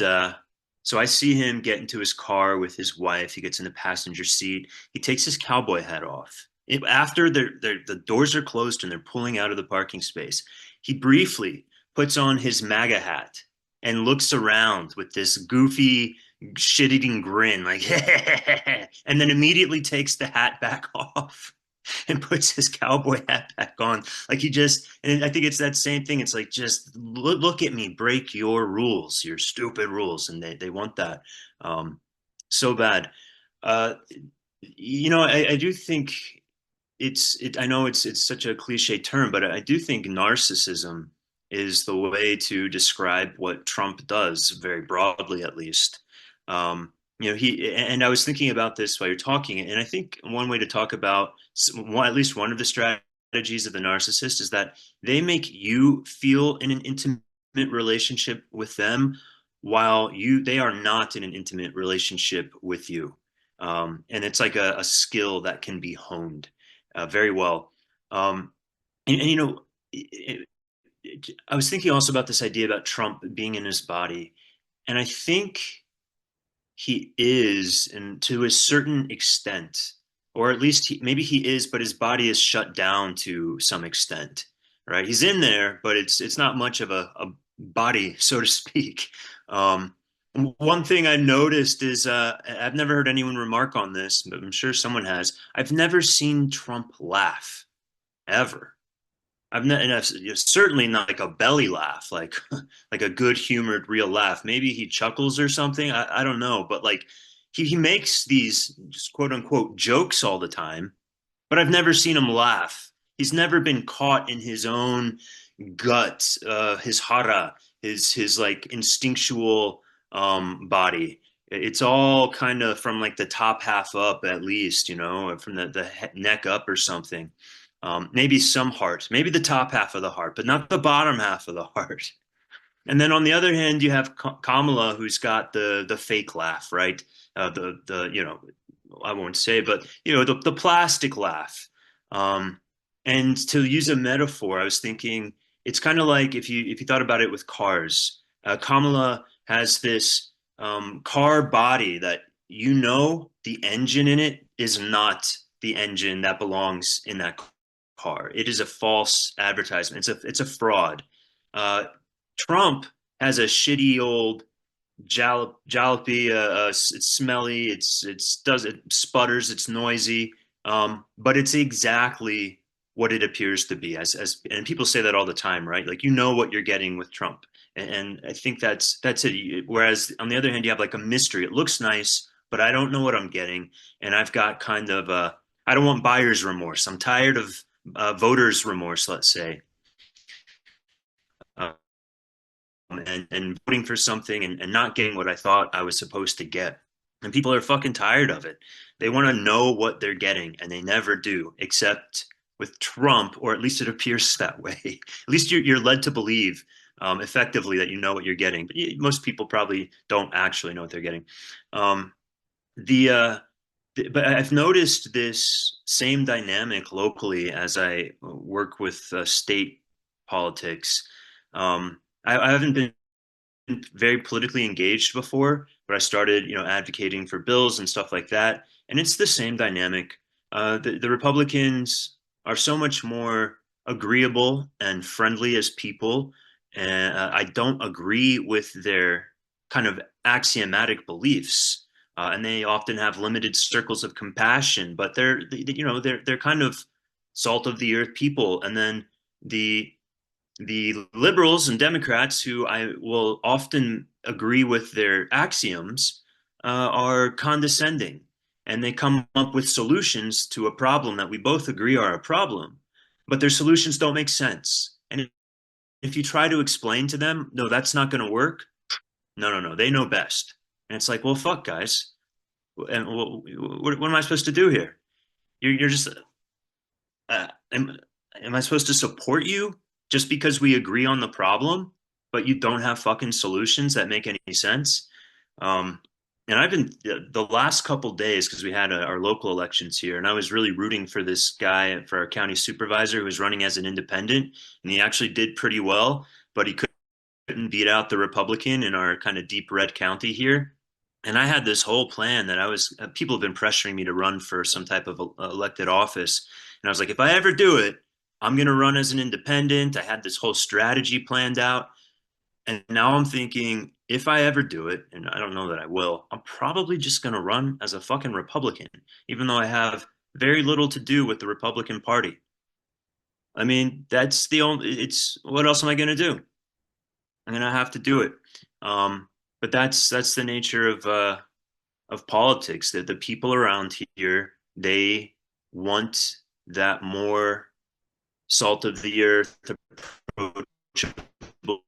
so I see him get into his car with his wife. He gets in the passenger seat. He takes his cowboy hat off. After the doors are closed and they're pulling out of the parking space, he briefly puts on his MAGA hat and looks around with this goofy, shit-eating grin, like, and then immediately takes the hat back off and puts his cowboy hat back on. Like and I think it's that same thing. It's like, just look at me, break your rules, your stupid rules. And they want that so bad. I do think I know it's such a cliche term, but I do think narcissism is the way to describe what Trump does, very broadly, at least. And I was thinking about this while you're talking, and I think one way to talk about at least one of the strategies of the narcissist is that they make you feel in an intimate relationship with them while they are not in an intimate relationship with you. And it's like a skill that can be honed very well. I was thinking also about this idea about Trump being in his body, and I think he is, and to a certain extent, or at least maybe he is, but his body is shut down to some extent, right? He's in there, but it's not much of a body, so to speak. One thing I noticed is I've never heard anyone remark on this, but I'm sure someone has. I've never seen Trump laugh ever. Certainly not like a belly laugh, like like a good humored real laugh. Maybe he chuckles or something. I don't know, but like he makes these just quote unquote jokes all the time, but I've never seen him laugh. He's never been caught in his own gut, his hara, his like instinctual body. It's all kind of from like the top half up, at least, you know, from the neck up or something. Maybe some heart, maybe the top half of the heart, but not the bottom half of the heart. And then on the other hand, you have Kamala, who's got the fake laugh, right? The you know, I won't say, but you know, the plastic laugh. And to use a metaphor, I was thinking it's kind of like if you thought about it with cars. Kamala has this car body that, you know, the engine in it is not the engine that belongs in that car. It is a false advertisement. It's a fraud. Trump has a shitty old jalopy. It's smelly. It sputters. It's noisy. But it's exactly what it appears to be. And people say that all the time, right? Like, you know what you're getting with Trump, and I think that's it. Whereas on the other hand, you have like a mystery. It looks nice, but I don't know what I'm getting, and I've got kind of I don't want buyer's remorse. I'm tired of voters' remorse, let's say, and voting for something and not getting what I thought I was supposed to get. And people are fucking tired of it. They want to know what they're getting, and they never do, except with Trump, or at least it appears that way. At least you're led to believe effectively that you know what you're getting. But most people probably don't actually know what they're getting. But I've noticed this same dynamic locally as I work with state politics. I haven't been very politically engaged before, but I started, you know, advocating for bills and stuff like that. And it's the same dynamic. The Republicans are so much more agreeable and friendly as people. And I don't agree with their kind of axiomatic beliefs. And they often have limited circles of compassion, but they're kind of salt of the earth people. And then the liberals and Democrats, who I will often agree with their axioms, are condescending, and they come up with solutions to a problem that we both agree are a problem, but their solutions don't make sense. And if you try to explain to them, no, that's not going to work. No, they know best. And it's like, well, fuck, guys. And what am I supposed to do here? You're just, am I supposed to support you just because we agree on the problem, but you don't have fucking solutions that make any sense? And I've been the last couple days, because we had our local elections here, and I was really rooting for this guy, for our county supervisor, who was running as an independent, and he actually did pretty well, but he couldn't beat out the Republican in our kind of deep red county here. And I had this whole plan that people have been pressuring me to run for some type of elected office. And I was like, if I ever do it, I'm going to run as an independent. I had this whole strategy planned out. And now I'm thinking, if I ever do it, and I don't know that I will, I'm probably just going to run as a fucking Republican, even though I have very little to do with the Republican Party. I mean, what else am I going to do? I'm going to have to do it. But that's the nature of politics, that the people around here, they want that more salt of the earth, approachable,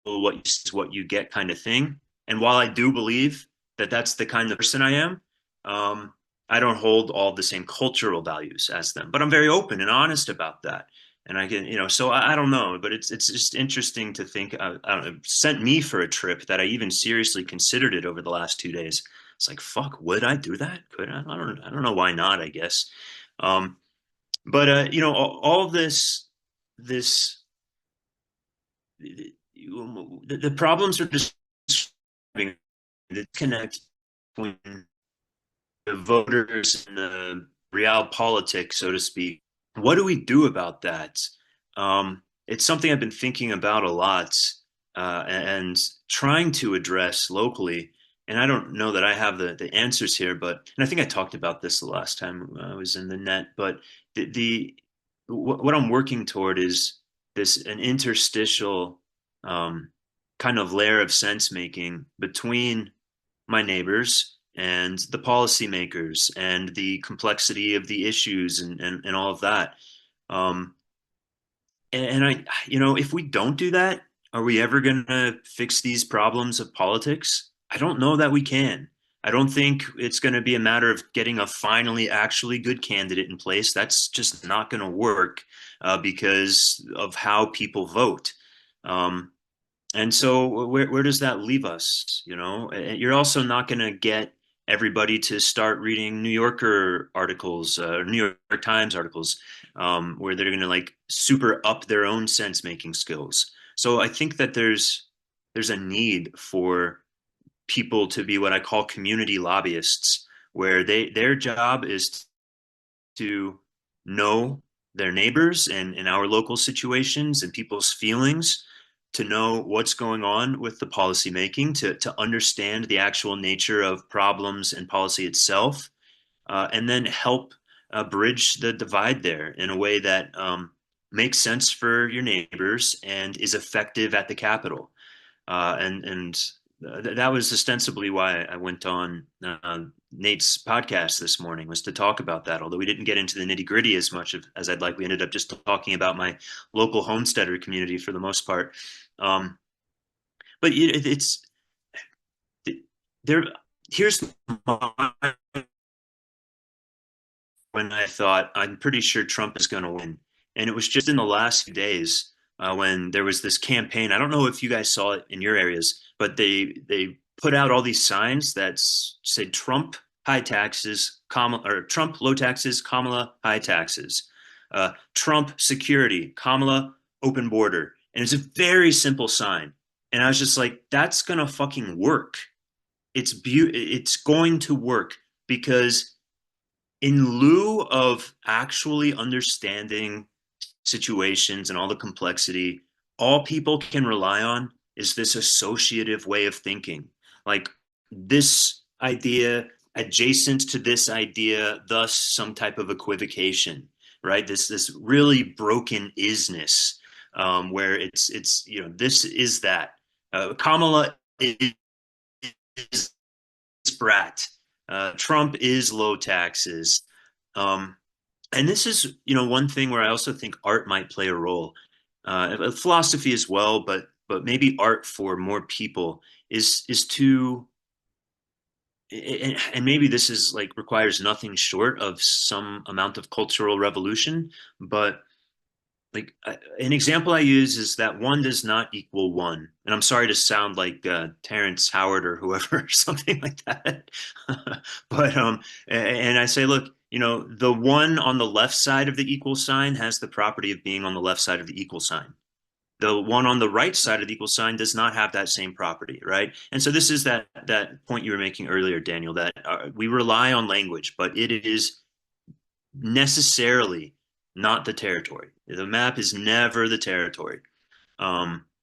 what you get kind of thing. And while I do believe that that's the kind of person I am, I don't hold all the same cultural values as them, but I'm very open and honest about that. And I can, so I don't know, but it's just interesting to think. It sent me for a trip that I even seriously considered it over the last 2 days. It's like, fuck, would I do that? Could I? I don't know why not, I guess. But all of this, the problems are describing the disconnect between the voters and the real politics, so to speak. What do we do about that? It's something I've been thinking about a lot and trying to address locally. And I don't know that I have the answers here, but and I think I talked about this the last time I was in the net. But what I'm working toward is an interstitial kind of layer of sense making between my neighbors and the policymakers and the complexity of the issues and all of that. And I, if we don't do that, are we ever going to fix these problems of politics? I don't know that we can. I don't think it's going to be a matter of getting a finally actually good candidate in place. That's just not going to work because of how people vote. And so where does that leave us? You're also not going to get everybody to start reading New Yorker articles, New York Times articles, where they're going to like super up their own sense making skills. So I think that there's a need for people to be what I call community lobbyists, where their job is to know their neighbors and our local situations and people's feelings, to know what's going on with the policy making, to understand the actual nature of problems and policy itself, and then help bridge the divide there in a way that makes sense for your neighbors and is effective at the Capitol. That was ostensibly why I went on Nate's podcast this morning, was to talk about that. Although we didn't get into the nitty gritty as much as I'd like, we ended up just talking about my local homesteader community for the most part. But it's there. Here's when I thought, I'm pretty sure Trump is going to win. And it was just in the last few days when there was this campaign. I don't know if you guys saw it in your areas, but they put out all these signs that said Trump high taxes, or Trump low taxes, Kamala high taxes, Trump security, Kamala open border. And it's a very simple sign. And I was just like, that's going to fucking work. It's going to work, because in lieu of actually understanding situations and all the complexity, all people can rely on is this associative way of thinking. Like, this idea adjacent to this idea, thus some type of equivocation, right? This really broken isness, where it's this is that. Kamala is brat. Trump is low taxes. And this is, one thing where I also think art might play a role. Philosophy as well, but maybe art for more people is to, and maybe this is like requires nothing short of some amount of cultural revolution, but like an example I use is that one does not equal one. And I'm sorry to sound like Terrence Howard or whoever, or something like that. But and I say, look, the one on the left side of the equal sign has the property of being on the left side of the equal sign. The one on the right side of the equal sign does not have that same property, right? And so this is that point you were making earlier, Daniel, that we rely on language, but it is necessarily not the territory. The map is never the territory. But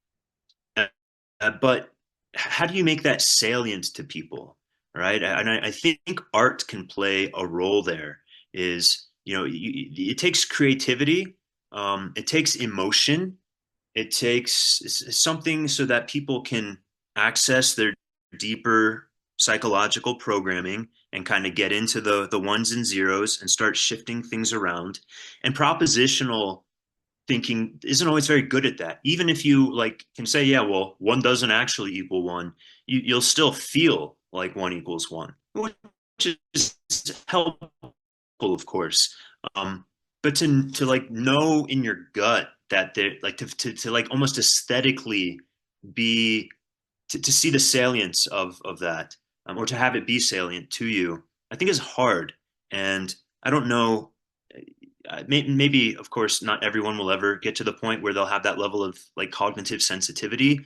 how do you make that salient to people, right? And I think art can play a role there. It takes creativity, it takes emotion, it takes something so that people can access their deeper psychological programming and kind of get into the ones and zeros and start shifting things around. And propositional thinking isn't always very good at that. Even if you can say, yeah, well, one doesn't actually equal one, you'll still feel like one equals one, which is helpful, of course. But to know in your gut that they're to almost aesthetically be to see the salience of that, or to have it be salient to you, I think is hard. And I don't know, maybe, of course, not everyone will ever get to the point where they'll have that level of cognitive sensitivity,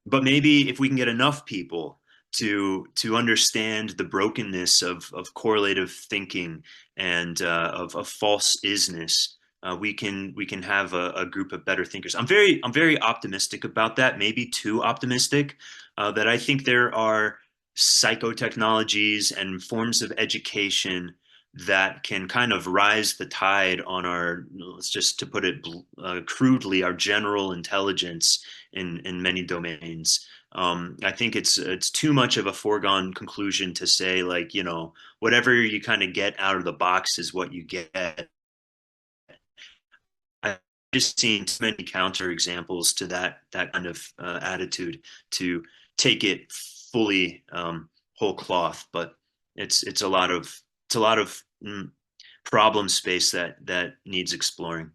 but maybe if we can get enough people to understand the brokenness of correlative thinking and of false isness, we can have a group of better thinkers. I'm very optimistic about that. Maybe too optimistic. That I think there are psychotechnologies and forms of education that can kind of rise the tide on our, let's just to put it crudely, our general intelligence in many domains. I think it's too much of a foregone conclusion to say, like, you know, whatever you kind of get out of the box is what you get. I've just seen too many counter examples to that kind of attitude to take it fully whole cloth. But it's a lot of problem space that needs exploring.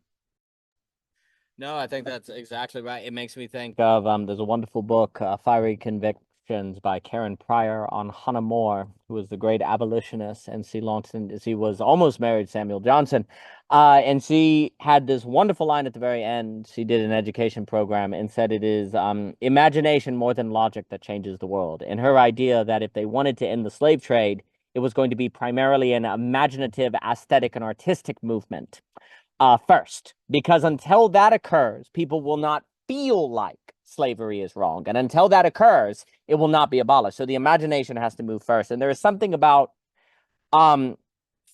No, I think that's exactly right. It makes me think of there's a wonderful book, Fiery Convictions by Karen Pryor, on Hannah More, who was the great abolitionist, and she was almost married to Samuel Johnson. And she had this wonderful line at the very end. She did an education program and said it is imagination more than logic that changes the world. And her idea that if they wanted to end the slave trade, it was going to be primarily an imaginative, aesthetic, and artistic movement. First, because until that occurs, people will not feel like slavery is wrong. And until that occurs, it will not be abolished. So the imagination has to move first. And there is something about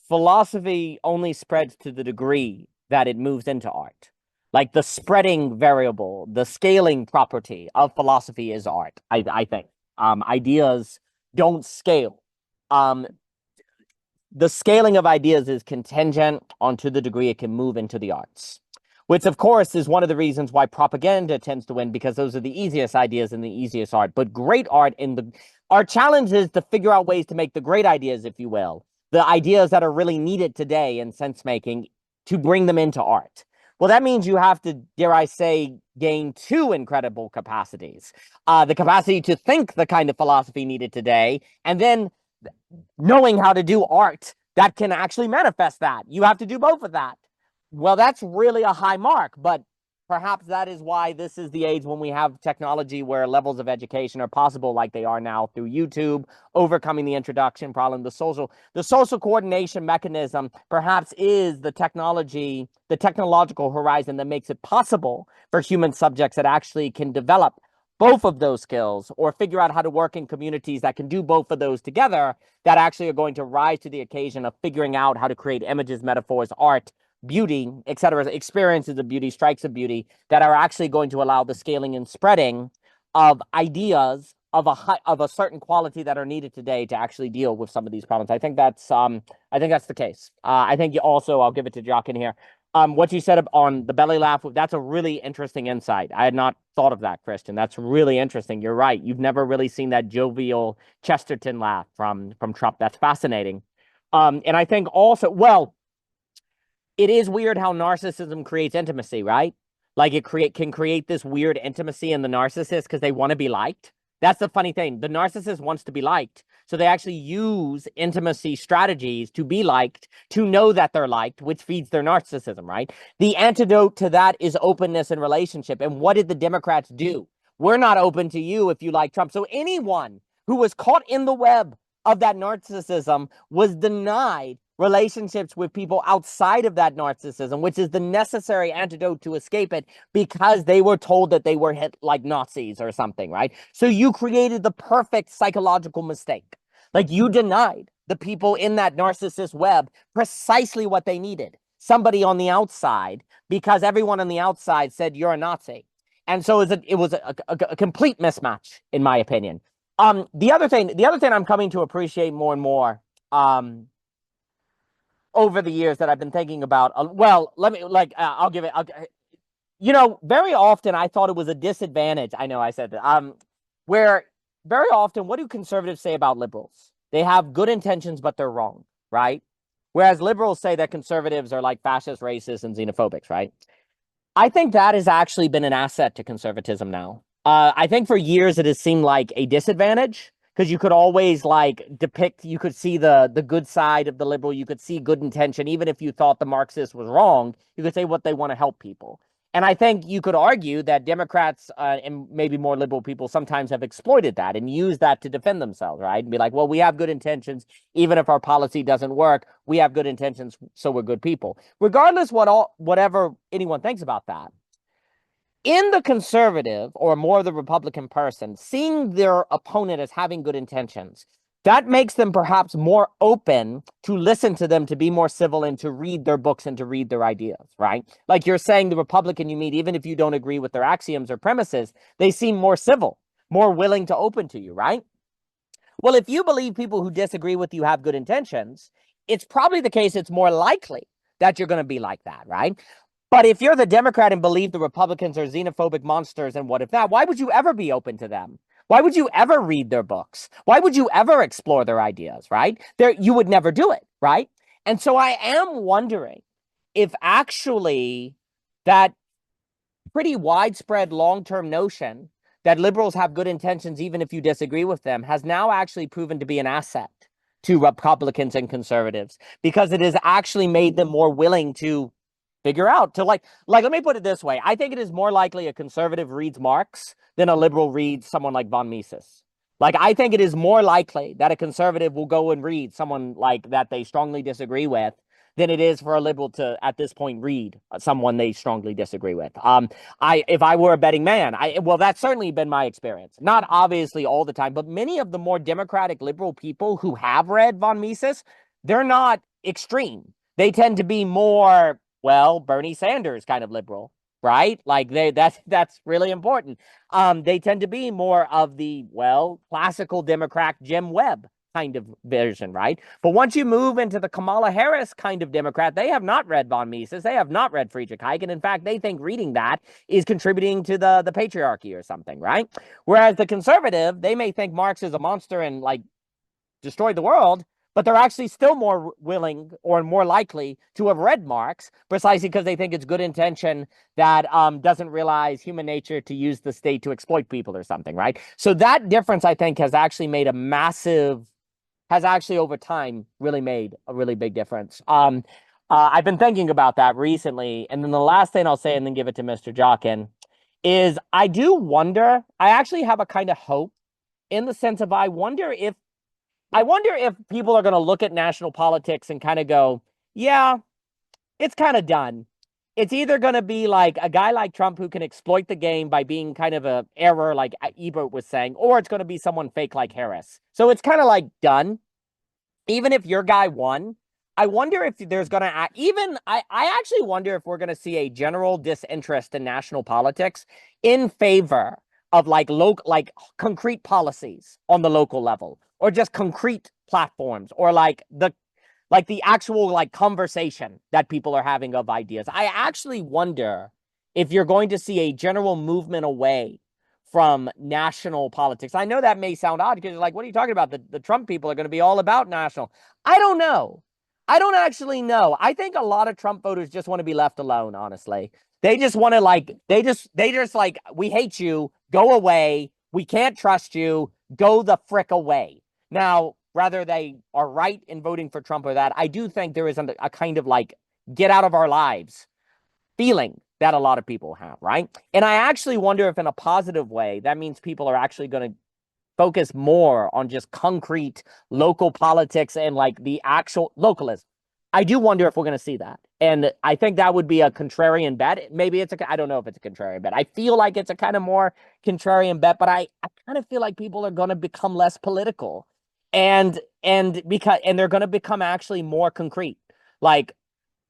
philosophy only spreads to the degree that it moves into art. Like the spreading variable, the scaling property of philosophy is art, I think. Ideas don't scale. The scaling of ideas is contingent on to the degree it can move into the arts, which of course is one of the reasons why propaganda tends to win, because those are the easiest ideas and the easiest art. But great art our challenge is to figure out ways to make the great ideas, if you will, the ideas that are really needed today in sense making, to bring them into art. Well, that means you have to, dare I say, gain two incredible capacities. The capacity to think the kind of philosophy needed today, and then knowing how to do art that can actually manifest that. You have to do both of that. Well, that's really a high mark, but perhaps that is why this is the age when we have technology where levels of education are possible like they are now through YouTube, overcoming the introduction problem. The social coordination mechanism perhaps is the technological horizon that makes it possible for human subjects that actually can develop both of those skills, or figure out how to work in communities that can do both of those together, that actually are going to rise to the occasion of figuring out how to create images, metaphors, art, beauty, etc., experiences of beauty, strikes of beauty, that are actually going to allow the scaling and spreading of ideas of a certain quality that are needed today to actually deal with some of these problems. I think that's the case. I think you also, I'll give it to Jock in here. What you said on the belly laugh, that's a really interesting insight. I had not thought of that, Christian. That's really interesting. You're right. You've never really seen that jovial Chesterton laugh from Trump. That's fascinating. And I think also, well, it is weird how narcissism creates intimacy, right? Like it can create this weird intimacy in the narcissist because they want to be liked. That's the funny thing. The narcissist wants to be liked. So they actually use intimacy strategies to be liked, to know that they're liked, which feeds their narcissism, right? The antidote to that is openness in relationship. And what did the Democrats do? We're not open to you if you like Trump. So anyone who was caught in the web of that narcissism was denied relationships with people outside of that narcissism, which is the necessary antidote to escape it, because they were told that they were hit like Nazis or something, right? So you created the perfect psychological mistake. Like you denied the people in that narcissist web precisely what they needed. Somebody on the outside, because everyone on the outside said you're a Nazi. And so it was a complete mismatch, in my opinion. The other thing I'm coming to appreciate more and more, over the years that I've been thinking about, I'll give it, very often I thought it was a disadvantage. I know I said that, where very often, what do conservatives say about liberals? They have good intentions, but they're wrong, right? Whereas liberals say that conservatives are like fascist, racist, and xenophobics, right? I think that has actually been an asset to conservatism now. I think for years it has seemed like a disadvantage, because you could always you could see the good side of the liberal, you could see good intention, even if you thought the Marxist was wrong, you could say what they want to help people. And I think you could argue that Democrats and maybe more liberal people sometimes have exploited that and used that to defend themselves, right? And be like, well, we have good intentions, even if our policy doesn't work. We have good intentions, so we're good people. Regardless whatever anyone thinks about that, in the conservative or more the Republican person, seeing their opponent as having good intentions, that makes them perhaps more open to listen to them, to be more civil, and to read their books and to read their ideas, right? Like you're saying, the Republican you meet, even if you don't agree with their axioms or premises, they seem more civil, more willing to open to you, right? Well, if you believe people who disagree with you have good intentions, it's probably the case it's more likely that you're going to be like that, right? But if you're the Democrat and believe the Republicans are xenophobic monsters, and what if that? Why would you ever be open to them? Why would you ever read their books? Why would you ever explore their ideas, right? You would never do it, right? And so I am wondering if actually that pretty widespread long-term notion that liberals have good intentions even if you disagree with them has now actually proven to be an asset to Republicans and conservatives, because it has actually made them more willing to figure out, to like let me put it this way. I think it is more likely a conservative reads Marx than a liberal reads someone like von Mises. Like, I think it is more likely that a conservative will go and read someone like that they strongly disagree with than it is for a liberal to, at this point, read someone they strongly disagree with. If I were a betting man, well, that's certainly been my experience. Not obviously all the time, but many of the more democratic liberal people who have read von Mises, they're not extreme. They tend to be more, well, Bernie Sanders kind of liberal, right? Like that's really important. They tend to be more of the, well, classical Democrat Jim Webb kind of version, right? But once you move into the Kamala Harris kind of Democrat, they have not read von Mises. They have not read Friedrich Hayek. In fact, they think reading that is contributing to the patriarchy or something, right? Whereas the conservative, they may think Marx is a monster and like destroyed the world, but they're actually still more willing or more likely to have read Marx, precisely because they think it's good intention that doesn't realize human nature to use the state to exploit people or something, right? So that difference, I think, has actually made over time really made a really big difference. I've been thinking about that recently, and then the last thing I'll say, and then give it to Mr. Jockin, is I do wonder, I actually have a kind of hope in the sense of I wonder if people are going to look at national politics and kind of go, yeah, it's kind of done. It's either going to be like a guy like Trump who can exploit the game by being kind of a error, like Ebert was saying, or it's going to be someone fake like Harris. So it's kind of like done. Even if your guy won, I wonder if there's going to I actually wonder if we're going to see a general disinterest in national politics in favor of like concrete policies on the local level, or just concrete platforms, or like the actual like conversation that people are having of ideas. I actually wonder if you're going to see a general movement away from national politics. I know that may sound odd because you're like, what are you talking about? The Trump people are going to be all about national. I don't know. I don't actually know. I think a lot of Trump voters just want to be left alone, honestly. They just want to they just like, we hate you, go away. We can't trust you, go the frick away. Now, whether they are right in voting for Trump or that, I do think there is a kind of like get out of our lives feeling that a lot of people have, right? And I actually wonder if in a positive way, that means people are actually going to focus more on just concrete local politics and like the actual localism. I do wonder if we're going to see that. And I think that would be a contrarian bet. Maybe I don't know if it's a contrarian bet. I feel like it's a kind of more contrarian bet, but I kind of feel like people are going to become less political and they're going to become actually more concrete. Like,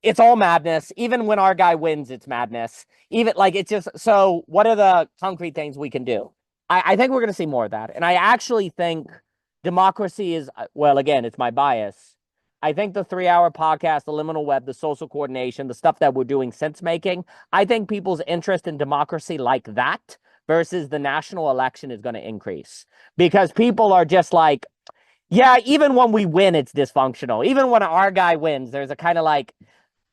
it's all madness. Even when our guy wins, it's madness. Even like, it's just, so what are the concrete things we can do? I think we're going to see more of that. And I actually think democracy is, well, again, it's my bias. I think the 3-hour podcast, the liminal web, the social coordination, the stuff that we're doing sense making, I think people's interest in democracy like that versus the national election is going to increase, because people are just like, yeah, even when we win, it's dysfunctional. Even when our guy wins, there's a kind of like,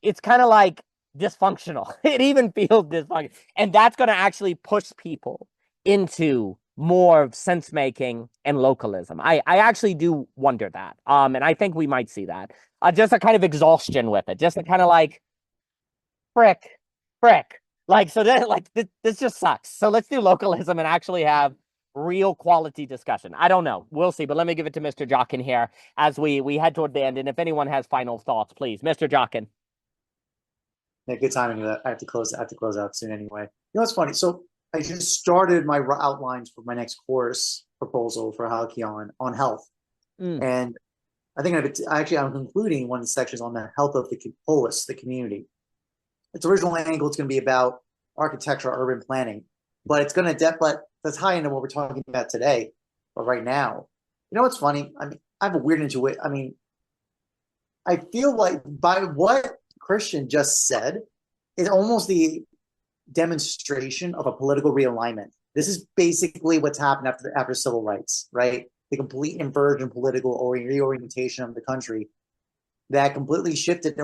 it's kind of like dysfunctional. It even feels dysfunctional. And that's going to actually push people into more sense making and localism. I actually do wonder that. And I think we might see that. Just a kind of exhaustion with it. Just a kind of like, frick. Like, so that, like, this just sucks. So let's do localism and actually have real quality discussion. I don't know. We'll see. But let me give it to Mr. Jockin here as we head toward the end. And if anyone has final thoughts, please, Mr. Jockin. Yeah, good timing. I have to close. I have to close out soon anyway. You know what's funny? So I just started my outlines for my next course proposal for Halcyon on health, and I think I'm concluding one of the sections on the health of the polis, the community. Its original angle, it's going to be about architecture, urban planning, but it's going to that's high into what we're talking about today. But right now, you know what's funny? I mean, I have a weird intuition. I mean, I feel like by what Christian just said is almost the demonstration of a political realignment. This is basically what's happened after civil rights, right? The complete inversion political reorientation of the country that completely shifted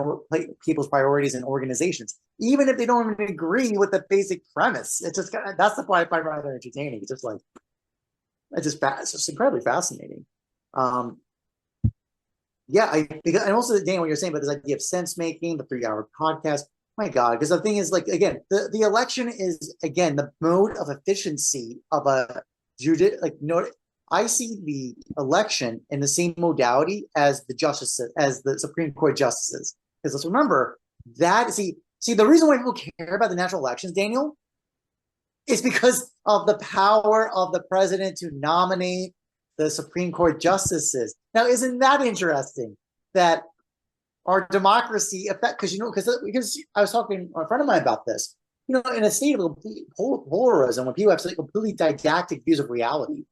people's priorities and organizations, even if they don't even agree with the basic premise. It's just that's the part I find rather entertaining. It's just like it's just incredibly fascinating. Yeah, and also Dan, what you're saying about this idea of sense making, the 3-hour podcast. My God, because the thing is, like, again, the election is again the mode of efficiency of a I see the election in the same modality as the Supreme Court justices. Because let's remember that see the reason why people care about the natural elections, Daniel, is because of the power of the president to nominate the Supreme Court justices. Now, isn't that interesting that our democracy affect? Because I was talking to a friend of mine about this. You know, in a state of complete polarism, when people have completely didactic views of reality,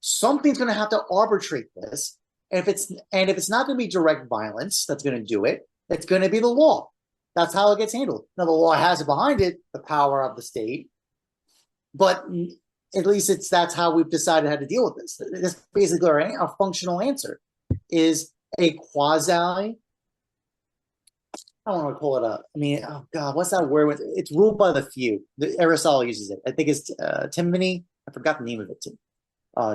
something's going to have to arbitrate this. And if it's not going to be direct violence that's going to do it, it's going to be the law. That's how it gets handled. Now, the law has it behind it, the power of the state, but at least that's how we've decided how to deal with this. This basically our functional answer is a quasi. I don't want to call it a. I mean, oh God, what's that word? It's ruled by the few. Aristotle uses it. I think it's Timony. I forgot the name of it.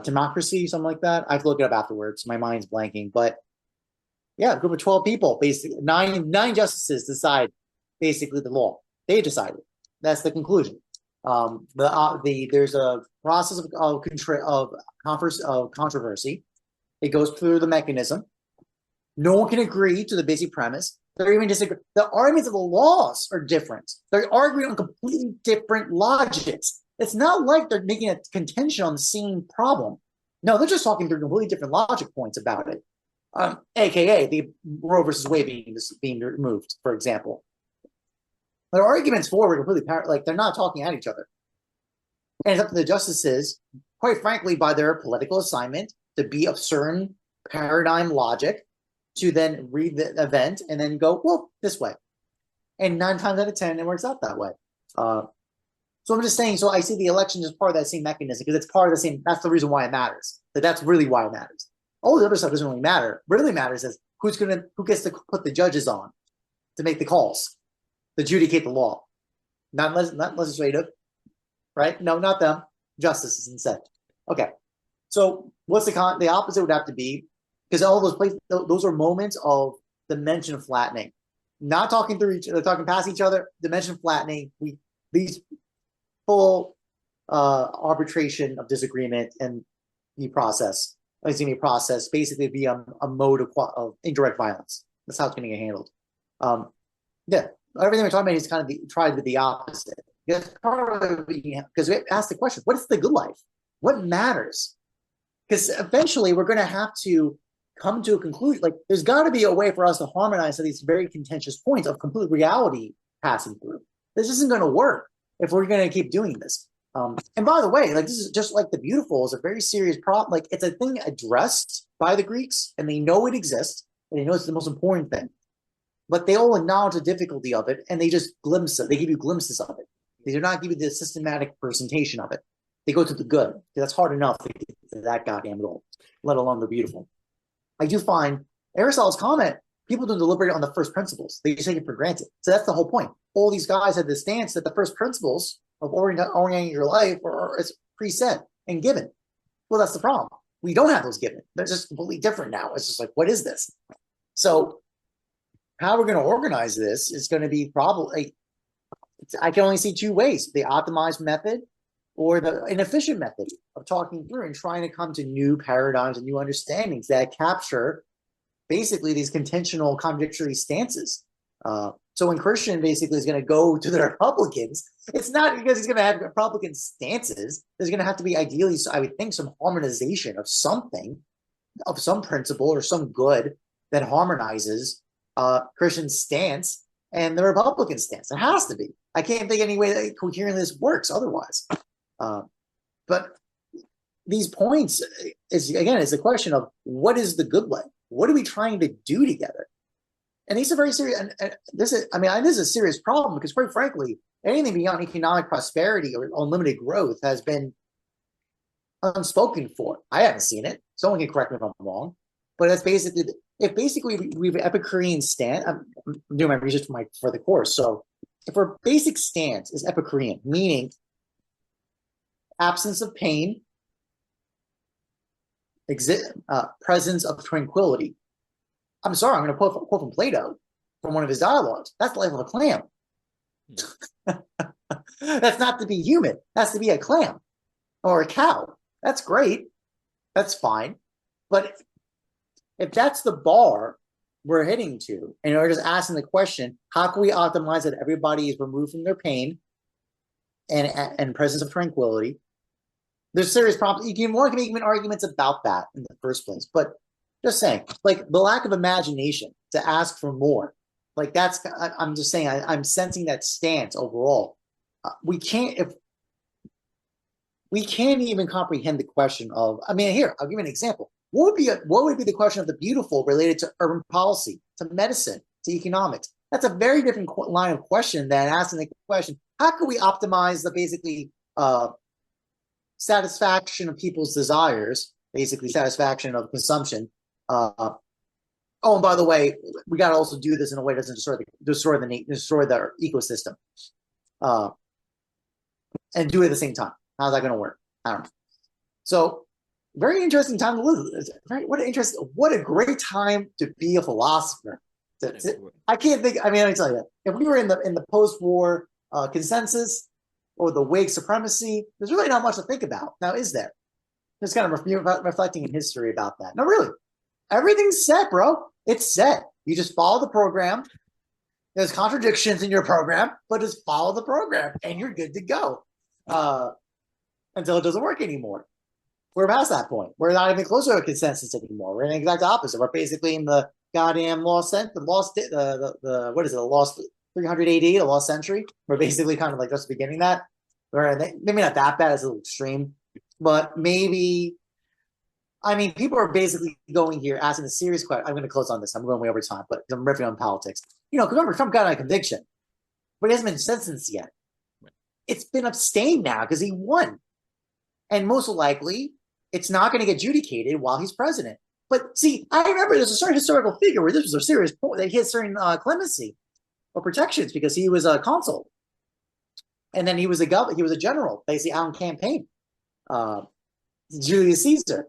Democracy, something like that. I have to look it up afterwards. My mind's blanking, but yeah, a group of 12 people, basically nine justices decide basically the law. They decided. That's the conclusion. There's a process of controversy. It goes through the mechanism. No one can agree to the basic premise. They're even disagree. The arguments of the laws are different. They're arguing on completely different logics. It's not like they're making a contention on the same problem. No, they're just talking through completely different logic points about it. AKA the Roe versus Wade being removed, for example. Their arguments forward completely like they're not talking at each other. And it's up to the justices, quite frankly, by their political assignment, to be of certain paradigm logic, to then read the event and then go, well, this way. And 9 times out of 10, it works out that way. So I'm just saying, so I see the election as part of that same mechanism because it's part of the same, that's the reason why it matters. That's really why it matters. All the other stuff doesn't really matter. What really matters is who gets to put the judges on to make the calls, to adjudicate the law. Not legislative, right? No, not them. Justices instead. Okay. So what's the opposite would have to be, because all those places, those are moments of dimension flattening. Not talking through each other, talking past each other, dimension flattening. These full arbitration of disagreement and the process basically be a mode of indirect violence. That's how it's going to get handled. Yeah, everything we're talking about is kind of tried with the opposite. Because we ask the question, what is the good life? What matters? Because eventually we're going to have to come to a conclusion. Like, there's got to be a way for us to harmonize these very contentious points of complete reality passing through. This isn't going to work if we're going to keep doing this. And by the way, like, this is just like the beautiful is a very serious problem. Like, it's a thing addressed by the Greeks, and they know it exists, and they know it's the most important thing. But they all acknowledge the difficulty of it, and they just they give you glimpses of it. They do not give you the systematic presentation of it. They go to the good. That's hard enough to get to that goddamn goal, let alone the beautiful. I do find Aristotle's comment, people don't deliberate on the first principles. They just take it for granted. So that's the whole point. All these guys had this stance that the first principles of orienting your life are preset and given. Well, that's the problem. We don't have those given. They're just completely different now. It's just like, what is this? So how we're going to organize this is going to be probably, I can only see two ways: the optimized method or the inefficient method of talking through and trying to come to new paradigms and new understandings that capture basically these contentional contradictory stances. So when Christian basically is going to go to the Republicans, it's not because he's going to have Republican stances. There's going to have to be, ideally, I would think, some harmonization of something, of some principle or some good that harmonizes Christian's stance and the Republican stance. It has to be. I can't think any way that coherently this works otherwise. But these points is a question of what is the good way? What are we trying to do together? And these are very serious. And this is a serious problem because, quite frankly, anything beyond economic prosperity or unlimited growth has been unspoken for. I haven't seen it. Someone can correct me if I'm wrong. But that's basically, we have Epicurean stance. I'm doing my research for the course. So if our basic stance is Epicurean, meaning absence of pain, presence of tranquility. I'm sorry, I'm going to quote from Plato from one of his dialogues. That's the life of a clam. That's not to be human. That's to be a clam or a cow. That's great. That's fine. But if that's the bar we're hitting to, and we're just asking the question, how can we optimize that everybody is removed from their pain and presence of tranquility? There's serious problems. One can make even arguments about that in the first place. But just saying, like the lack of imagination to ask for more, like I'm just saying, I'm sensing that stance overall. We can't even comprehend the question of, here, I'll give you an example. What would be the question of the beautiful related to urban policy, to medicine, to economics? That's a very different line of question than asking the question, how can we optimize the basically satisfaction of people's desires, basically satisfaction of consumption. And by the way, we got to also do this in a way that doesn't destroy the ecosystem, and do it at the same time. How's that going to work? I don't know. So, very interesting time to live. What a great time to be a philosopher. I can't think. Let me tell you, if we were in the post-war consensus or the Whig supremacy, there's really not much to think about. Now, is there? Just kind of reflecting in history about that. No, really. Everything's set, bro. It's set. You just follow the program. There's contradictions in your program, but just follow the program, and you're good to go. Until it doesn't work anymore. We're past that point. We're not even close to a consensus anymore. We're in the exact opposite. We're basically in the goddamn lost 300 AD, the lost century. We're basically kind of like just beginning that. Maybe not that bad, it's a little extreme, but maybe, people are basically going here asking a serious question. I'm going to close on this. I'm going way over time, but I'm riffing on politics. Because remember, Trump got a conviction, but he hasn't been sentenced yet. It's been abstained now because he won. And most likely, it's not going to get adjudicated while he's president. But see, I remember there's a certain historical figure where this was a serious point that he had certain clemency or protections because he was a consul, and then he was a general, basically out on campaign, Julius Caesar.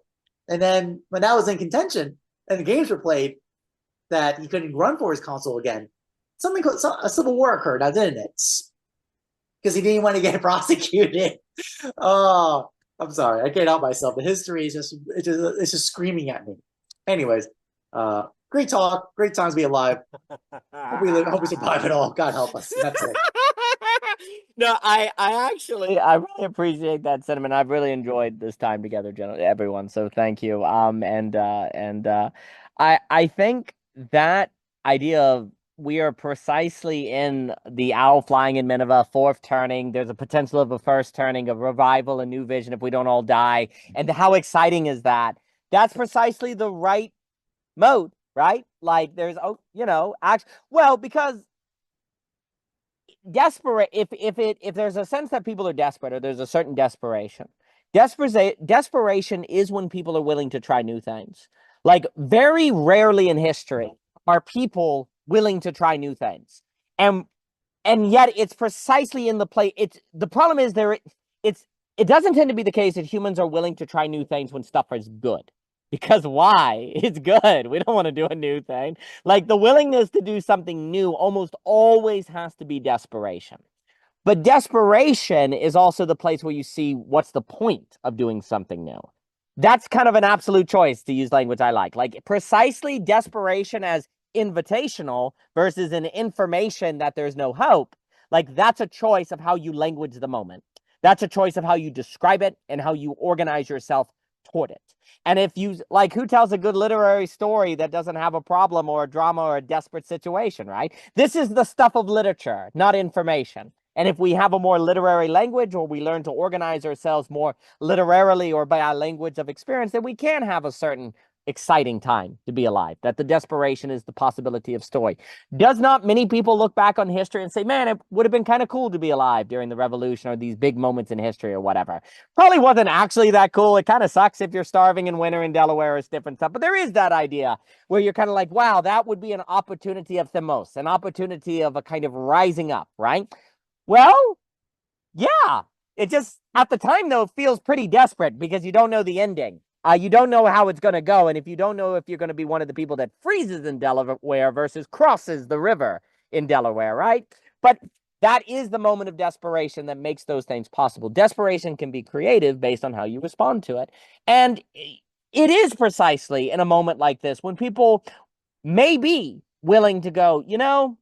And then when that was in contention and the games were played, that he couldn't run for his consul again, a civil war occurred, now didn't it? Because he didn't want to get prosecuted. Oh, I'm sorry, I can't help myself. The history is just screaming at me. Anyways, great talk, great times to be alive. Hope we survive it all. God help us. That's it. No, I really appreciate that sentiment. I've really enjoyed this time together, everyone. So thank you. I think that idea of we are precisely in the owl flying in Nineveh, fourth turning. There's a potential of a first turning, of revival, a new vision if we don't all die. And how exciting is that? That's precisely the right mode, right? Like there's, because desperate, if there's a sense that people are desperate, or there's a certain desperation. Desperation is when people are willing to try new things. Like very rarely in history are people willing to try new things, and yet it's precisely in the play. The problem is it doesn't tend to be the case that humans are willing to try new things when stuff is good, because why? It's good. We don't want to do a new thing. Like the willingness to do something new almost always has to be desperation. But desperation is also the place where you see what's the point of doing something new. That's kind of an absolute choice, to use language I like precisely desperation as invitational versus an information that there's no hope. Like that's a choice of how you language the moment. That's a choice of how you describe it and how you organize yourself toward it. And if you like, who tells a good literary story that doesn't have a problem or a drama or a desperate situation, right? This is the stuff of literature, not information. And if we have a more literary language, or we learn to organize ourselves more literarily or by our language of experience, then we can have a certain exciting time to be alive. That the desperation is the possibility of story. Does not many people look back on history and say, man, it would have been kind of cool to be alive during the revolution or these big moments in history or whatever. Probably wasn't actually that cool. It kind of sucks if you're starving in winter in Delaware. It's different stuff. But there is that idea where you're kind of like, wow, that would be an opportunity of themos, an opportunity of a kind of rising up, right? Well, yeah, it just, at the time, though, feels pretty desperate because you don't know the ending. You don't know how it's going to go. And if you don't know if you're going to be one of the people that freezes in Delaware versus crosses the river in Delaware, right? But that is the moment of desperation that makes those things possible. Desperation can be creative based on how you respond to it. And it is precisely in a moment like this when people may be willing to go, you know,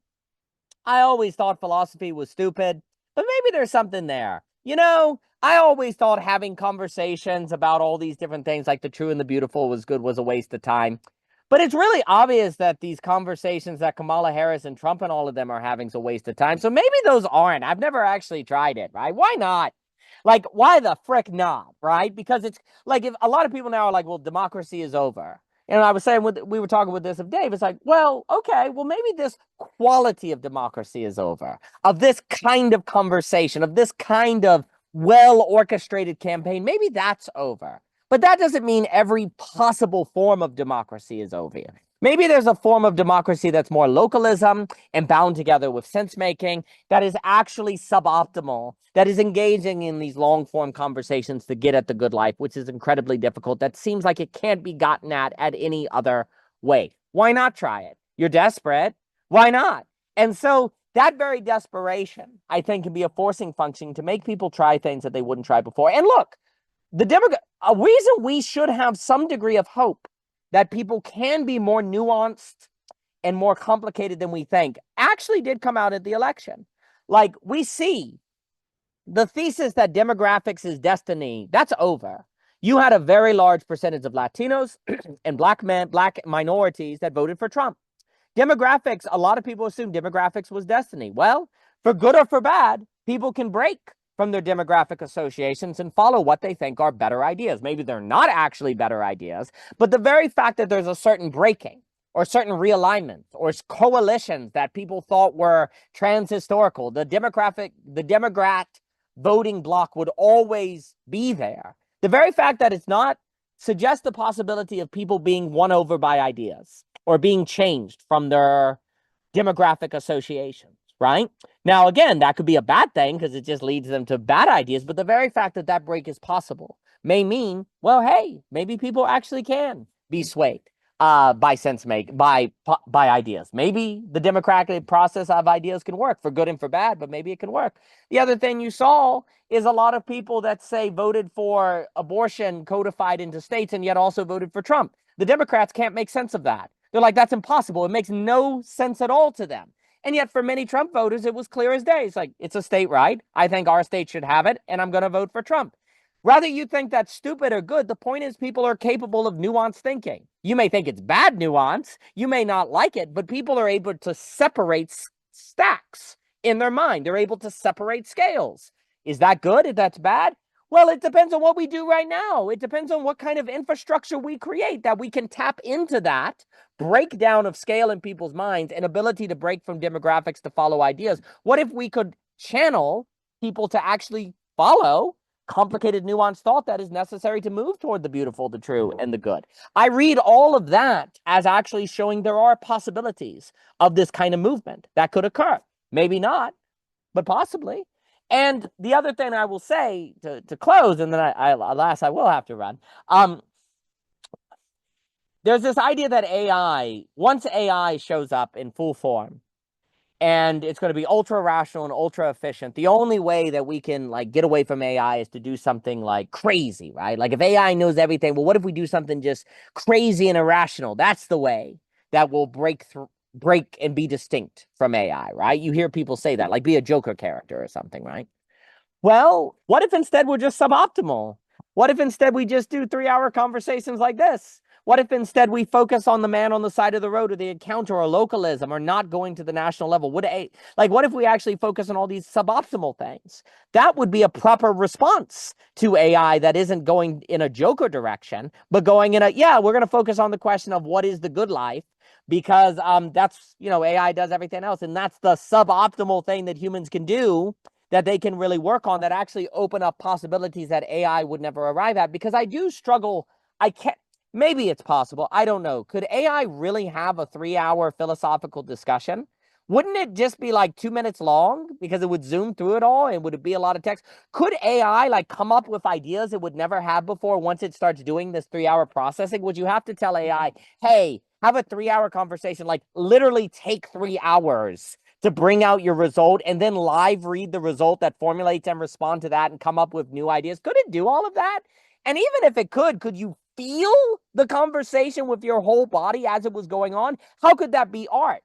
I always thought philosophy was stupid, but maybe there's something there. You know, I always thought having conversations about all these different things like the true and the beautiful was a waste of time. But it's really obvious that these conversations that Kamala Harris and Trump and all of them are having is a waste of time. So maybe those aren't. I've never actually tried it, right? Why not? Like, why the frick not, right? Because it's like, if a lot of people now are like, well, democracy is over. And I was saying, we were talking with this of Dave, it's like, well, okay, well, maybe this quality of democracy is over, of this kind of conversation, of this kind of well-orchestrated campaign, maybe that's over. But that doesn't mean every possible form of democracy is over. Maybe there's a form of democracy that's more localism and bound together with sense-making that is actually suboptimal, that is engaging in these long-form conversations to get at the good life, which is incredibly difficult. That seems like it can't be gotten at any other way. Why not try it? You're desperate. Why not? And so that very desperation, I think, can be a forcing function to make people try things that they wouldn't try before. And look, a reason we should have some degree of hope that people can be more nuanced and more complicated than we think actually did come out at the election. Like, we see the thesis that demographics is destiny, that's over. You had a very large percentage of Latinos and black minorities that voted for Trump. Demographics, a lot of people assume demographics was destiny. Well, for good or for bad, people can break from their demographic associations and follow what they think are better ideas. Maybe they're not actually better ideas, but the very fact that there's a certain breaking or certain realignment or coalitions that people thought were transhistorical, the Democrat voting bloc would always be there. The very fact that it's not suggests the possibility of people being won over by ideas or being changed from their demographic associations. Right? Now, again, that could be a bad thing because it just leads them to bad ideas. But the very fact that that break is possible may mean, well, hey, maybe people actually can be swayed by ideas. Maybe the democratic process of ideas can work for good and for bad, but maybe it can work. The other thing you saw is a lot of people that say voted for abortion codified into states and yet also voted for Trump. The Democrats can't make sense of that. They're like, that's impossible. It makes no sense at all to them. And yet for many Trump voters, it was clear as day. It's like, it's a state right. I think our state should have it, and I'm going to vote for Trump. Whether you think that's stupid or good, the point is people are capable of nuanced thinking. You may think it's bad nuance. You may not like it, but people are able to separate stacks in their mind. They're able to separate scales. Is that good? If that's bad? Well, it depends on what we do right now. It depends on what kind of infrastructure we create that we can tap into that breakdown of scale in people's minds and ability to break from demographics to follow ideas. What if we could channel people to actually follow complicated, nuanced thought that is necessary to move toward the beautiful, the true, and the good? I read all of that as actually showing there are possibilities of this kind of movement that could occur. Maybe not, but possibly. And the other thing I will say to close, and then I will have to run. There's this idea that AI, once AI shows up in full form, and it's going to be ultra rational and ultra efficient. The only way that we can like get away from AI is to do something like crazy, right? Like if AI knows everything, well, what if we do something just crazy and irrational? That's the way that will break and be distinct from AI, right? You hear people say that, like be a Joker character or something, right? Well, what if instead we're just suboptimal? What if instead we just do 3-hour conversations like this? What if instead we focus on the man on the side of the road or the encounter or localism or not going to the national level? What if we actually focus on all these suboptimal things? That would be a proper response to AI that isn't going in a Joker direction, but going in we're going to focus on the question of what is the good life, because that's, AI does everything else. And that's the suboptimal thing that humans can do that they can really work on, that actually open up possibilities that AI would never arrive at. Because I do struggle. Maybe it's possible. I don't know. Could AI really have a 3-hour philosophical discussion? Wouldn't it just be like 2 minutes long because it would zoom through it all and would it be a lot of text? Could AI like come up with ideas it would never have before once it starts doing this 3-hour processing? Would you have to tell AI, hey, have a 3-hour conversation, like literally take 3 hours to bring out your result and then live read the result that formulates and respond to that and come up with new ideas? Could it do all of that? And even if it could you feel the conversation with your whole body as it was going on? How could that be art?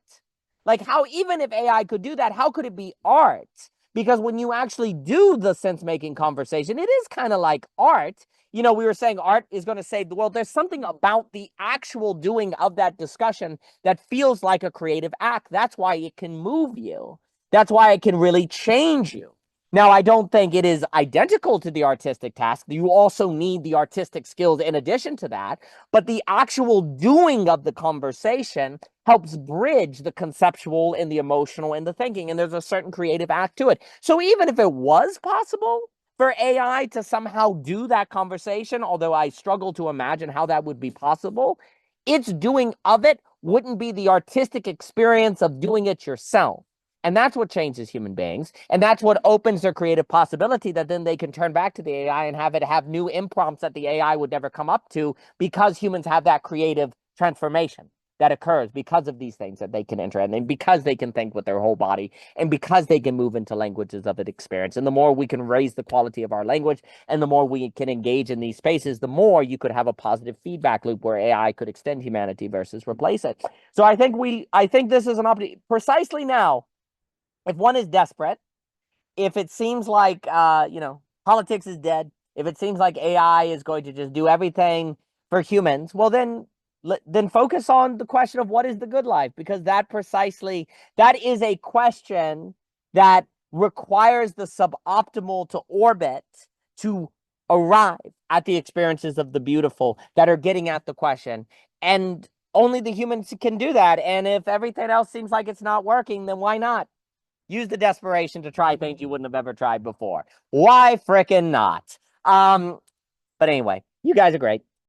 Like even if AI could do that, how could it be art? Because when you actually do the sense-making conversation, it is kind of like art. We were saying art is going to save the world. There's something about the actual doing of that discussion that feels like a creative act. That's why it can move you. That's why it can really change you. Now, I don't think it is identical to the artistic task. You also need the artistic skills in addition to that. But the actual doing of the conversation helps bridge the conceptual and the emotional and the thinking. And there's a certain creative act to it. So even if it was possible for AI to somehow do that conversation, although I struggle to imagine how that would be possible, its doing of it wouldn't be the artistic experience of doing it yourself. And that's what changes human beings. And that's what opens their creative possibility, that then they can turn back to the AI and have it have new imprompts that the AI would never come up to, because humans have that creative transformation that occurs because of these things that they can enter, and because they can think with their whole body, and because they can move into languages of an experience. And the more we can raise the quality of our language and the more we can engage in these spaces, the more you could have a positive feedback loop where AI could extend humanity versus replace it. So I think this is an opportunity precisely now. If one is desperate, if it seems like, politics is dead, if it seems like AI is going to just do everything for humans, well, then focus on the question of what is the good life, because that is a question that requires the suboptimal to orbit to arrive at the experiences of the beautiful that are getting at the question. And only the humans can do that. And if everything else seems like it's not working, then why not? Use the desperation to try things you wouldn't have ever tried before. Why frickin' not? But anyway, you guys are great.